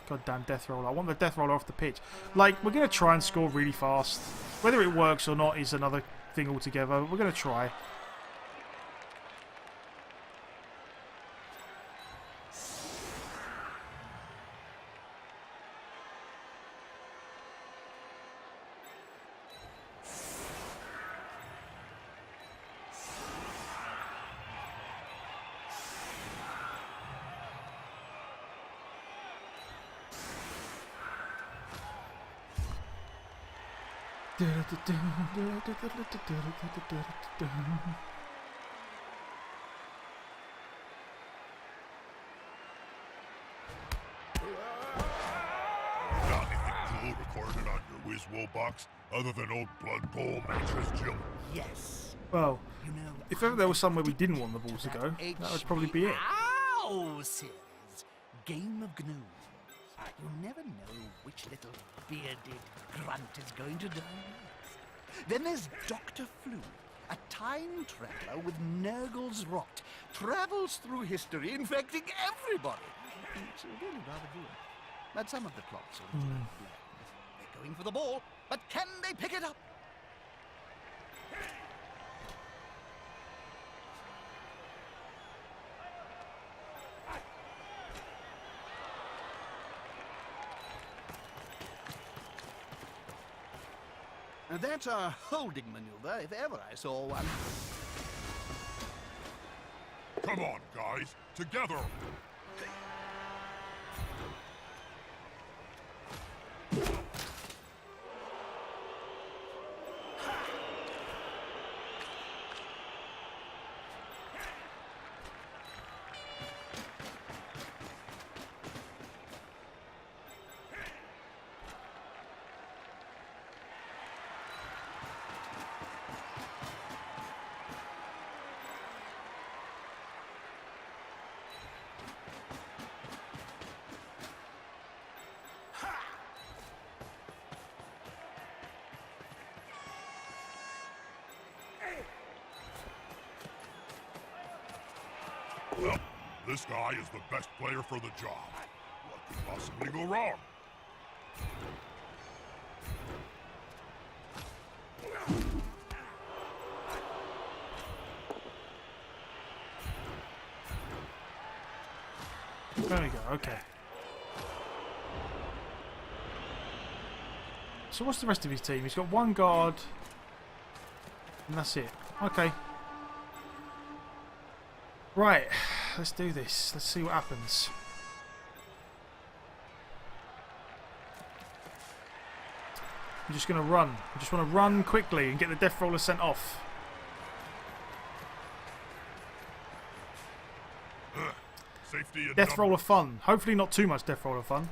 Goddamn death roller. I want the death roller off the pitch. Like, we're going to try and score really fast. Whether it works or not is another thing altogether. We're going to try. Got anything cool recorded on your Wizwo box other than old Blood Bowl matches, Jim? Yes. Well, You know, if ever there was somewhere we didn't want the ball to go, that would probably be it. Ow! Series. Game of Gnomes. You'll never know which little bearded grunt is going to die next. Then there's Dr. Flu, a time traveler with Nurgle's rot. Travels through history, infecting everybody. It's really rather good. But some of the plots are a little bland. They're going for the ball, but can they pick it up? Now that's a holding maneuver, if ever I saw one. Come on, guys. Together. Well, this guy is the best player for the job. What could possibly go wrong? There we go, okay. So what's the rest of his team? He's got one guard, and that's it. Okay. Right, let's do this. Let's see what happens. I'm just going to run. I just want to run quickly and get the death roller sent off. Safety and Death roller fun. Hopefully not too much death roller fun.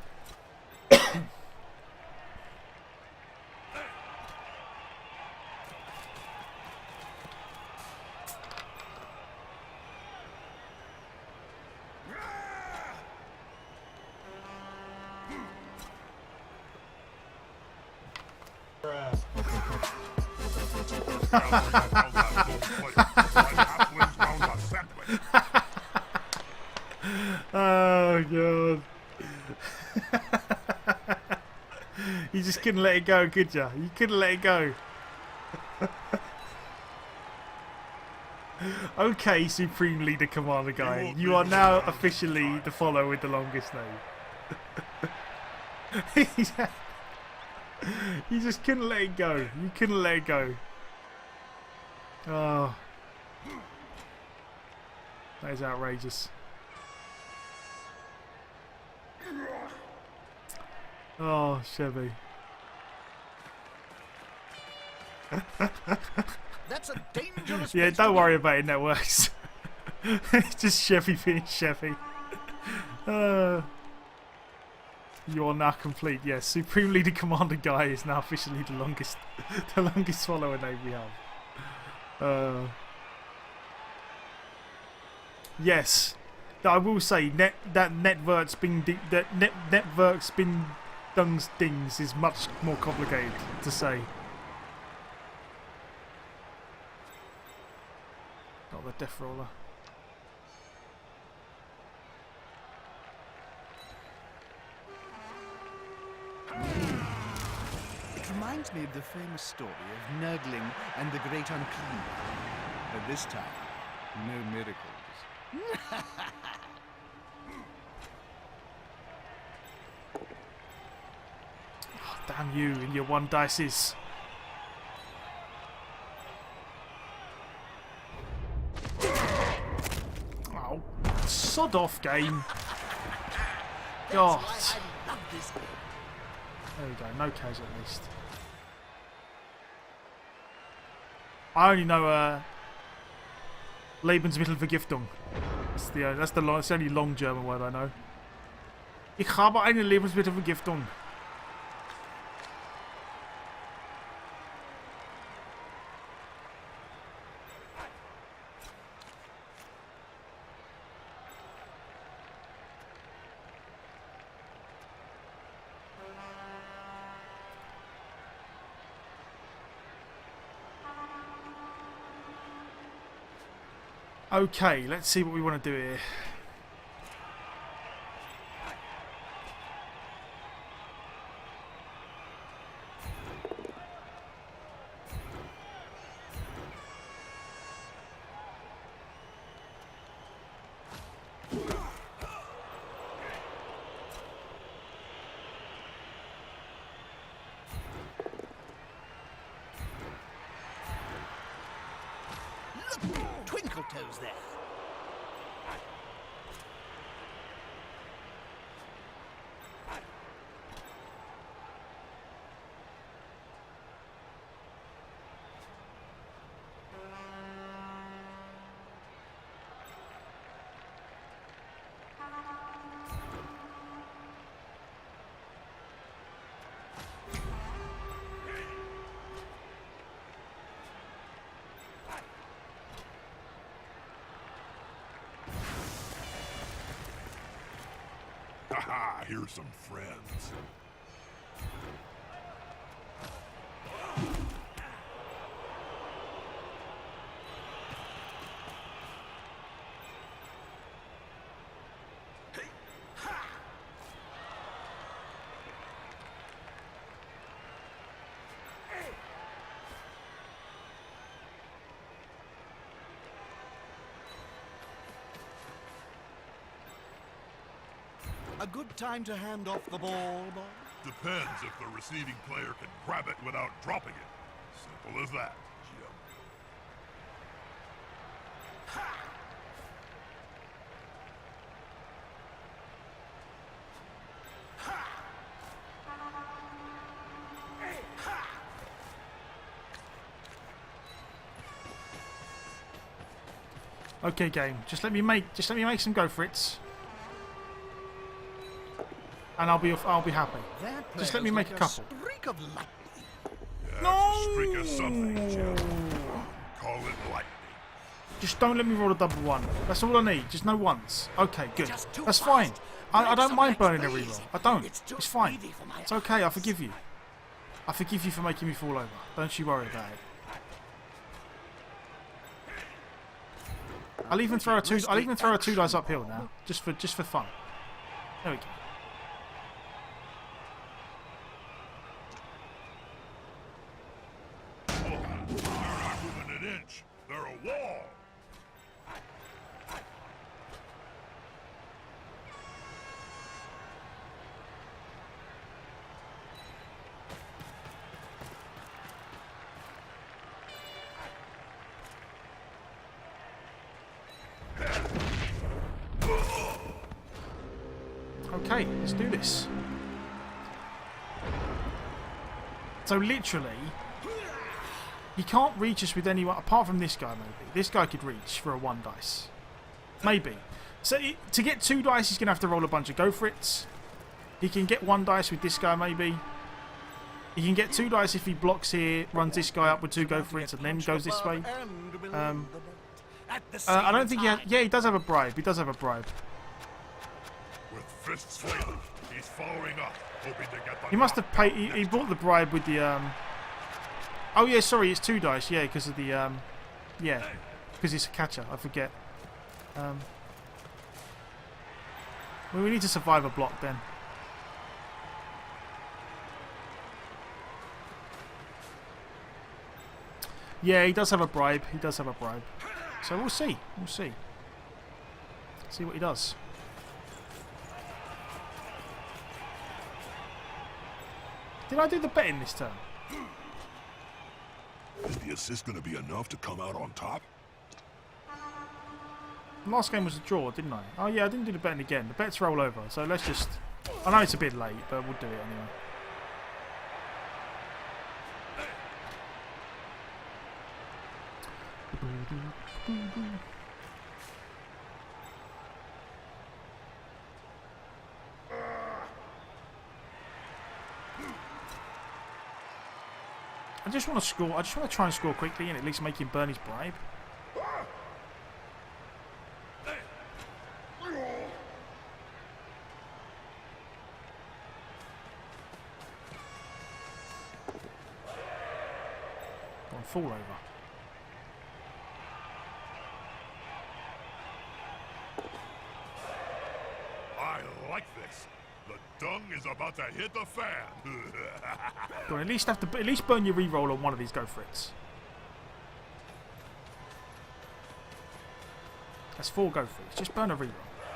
god. You just couldn't let it go, could you? You couldn't let it go. Okay, Supreme Leader Commander guy. You are now officially the follower with the longest name. You just couldn't let it go. You couldn't let it go. Oh. That is outrageous. Oh, Chevy. That's a dangerous. Yeah, don't worry about it, networks. It's just Chevy being Chevy. You are now complete. Yes, Supreme Leader Commander Guy is now officially the longest follower name we have. Yes, I will say Networks Bin Dungs Dings is much more complicated to say. Not the Death Roller. It reminds me of the famous story of Nurgling and the Great Unclean. But this time, no miracles. Oh, damn you and your one dices. Oh, sod off, game. God. That's why I love this game. There we go, no K's at least. I only know Lebensmittelvergiftung. That's the only long German word I know. Ich habe eine Lebensmittelvergiftung. Okay, let's see what we want to do here. Look, Twinkle Toes there. Haha, here's some friends. A good time to hand off the ball, Bob? Depends if the receiving player can grab it without dropping it. Simple as that, Jim. Okay, game. Just let me make some go for it. And I'll be happy. That Just let me make a couple. Streak of lightning. Yeah, No! it's a streak of something, Jim. Call it lightning. Just don't let me roll a double one. That's all I need. Just no once. Okay, good. Just too That's fast. fine. I Break don't some mind legs, burning a please. reroll. I don't. It's too It's fine. speedy for my It's okay. I eyes. forgive you. I forgive you for making me fall over. Don't you worry about it. I'll even throw a two dice uphill now, just for fun. There we go. They're not moving an inch. They're a wall. Okay, let's do this. So literally, you can't reach us with anyone apart from this guy. Maybe this guy could reach for a 1 dice. Maybe. So to get 2 dice, he's gonna have to roll a bunch of go for it's. He can get 1 dice with this guy. Maybe he can get 2 dice if he blocks here, runs this guy up with 2 go for it's, and then goes this way. I don't think he has. Yeah, he does have a bribe. He does have a bribe. With fists flailing, he's following up, hoping to get the He must have paid. He bought the bribe with the. Oh yeah, sorry, it's 2 dice. Yeah, because of the. Yeah, because it's a catcher. I forget. Well, we need to survive a block then. Yeah, he does have a bribe. He does have a bribe. So we'll see. We'll see. See what he does. Did I do the betting this turn? Is the assist going to be enough to come out on top? The last game was a draw, didn't I? Oh yeah, I didn't do the betting again. The bets roll over, so let's just... I know it's a bit late, but we'll do it anyway. I just want to score. I just want to try and score quickly and at least make him burn his bribe. Gone fall over. I like this. The dung is about to hit the fan. Go on, at least burn your reroll on one of these go for it's. That's 4 go for it's. Just burn a reroll.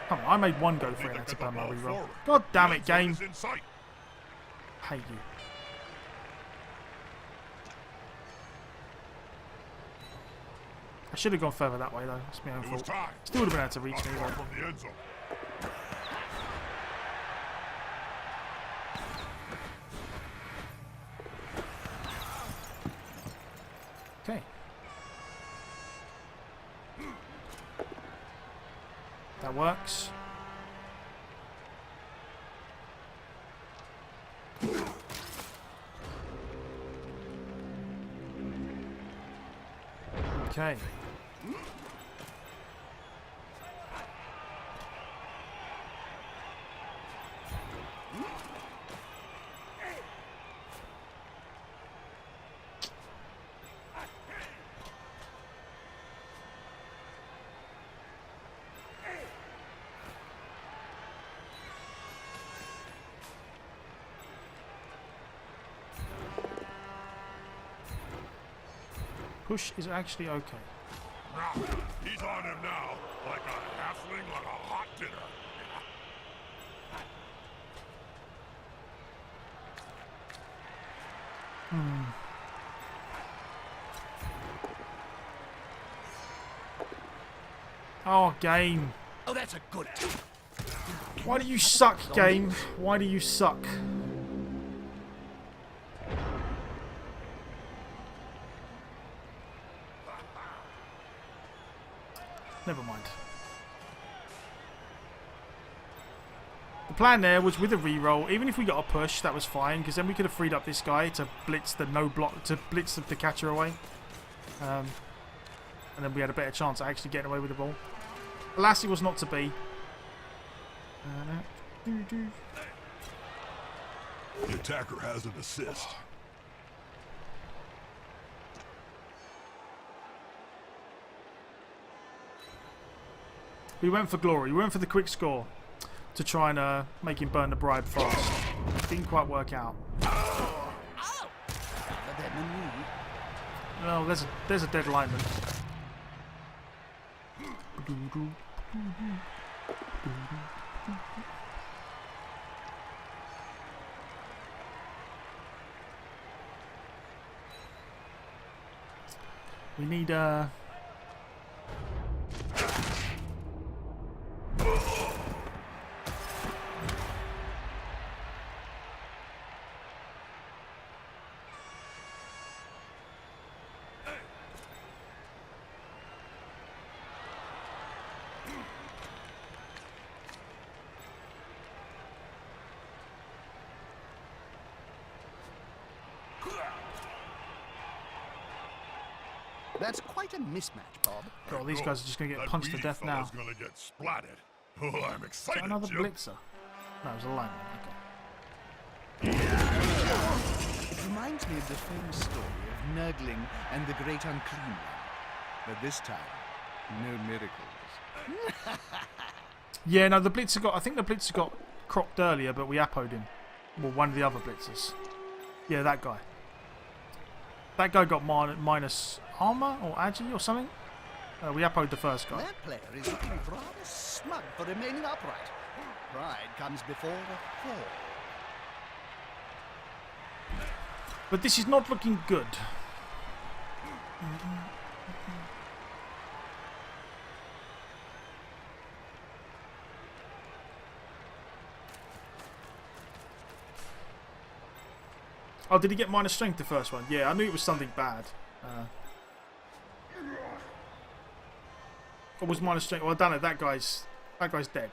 Come on, I made 1 go for it and had to burn my reroll. God damn it, game. Hate you. I should have gone further that way though. It's my own fault. Still would have been able to reach me though. From the end zone. Okay. That works. Okay. Push is actually okay. He's on him now, like a halfling on a hot dinner. Oh, game. Oh, that's a good. Why do you suck, game? Why do you suck? Never mind. The plan there was with a reroll, even if we got a push, that was fine, because then we could have freed up this guy to blitz the no block, to blitz the catcher away. And then we had a better chance of actually getting away with the ball. Alas, it was not to be. The attacker has an assist. We went for glory. We went for the quick score. to try and make him burn the bribe fast. Didn't quite work out. Ow! Better than me. Well, there's a dead lineman. We need That's quite a mismatch, Bob. God, these guys are just going to get That punched to weedy death now. fella's gonna get splatted. Oh, I'm Is excited, that another Jim. blitzer? No, it was a lineman. Okay. It reminds me of the famous story of Nurgling and the Great Unclean One. But this time, no miracles. Yeah, no, the blitzer got. I think the blitzer got cropped earlier, but we appoed him. Well, one of the other blitzers. Yeah, that guy. That guy got minus armor or agi or something. We appoed the first guy. That player is looking rather smug for remaining upright. Pride comes before a fall. But this is not looking good. Oh, did he get minus strength the first one? Yeah, I knew it was something bad. Or was minus strength? Well, I don't know. That guy's dead.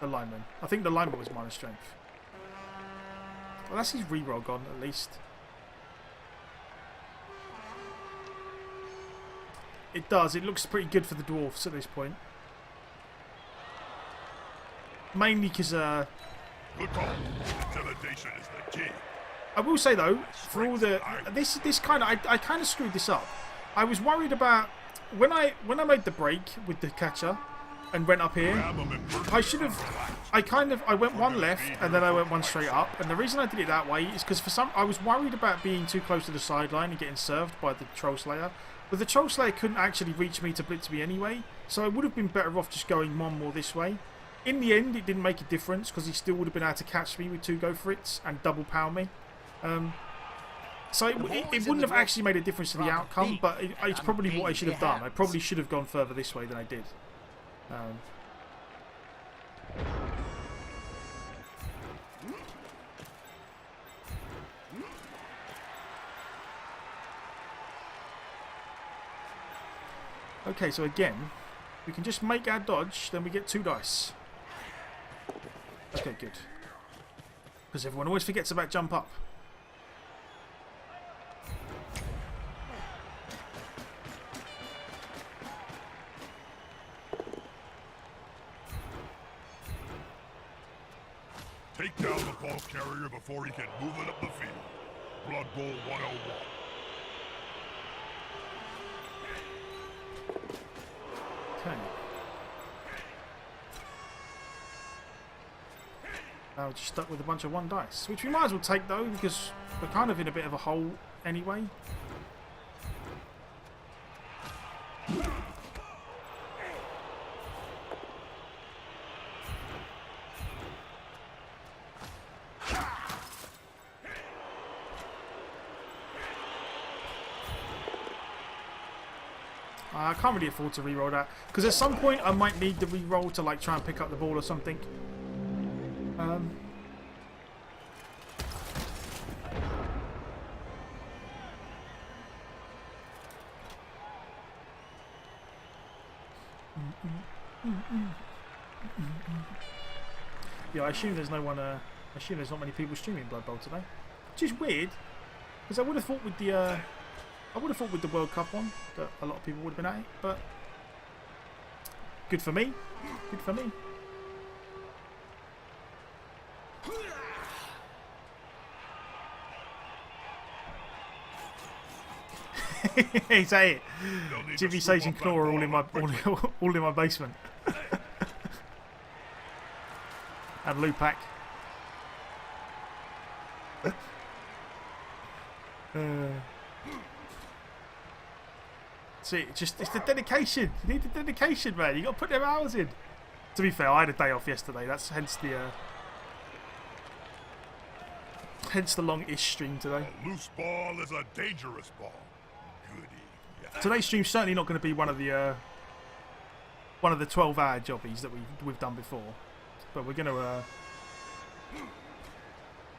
The lineman. I think the lineman was minus strength. Well, that's his reroll gone at least. It does. It looks pretty good for the dwarfs at this point. Mainly because Good call. Intimidation is the key. I will say though, for all the this kind of I kind of screwed this up. I was worried about when I made the break with the catcher and went up here. I should have. I went one left and then I went one straight up. And the reason I did it that way is because I was worried about being too close to the sideline and getting served by the Troll Slayer. But the Troll Slayer couldn't actually reach me to blitz me anyway, so I would have been better off just going one more this way. In the end, it didn't make a difference because he still would have been able to catch me with 2 go for it's and double pound me. So it wouldn't have actually made a difference to the outcome, but it's probably what I should have done. I probably should have gone further this way than I did. Okay, so again, we can just make our dodge, then we get 2 dice. Okay, good. Because everyone always forgets about jump up. Take down the ball carrier before he can move it up the field. Blood Bowl 101. Okay. Now we're just stuck with a bunch of 1 dice, which we might as well take though, because we're kind of in a bit of a hole anyway. I can't really afford to reroll that, because at some point I might need the reroll to like try and pick up the ball or something. Yeah, I assume there's no one. I assume there's not many people streaming Blood Bowl today, which is weird, because I would have thought with the. I would have thought with the World Cup on that a lot of people would have been at it, but good for me. Good for me. Is that it? Jimmy Sage and Claw are all in my basement. And Lupak. See, it's the dedication. You need the dedication, man. You got to put them hours in. To be fair, I had a day off yesterday. That's hence the long-ish stream today. A loose ball is a dangerous ball. Goody. Yeah. Today's stream's certainly not going to be one of the 12-hour jobbies that we've done before, but we're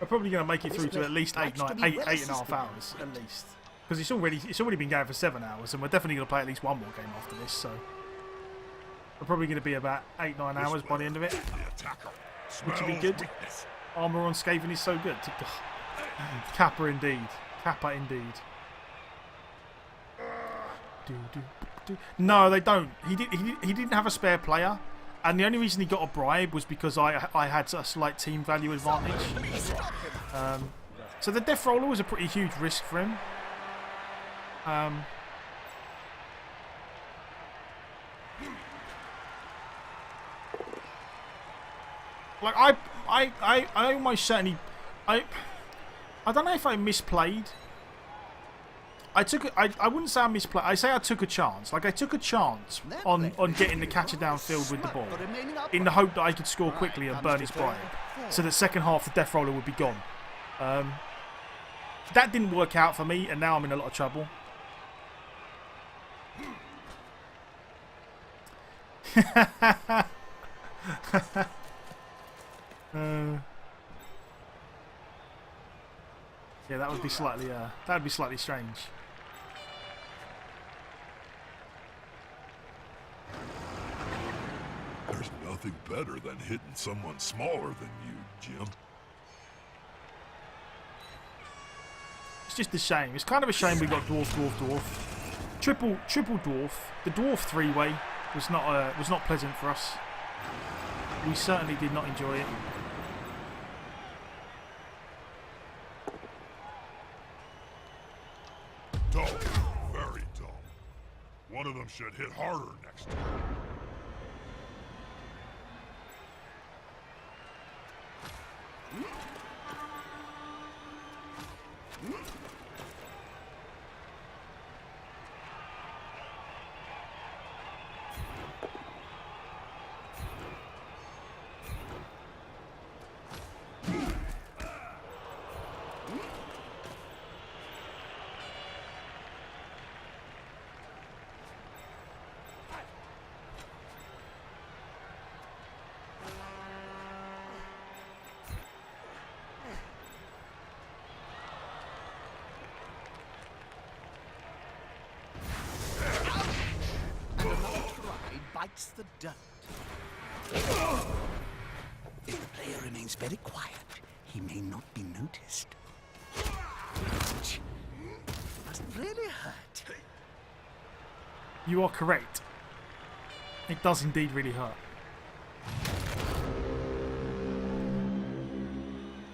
probably going to make it through to at least 8.5 hours at least, because it's already been going for 7 hours, and we're definitely going to play at least one more game after this. So we're probably going to be about 8-9 hours by the end of it, which would be good. Armour on Skaven is so good. Kappa indeed. Kappa indeed. No, they don't. He didn't have a spare player, and the only reason he got a bribe was because I had a slight team value advantage. So the death roller was a pretty huge risk for him. Like I almost certainly I don't know if I misplayed. I wouldn't say I misplayed. I say I took a chance. Like I took a chance on getting the catcher downfield with the ball, in the hope that I could score quickly and burn his bribe, so that second half the death roller would be gone. That didn't work out for me, and now I'm in a lot of trouble. Yeah, that would be slightly strange. There's nothing better than hitting someone smaller than you, Jim. It's just a shame. It's kind of a shame we got dwarf, dwarf, dwarf, triple dwarf. The dwarf three-way was not pleasant for us. We certainly did not enjoy it. Dull, very dull. One of them should hit harder next time. Bites the dirt. If the player remains very quiet, he may not be noticed. Ouch. Must really hurt. You are correct. It does indeed really hurt.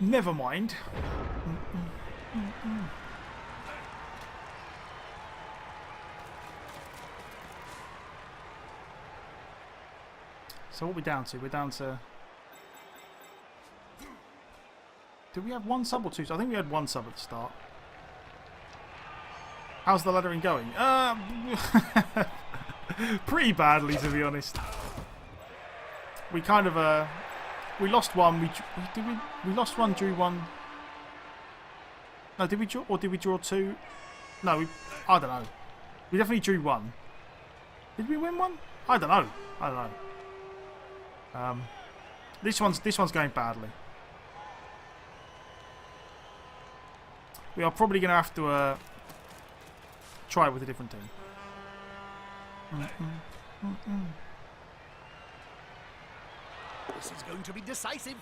Never mind. So what are we down to? We're down to... Did we have one sub or two? I think we had one sub at the start. How's the laddering going? Pretty badly, to be honest. We kind of... we lost one. We lost one, drew one. No, did we draw... Or did we draw two? No, I don't know. We definitely drew one. Did we win one? I don't know. This one's going badly. We are probably going to have to try it with a different team. This is going to be decisive.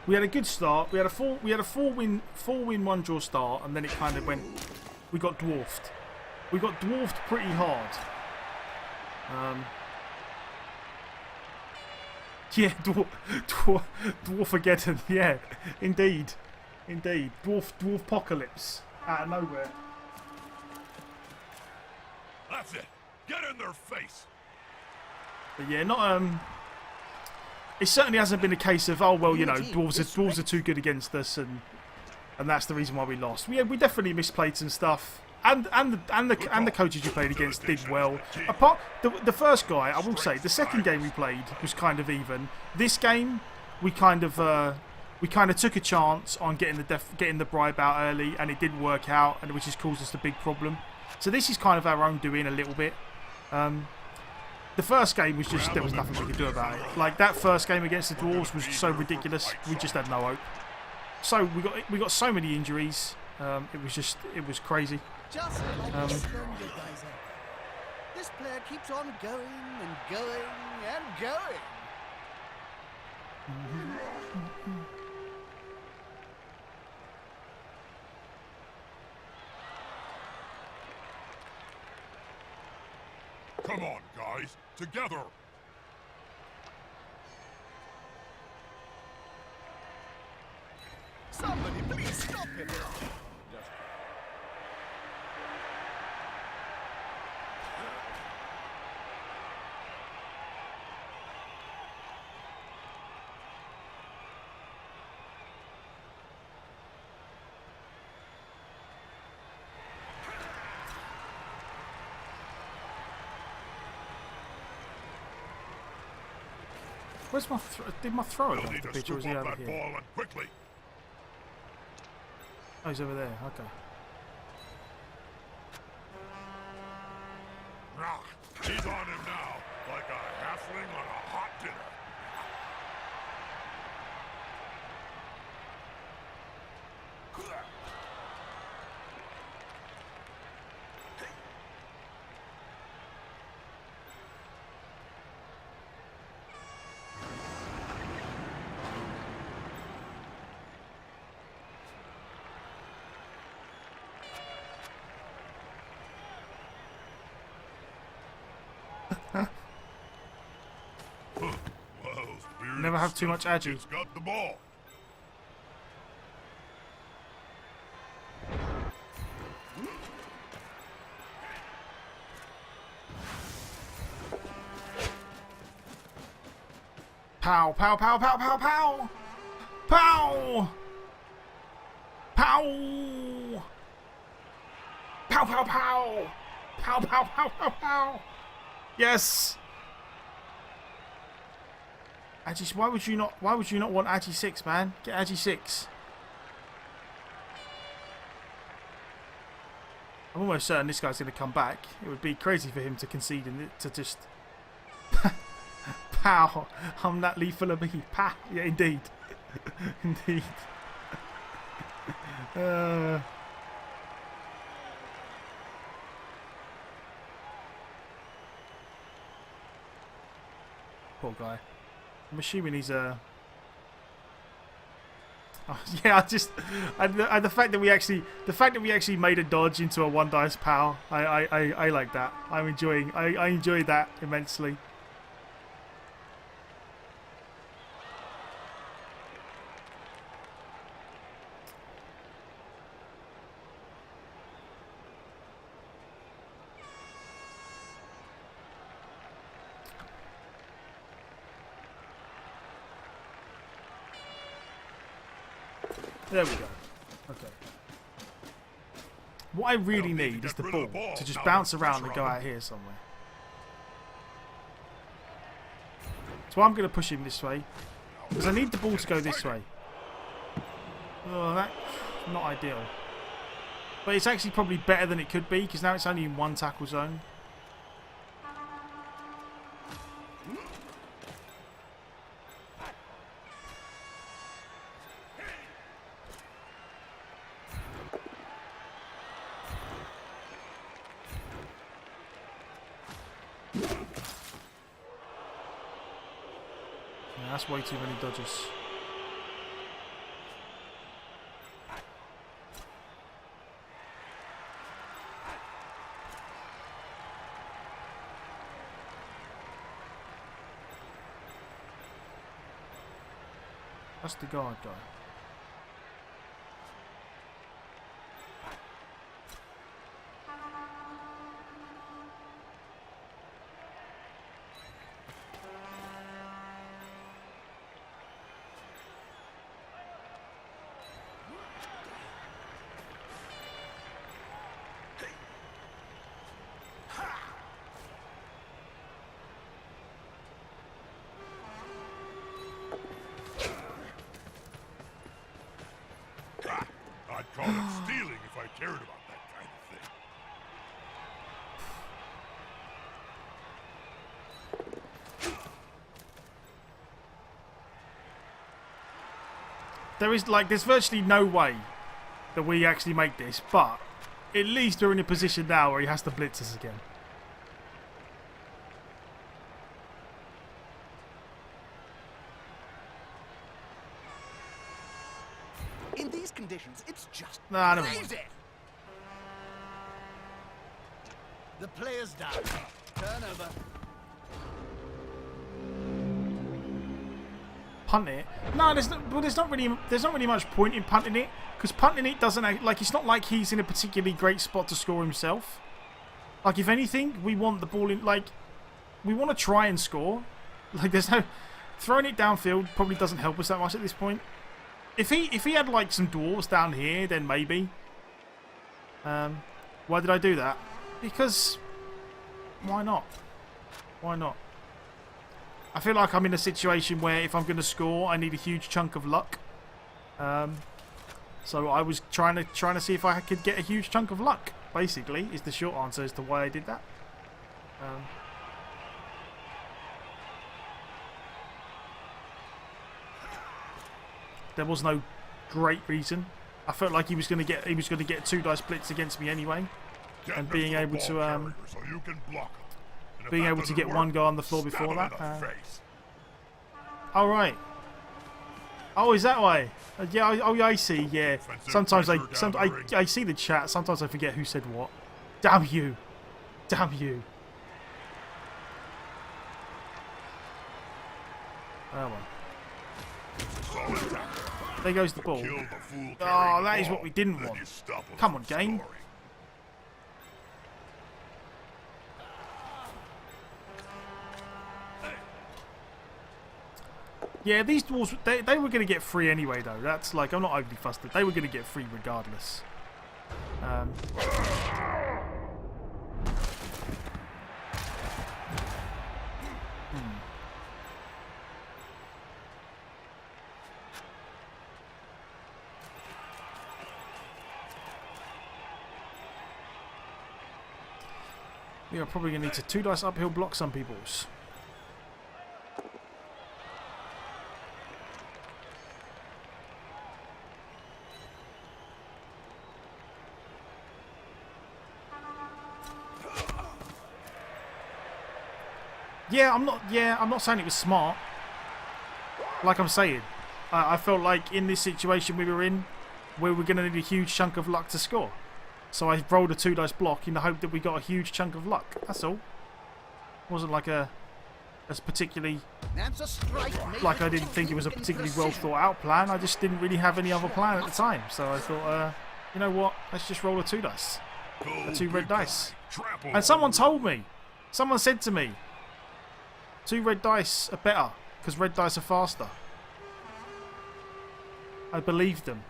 We had a good start. We had a four win, 1 draw start, and then it kind of went. We got dwarfed. We got dwarfed pretty hard. Yeah, Dwarfageddon. Yeah, indeed. Dwarf apocalypse out of nowhere. That's it. Get in their face. But yeah, it certainly hasn't been a case of, oh well, you know, dwarves are too good against us, and that's the reason why we lost. We definitely misplayed some stuff, and the coaches you played against did well. Apart the first guy, I will say, the second game we played was kind of even. This game, we kind of took a chance on getting the bribe out early, and it didn't work out, and which has caused us a big problem. So this is kind of our own doing a little bit. The first game was just, there was nothing we could do about it. Like, that first game against the Dwarves was so ridiculous, we just had no hope. So we got so many injuries, it was crazy. Just like the slender geyser. This player keeps on going and going and going. Come on, guys, together. Somebody please stop him. Where's my did my thrower We'll go off need the to pitch, or was scoop he up over that here? ball and quickly. Oh, he's over there. Okay. Ah, he's on him now, like a halfling on a hot dinner. Well, Never have too much agi. It's got the ball. Pow, pow, pow, pow, pow, pow! Pow! Pow! Pow, pow, pow! Pow, pow, pow, pow, pow! Yes! Agi, why would you not want Agi 6, man? Get Agi 6. I'm almost certain this guy's going to come back. It would be crazy for him to concede and to just... Pow! I'm that lethal of me. Pow! Yeah, indeed. Indeed. Poor guy. I'm assuming he's a... Oh, yeah, the fact that we actually made a dodge into a one dice pow, I like that. I enjoy that immensely. There we go. Okay. What I really need is the ball to just bounce around and go out here somewhere. So I'm going to push him this way. Because I need the ball to go this way. Oh, that's not ideal. But it's actually probably better than it could be, because now it's only in one tackle zone. Yeah, that's way too many dodges. That's the guard guy. I'd call it stealing if I cared about that kind of thing. There's virtually no way that we actually make this, but at least we're in a position now where he has to blitz us again. In these conditions, it's just Nah, never mind. crazy. The player's down. Turnover. Punt it? No, there's not really much point in punting it, because punting it doesn't it's not like he's in a particularly great spot to score himself. Like, if anything, we want the ball in, we want to try and score. Like, there's no throwing it downfield probably doesn't help us that much at this point. If he had like some dwarves down here, then maybe. Why did I do that? Because why not? Why not? I feel like I'm in a situation where if I'm going to score, I need a huge chunk of luck. So I was trying to see if I could get a huge chunk of luck. Basically, is the short answer as to why I did that. There was no great reason. I felt like he was going to get 2 dice blitz against me anyway, and being able to so you can block 'em. being able to get one guy on the floor before that. All right. Oh, is that why? Yeah. I see. Yeah. Sometimes I see the chat. Sometimes I forget who said what. Damn you! Damn you! Oh well. There goes the ball. Oh, that is what we didn't want. Come on, game. Yeah, these dwarves, they were going to get free anyway, though. That's like, I'm not overly fussed. They were going to get free regardless. We are probably going to need to 2 dice uphill block some people's. Yeah, I'm not saying it was smart. Like I'm saying, I felt like in this situation we were in, we were going to need a huge chunk of luck to score. So I rolled a 2 dice block in the hope that we got a huge chunk of luck. That's all. It wasn't like particularly like I didn't think it was a particularly well thought out plan. I just didn't really have any other plan at the time. So I thought, you know what? Let's just roll a 2 dice, a 2 red dice. And someone told me, someone said to me, 2 red dice are better because red dice are faster. I believed them.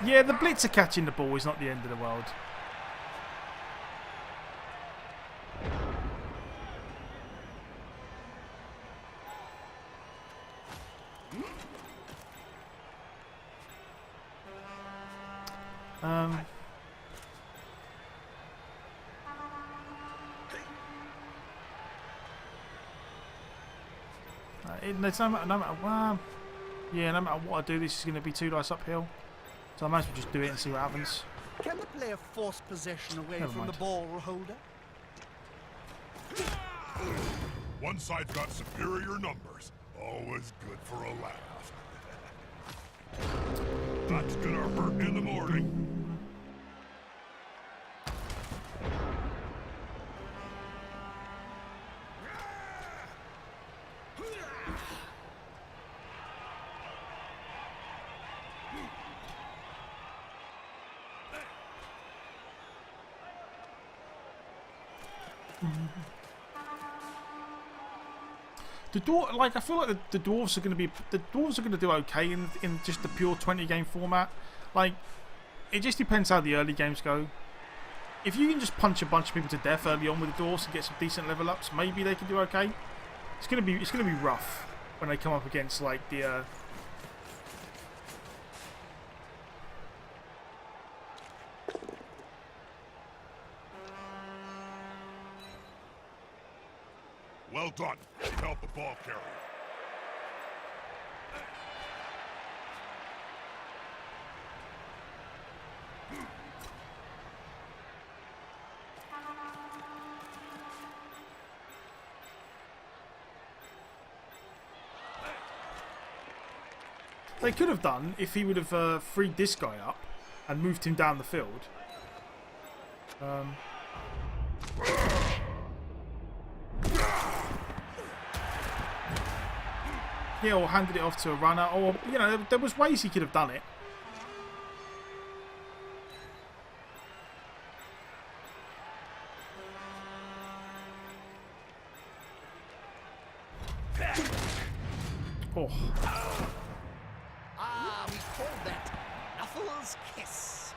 Yeah, the blitzer catching the ball is not the end of the world. No matter what I do, this is going to be 2 dice uphill. So I might as well just do it and see what happens. Can the player force possession away Never from mind. the ball holder? One side's got superior numbers. Always good for a laugh. That's gonna hurt in the morning. I feel like the dwarves are going to do okay in just the pure 20 game format. Like, it just depends how the early games go. If you can just punch a bunch of people to death early on with the dwarves and get some decent level ups, maybe they can do okay. It's gonna be rough when they come up against like the done. Help the ball carrier. They could have done if he would have freed this guy up and moved him down the field. Yeah, or handed it off to a runner, or, you know, there was ways he could have done it. Oh. Ah, we call that Knuckles' kiss.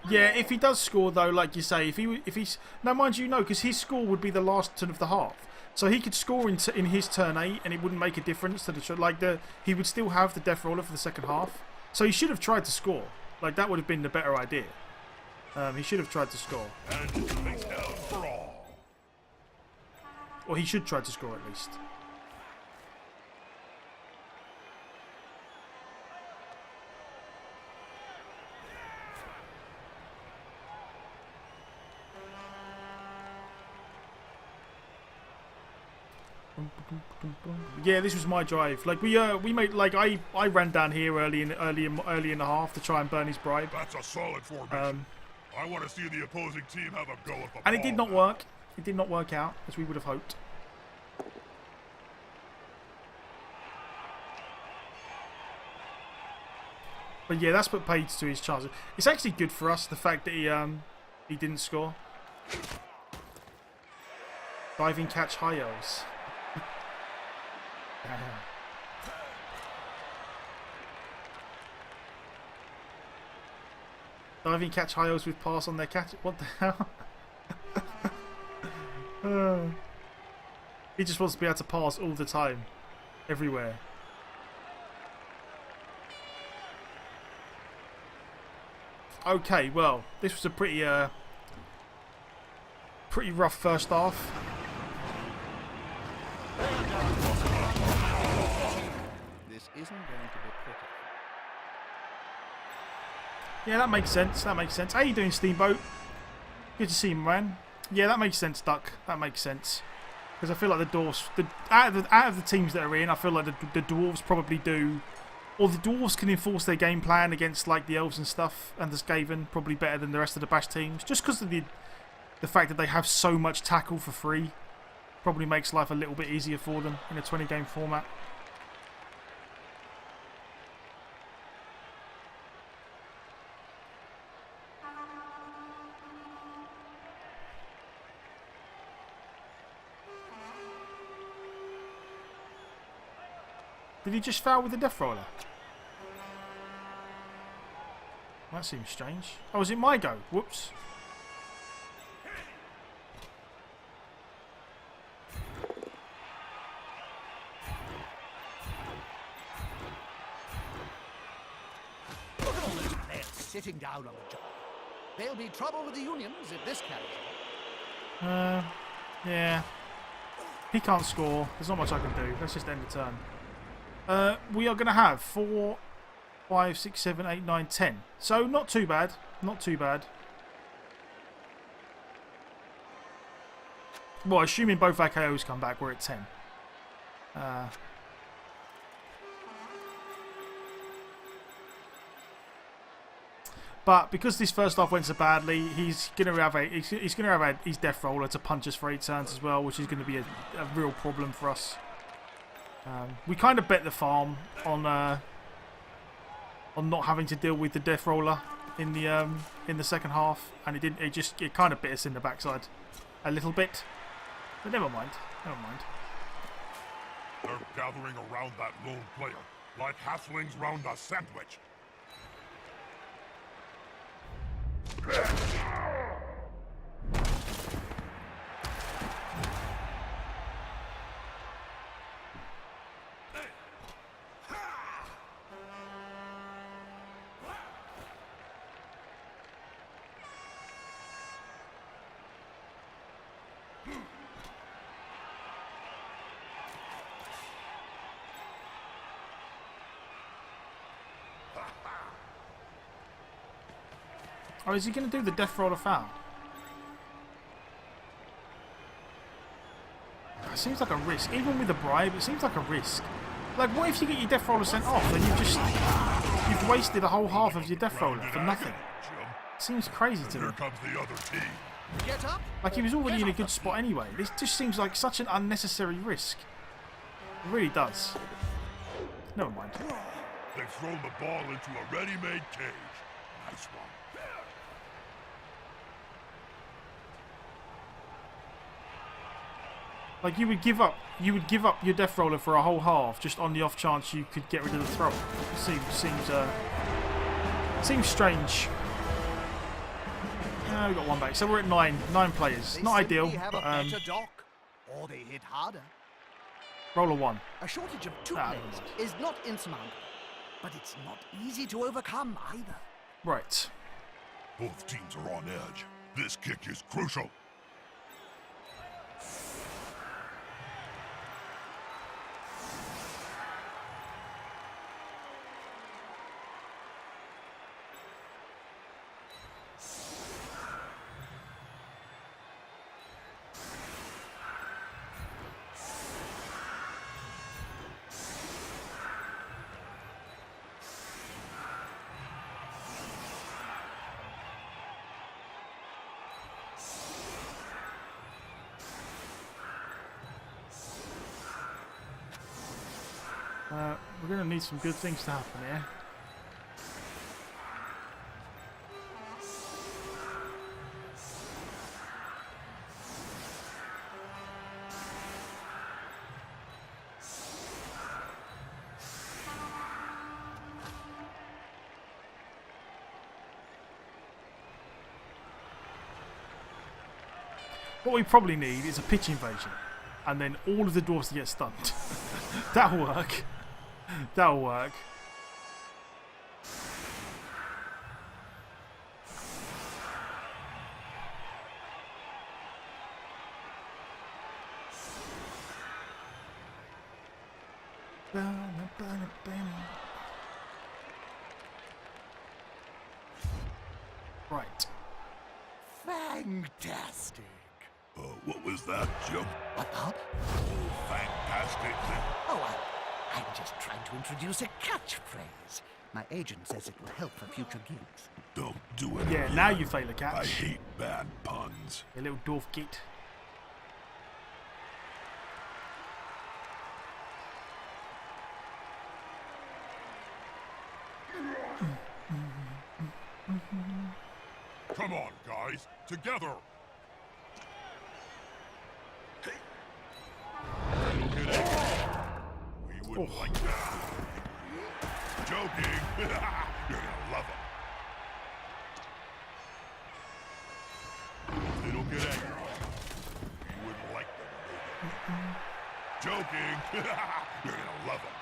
Yeah, if he does score though, like you say, if he's now, mind you, no, because his score would be the last turn of the half, so he could score in his turn 8, and it wouldn't make a difference to the he would still have the death roller for the second half. So he should have tried to score. Like that would have been the better idea. He should have tried to score, And it's down for all. or he should try to score at least. Yeah, this was my drive. Like we made, like I ran down here early in the half to try and burn his bribe. That's a solid formation. I want to see the opposing team have a go at the And ball. it did not work. It did not work out as we would have hoped. But yeah, that's what paid to his chances. It's actually good for us, the fact that he didn't score. Diving catch high elves. Diving catch high elves with pass on their catch. What the hell? He just wants to be able to pass all the time, everywhere. Okay, well, this was a pretty rough first half. This isn't going to be pretty. Yeah, that makes sense. That makes sense. How you doing, Steamboat? Good to see you, man. Yeah, that makes sense, Duck. That makes sense. Because I feel like the Dwarfs, out of the teams that are in, I feel like the Dwarves probably do, or the Dwarves can enforce their game plan against like the Elves and stuff, and the Skaven probably better than the rest of the Bash teams, just because of the fact that they have so much tackle for free. Probably makes life a little bit easier for them in a 20-game format. Did he just foul with the death roller? That seems strange. Oh, is it my go? Whoops. Look at all those players sitting down on the job. There'll be trouble with the unions if this carries on. Yeah. He can't score. There's not much I can do. Let's just end the turn. We are going to have 4, 5, 6, 7, 8, 9, 10. So not too bad. Not too bad. Well, assuming both our KOs come back, we're at 10. But because this first half went so badly, he's going to have his death roller to punch us for 8 turns as well, which is going to be a real problem for us. We kind of bet the farm on not having to deal with the death roller in the second half, and it didn't. It kind of bit us in the backside a little bit. But never mind. Never mind. They're gathering around that lone player, like halflings round a sandwich. Oh, is he going to do the death roller foul? It seems like a risk. Even with a bribe, it seems like a risk. Like, what if you get your death roller sent off and you've wasted a whole half of your death roller for nothing? Seems crazy to me. Here comes the other team. Get up. Like, he was already in a good spot anyway. This just seems like such an unnecessary risk. It really does. Never mind. They've thrown the ball into a ready-made cage. Nice one. Like, you would give up your death roller for a whole half just on the off chance you could get rid of the throw. Seems strange. We got one back, so we're at 9 players. They Not ideal, simply have but a better dock, or they hit harder. roller 1. A shortage of 2 Ah, players never mind. is not insurmountable, but it's not easy to overcome either. Right. Both teams are on edge. This kick is crucial. We're going to need some good things to happen here. What we probably need is a pitch invasion, and then all of the dwarves to get stunned. That'll work. That'll work. Right. Fantastic. What was that, Jim? What now? Oh, fantastic. Oh, I'm just trying to introduce a catchphrase. My agent says it will help for future gigs. Don't do it. Yeah, again. now you fail a I catch. hate bad puns. You little dwarf git. Come on, guys. Together. Look at it. We wouldn't like that. Joking. You're gonna love it. They don't get angry. We wouldn't like them. Joking. You're gonna love it.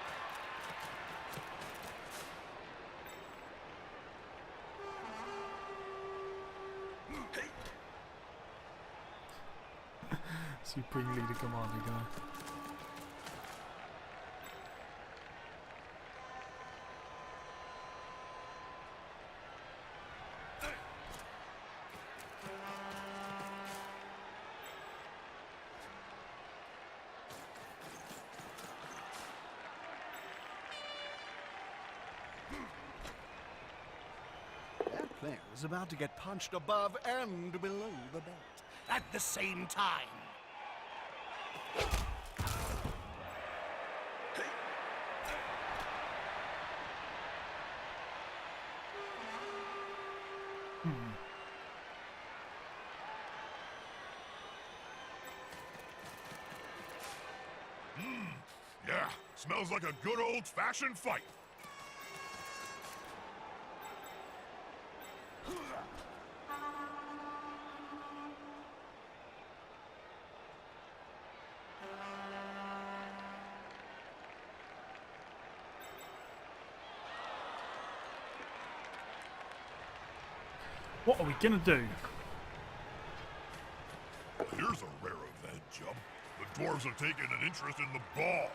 Supreme Leader Commander guy. That player is about to get punched above and below the belt at the same time. Yeah, smells like a good old-fashioned fight. What are we gonna do? Here's a rare event, Jump. The dwarves have taken an interest in the ball.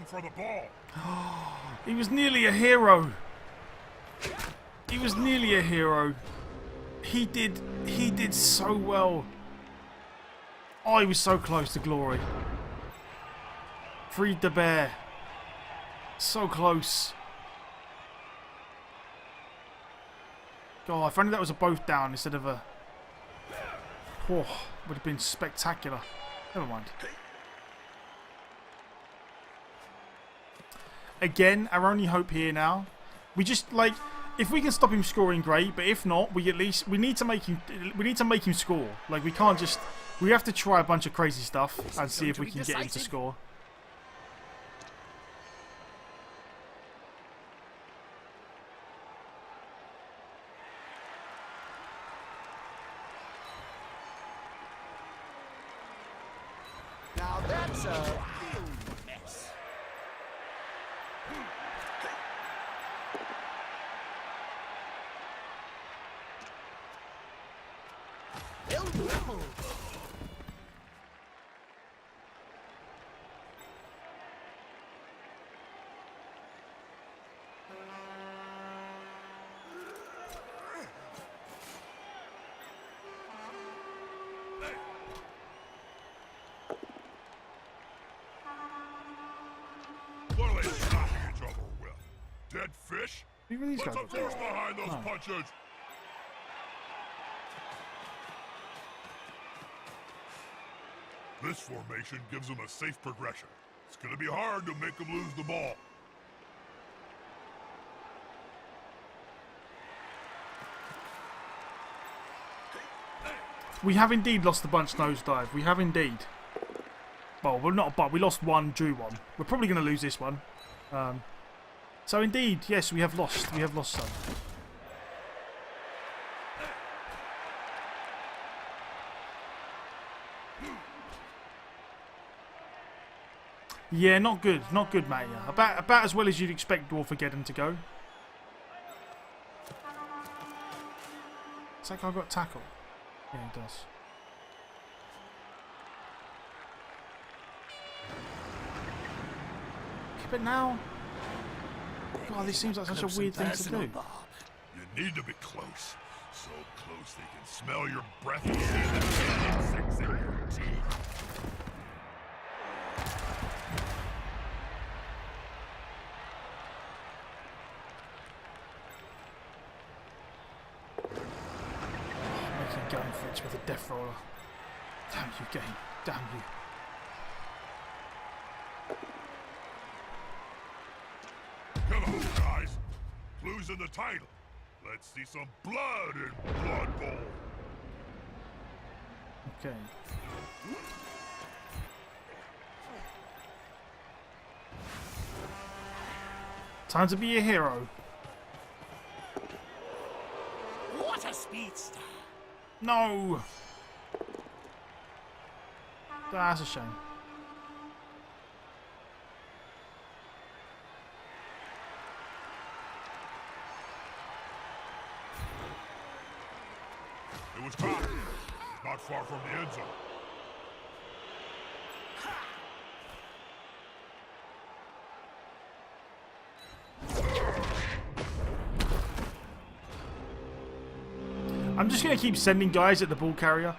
running for the ball. He was nearly a hero. He was nearly a hero. He did so well. Oh, he was so close to glory. Freed the bear. So close. God, if only that was a both down instead of a... Oh, would have been spectacular. Never mind. Again, our only hope here now. We just, like... If we can stop him scoring, great. But if not, we need to make him score. Like, we can't just... We have to try a bunch of crazy stuff and see if we can get him to score. Now that's a real mess. Ill dribble. What are they slapping each other with? Dead fish? Who are these What's guys? the force behind those punches? This formation gives them a safe progression. It's gonna be hard to make them lose the ball. We have indeed lost the bunch nosedive. We have indeed. Well, we're not, but we lost one, drew one. We're probably going to lose this one. So indeed, yes, we have lost. We have lost some. Yeah, not good. Not good, mate. About as well as you'd expect Dwarfageddon to go. It's like I got tackled. Yeah, he does. Keep it now. God, this seems like such a weird thing to do. You need to be close. So close they can smell your breath and see the insects in your teeth. Making going for it with a death roller. Damn you, game. Damn you. Come on, guys. Clues in the title. Let's see some blood in Blood Bowl. Okay. Time to be a hero. What a speedster! No! That's a shame. It was caught. Not far from the end zone. I'm just going to keep sending guys at the ball carrier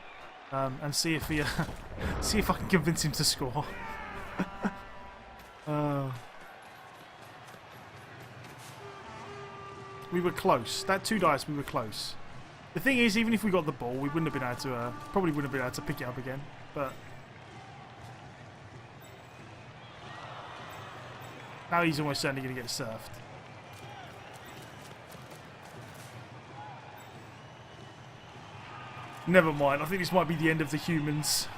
and see if he, see if I can convince him to score. We were close. That 2 dice, we were close. The thing is, even if we got the ball, we wouldn't have been able to, probably wouldn't have been able to pick it up again. But now he's almost certainly going to get surfed. Never mind, I think this might be the end of the humans.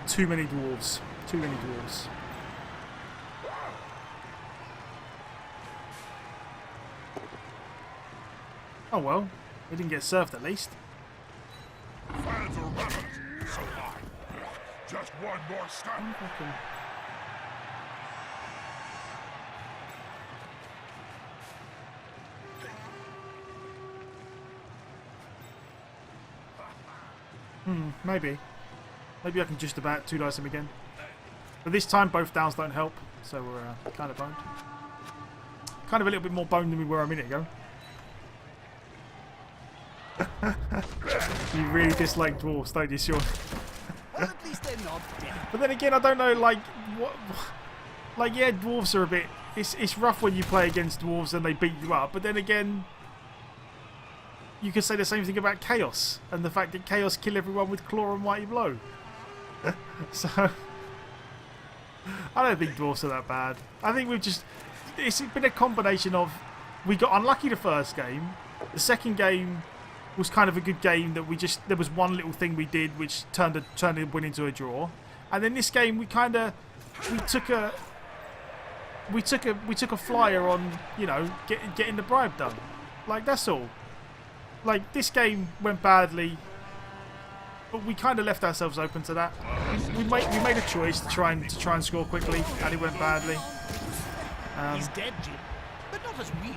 Too many dwarves. Too many dwarves. Oh well, we didn't get surfed at least. Fans are ravenous. So high. Just one more step. Maybe. Maybe I can just about 2-dice him again. But this time both downs don't help, so we're kind of boned. Kind of a little bit more boned than we were a minute ago. You really dislike dwarves, don't you, Sean? Well, at least they're not dead. But then again, I don't know, like, what... Like, yeah, dwarves are a bit... It's rough when you play against dwarves and they beat you up, but then again... You could say the same thing about Chaos, and the fact that Chaos kill everyone with Claw and Mighty Blow. So... I don't think dwarves are that bad. I think we've just... It's been a combination of... We got unlucky the first game. The second game was kind of a good game that we just... There was one little thing we did which turned the win into a draw. And then this game we kind of... We took a flyer on, you know, getting the bribe done. Like, that's all. Like, this game went badly, but we kind of left ourselves open to that. We made a choice to try and score quickly, and it went badly. He's dead, Jim, but not as we know.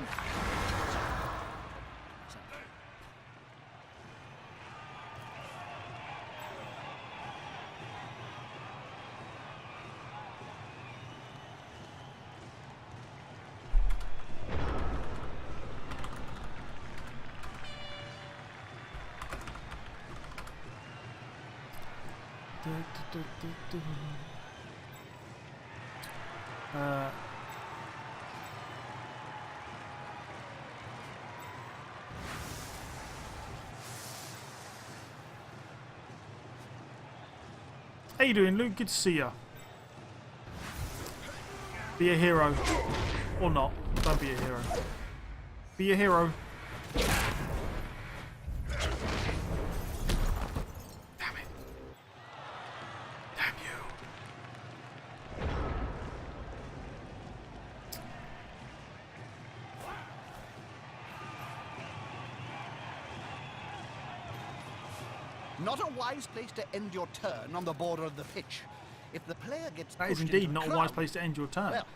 How you doing, Luke? Good to see ya. Be a hero. Or not. Don't be a hero. Be a hero. Damn it. Damn you. Not a wise place to end your turn on the border of the pitch. If the player gets That is pushed indeed into not the a wise crowd, place to end your turn. well,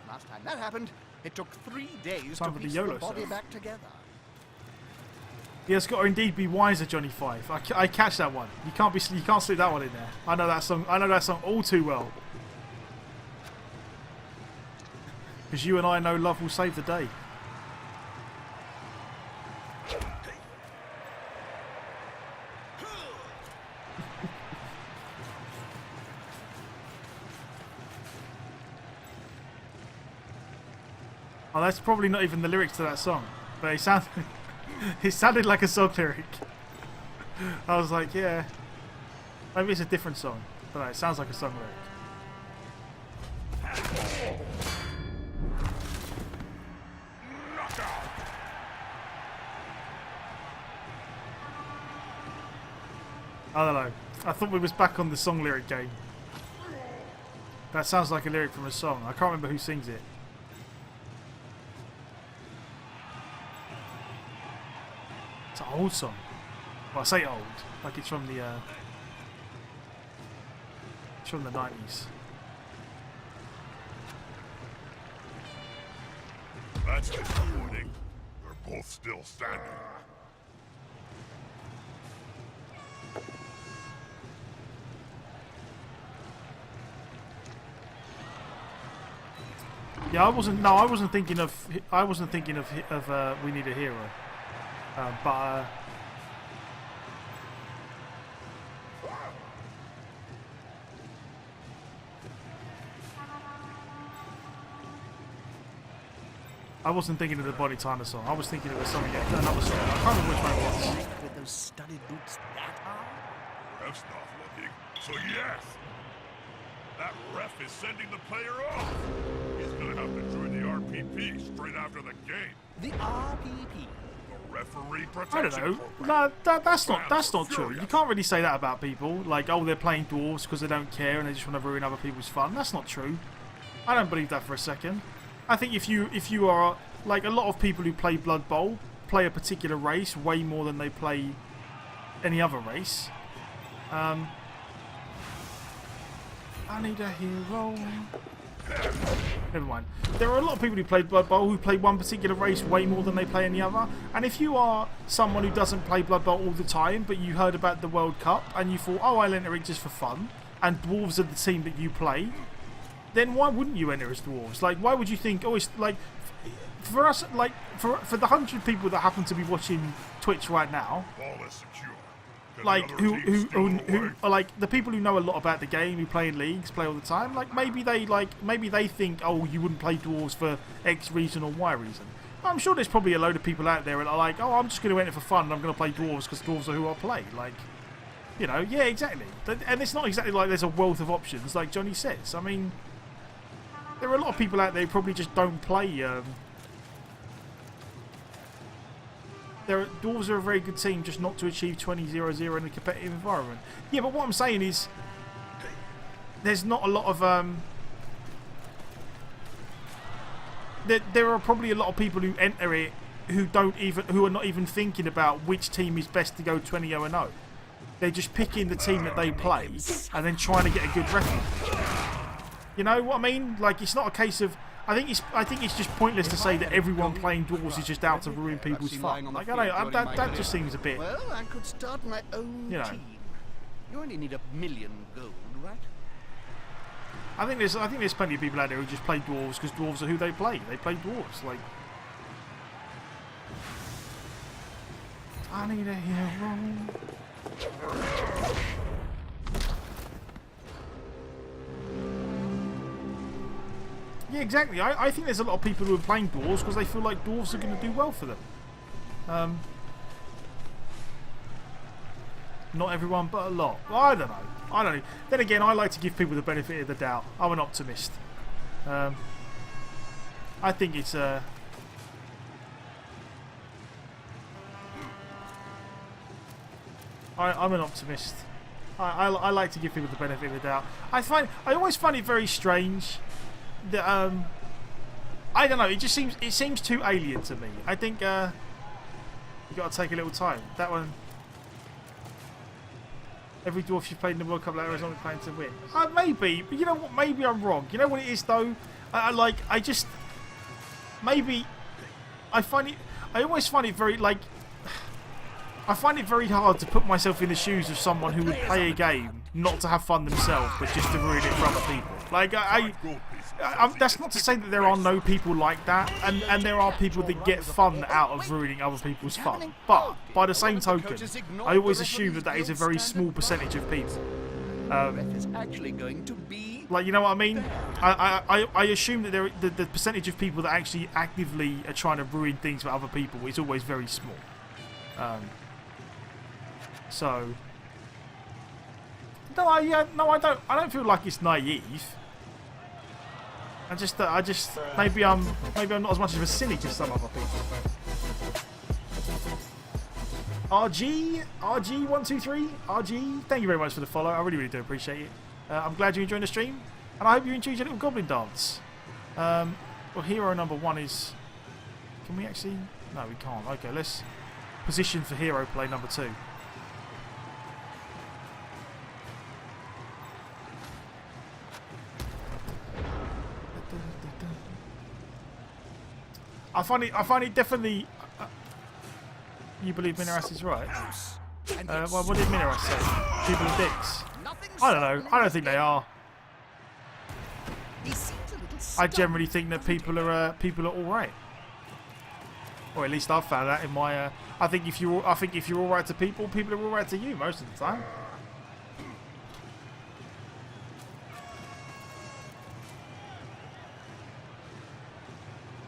last time that happened, it took 3 days Time to for the piece YOLO the body stuff. back together. Yeah, it's got to indeed be wiser, Johnny Five. I catch that one. You can't slip that one in there. I know that song. I know that song all too well. Because you and I know love will save the day. Oh, that's probably not even the lyrics to that song, but it sounded like a song lyric. I was like, yeah, maybe it's a different song, but no, it sounds like a song lyric. I don't know. I thought we was back on the song lyric game. That sounds like a lyric from a song. I can't remember who sings it. It's an old song. Well, I say old, like it's from the 90s. That's disappointing. They're both still standing. Yeah, I wasn't thinking of we need a hero. But I wasn't thinking of the Body Timer song. I was thinking of another song. I can't remember which one it was. With those studded boots that high? Ref's not looking. So yes, that ref is sending the player off. He's gonna have to join the RPP straight after the game. The RPP. The referee I protection don't know. program. No, that's not true. You can't really say that about people. Like, oh, they're playing dwarves because they don't care and they just want to ruin other people's fun. That's not true. I don't believe that for a second. I think if you are like a lot of people who play Blood Bowl play a particular race way more than they play any other race. I need a hero. Never mind. There are a lot of people who play Blood Bowl who play one particular race way more than they play any other. And if you are someone who doesn't play Blood Bowl all the time, but you heard about the World Cup and you thought, oh, I'll enter it just for fun, and Dwarves are the team that you play, then why wouldn't you enter as Dwarves? Like, why would you think, oh, it's like, for us, like, for the 100 people that happen to be watching Twitch right now, Ball is secure. Can like the other team steal who away? are like the people who know a lot about the game, who play in leagues, play all the time, like maybe they think, oh, you wouldn't play Dwarves for X reason or Y reason. I'm sure there's probably a load of people out there that are like, oh, I'm just going to enter for fun and I'm going to play Dwarves because Dwarves are who I play. Like, you know, yeah, exactly. And it's not exactly like there's a wealth of options like Johnny says. I mean, there are a lot of people out there who probably just don't play. Dwarves are a very good team, just not to achieve 20-0-0 in a competitive environment. Yeah, but what I'm saying is, there's not a lot of there are probably a lot of people who enter it who are not even thinking about which team is best to go 20-0-0. They're just picking the team that they play and then trying to get a good record. You know what I mean? Like, it's not a case of. I think it's just pointless to say that everyone playing Dwarves is just out to ruin people's fun. Like, I don't. That just seems a bit. Well, I could start my own team. You only need 1 million gold, right? I think there's plenty of people out there who just play Dwarves because Dwarves are who they play. They play Dwarves. Like, I need a hero. Yeah, exactly. I think there's a lot of people who are playing Dwarves because they feel like Dwarves are going to do well for them. Not everyone, but a lot. Well, I don't know. Then again, I like to give people the benefit of the doubt. I'm an optimist. I think it's I'm an optimist. I like to give people the benefit of the doubt. I always find it very strange that I don't know. It seems too alien to me. I think you got to take a little time. That one. Every dwarf you played in the World Cup later is only playing to win. Maybe, but you know what? Maybe I'm wrong. You know what it is though? I always find it very like. I find it very hard to put myself in the shoes of someone who would play a game not to have fun themselves, but just to ruin it for other people. Like that's not to say that there are no people like that, and there are people that get fun out of ruining other people's fun. But by the same token, I always assume that is a very small percentage of people. Like, you know what I mean? I assume that the percentage of people that actually actively are trying to ruin things for other people is always very small. So no, I don't feel like it's naive. I just maybe I'm not as much of a cynic as some other people. RG123 RG, thank you very much for the follow. I really do appreciate it. I'm glad you enjoyed the stream, and I hope you enjoyed your little goblin dance. Well, hero number 1 is. Can we actually? No, we can't. Okay, let's position for hero play number 2. I find it definitely. You believe Minoras is right? Well, what did Minoras say? People are dicks. I don't know. I don't think they are. I generally think that people are all right. Or at least I've found that in my. I think if you're all right to people, people are all right to you most of the time.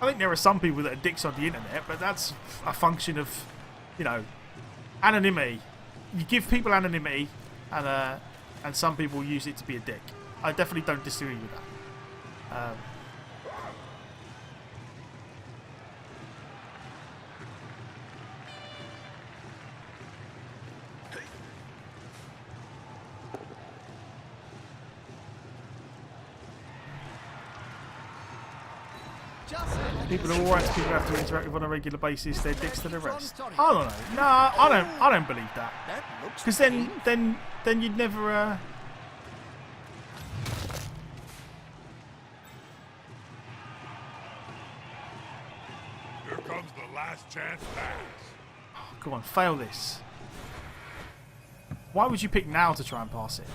I think there are some people that are dicks on the internet, but that's a function of, you know, anonymity. You give people anonymity, and some people use it to be a dick. I definitely don't disagree with that. People are alright to people who have to interact with on a regular basis. They're dicks to the rest. I don't know. No, I don't believe that. Because then you'd never. comes the last chance pass. Oh, go on, fail this. Why would you pick now to try and pass it?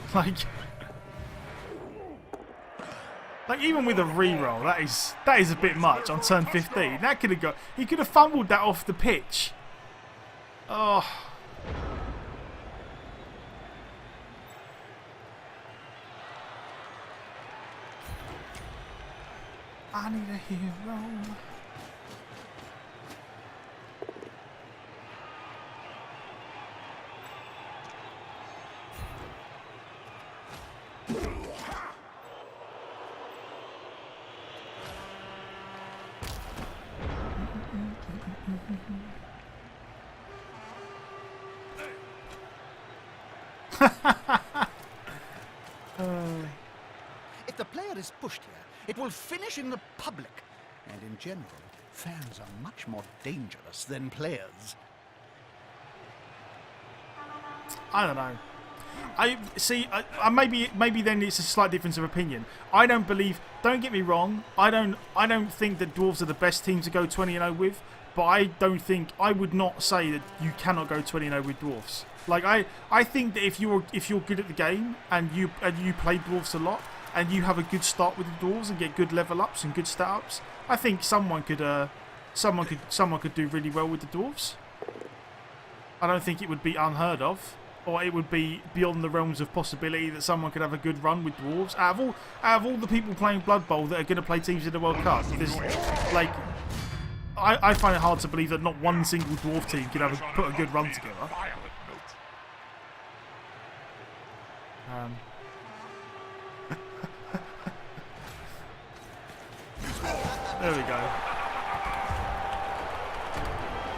Like even with a re-roll, that is a bit much on turn 15. That could have got. He could have fumbled that off the pitch. Oh. I need a hero. If the player is pushed here, it will finish in the public. And in general, fans are much more dangerous than players. I don't know. I see. I maybe then it's a slight difference of opinion. I don't believe. Don't get me wrong. I don't think that dwarves are the best team to go 20-0 with. But I don't think I would not say that you cannot go 20-0 with dwarves. Like I think that if you're good at the game and you play dwarves a lot and you have a good start with the dwarves and get good level ups and good stat ups, I think someone could do really well with the dwarves. I don't think it would be unheard of, or it would be beyond the realms of possibility that someone could have a good run with dwarves. Out of all the people playing Blood Bowl that are going to play teams in the World Cup, there's like. I find it hard to believe that not one single dwarf team could put a good run together. There we go.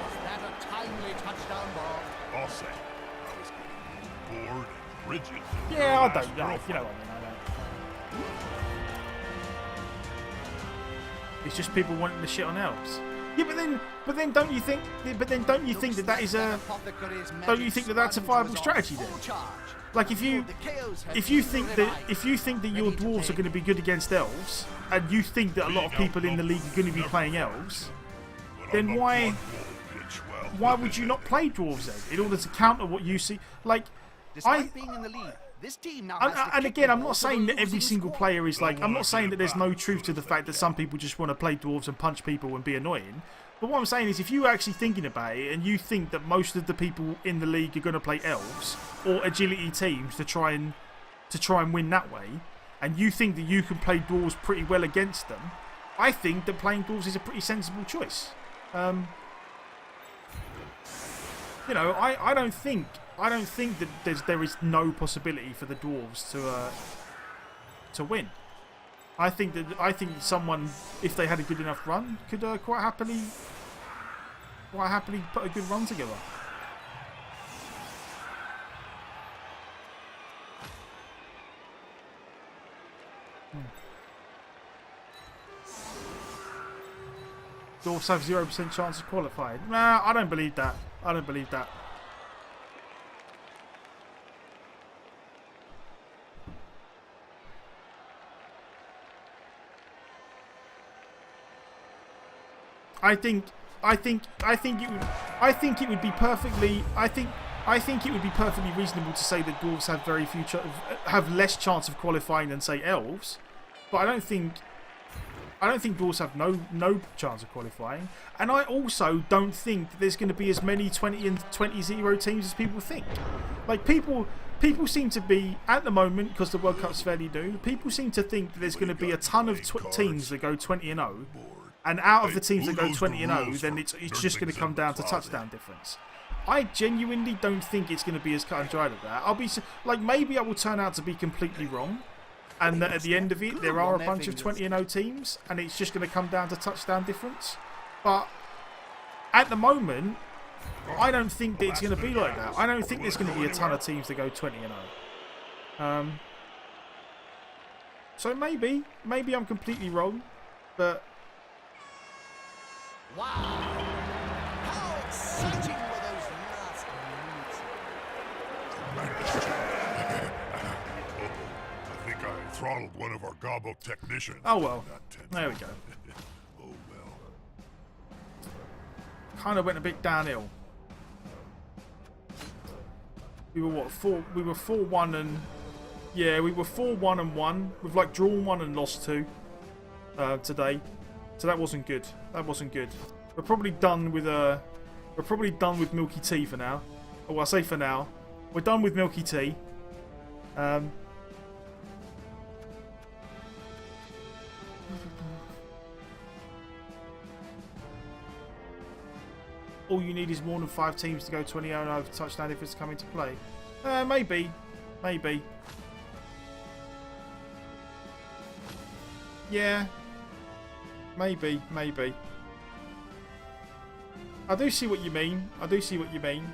Is that a timely touchdown ball? I'll say. I was getting bored and rigid. Yeah, I don't know. You know what I mean. It's just people wanting to shit on elves. Yeah, but then don't you think? Don't you think that is a? Don't you think that that's a viable strategy then? Like if you think that your dwarves are going to be good against elves, and you think that a lot of people in the league are going to be playing elves, then why would you not play dwarves then in order to counter what you see? Like Despite being in the lead, this team now and again, I'm not saying that every single player is like. I'm not saying that there's no truth to the fact that some people just want to play dwarves and punch people and be annoying. But what I'm saying is, if you're actually thinking about it and you think that most of the people in the league are going to play elves or agility teams to try and win that way, and you think that you can play dwarves pretty well against them, I think that playing dwarves is a pretty sensible choice. I don't think that there is no possibility for the dwarves to win. I think that someone, if they had a good enough run, could quite happily put a good run together. Dwarves have 0% chance of qualifying. Nah, I don't believe that. I don't believe that. I think it would be perfectly reasonable to say that dwarves have have less chance of qualifying than say elves, but I don't think dwarves have no chance of qualifying, and I also don't think that there's going to be as many 20 and 20-0 teams as people think. Like people seem to be at the moment, because the World Cup's fairly new. People seem to think that there's going to be a ton of teams that go 20-0. And out of the teams that go 20-0, then it's just going to come down to touchdown difference. I genuinely don't think it's going to be as cut and dried as that. Maybe I will turn out to be completely wrong, and that at the end of it, there are a bunch of 20-0 teams, and it's just going to come down to touchdown difference. But at the moment, I don't think that it's going to be like that. I don't think there's going to be a ton of teams that go 20-0. So maybe I'm completely wrong, but. Wow! How exciting were those last minutes? I think I throttled one of our gobble technicians. Oh well. There we go. Oh well. kind of went a bit downhill. We were what, we were 4-1 and yeah, we were 4-1 and 1. We've like drawn 1 and lost 2 today. So that wasn't good. That wasn't good. We're probably done with Milky Tea for now. Oh, well, I say for now. We're done with Milky Tea. All you need is more than 5 teams to go 20-0 and over touchdown if it's coming to play. Maybe. Maybe. Yeah. Maybe. Maybe. I do see what you mean. I do see what you mean.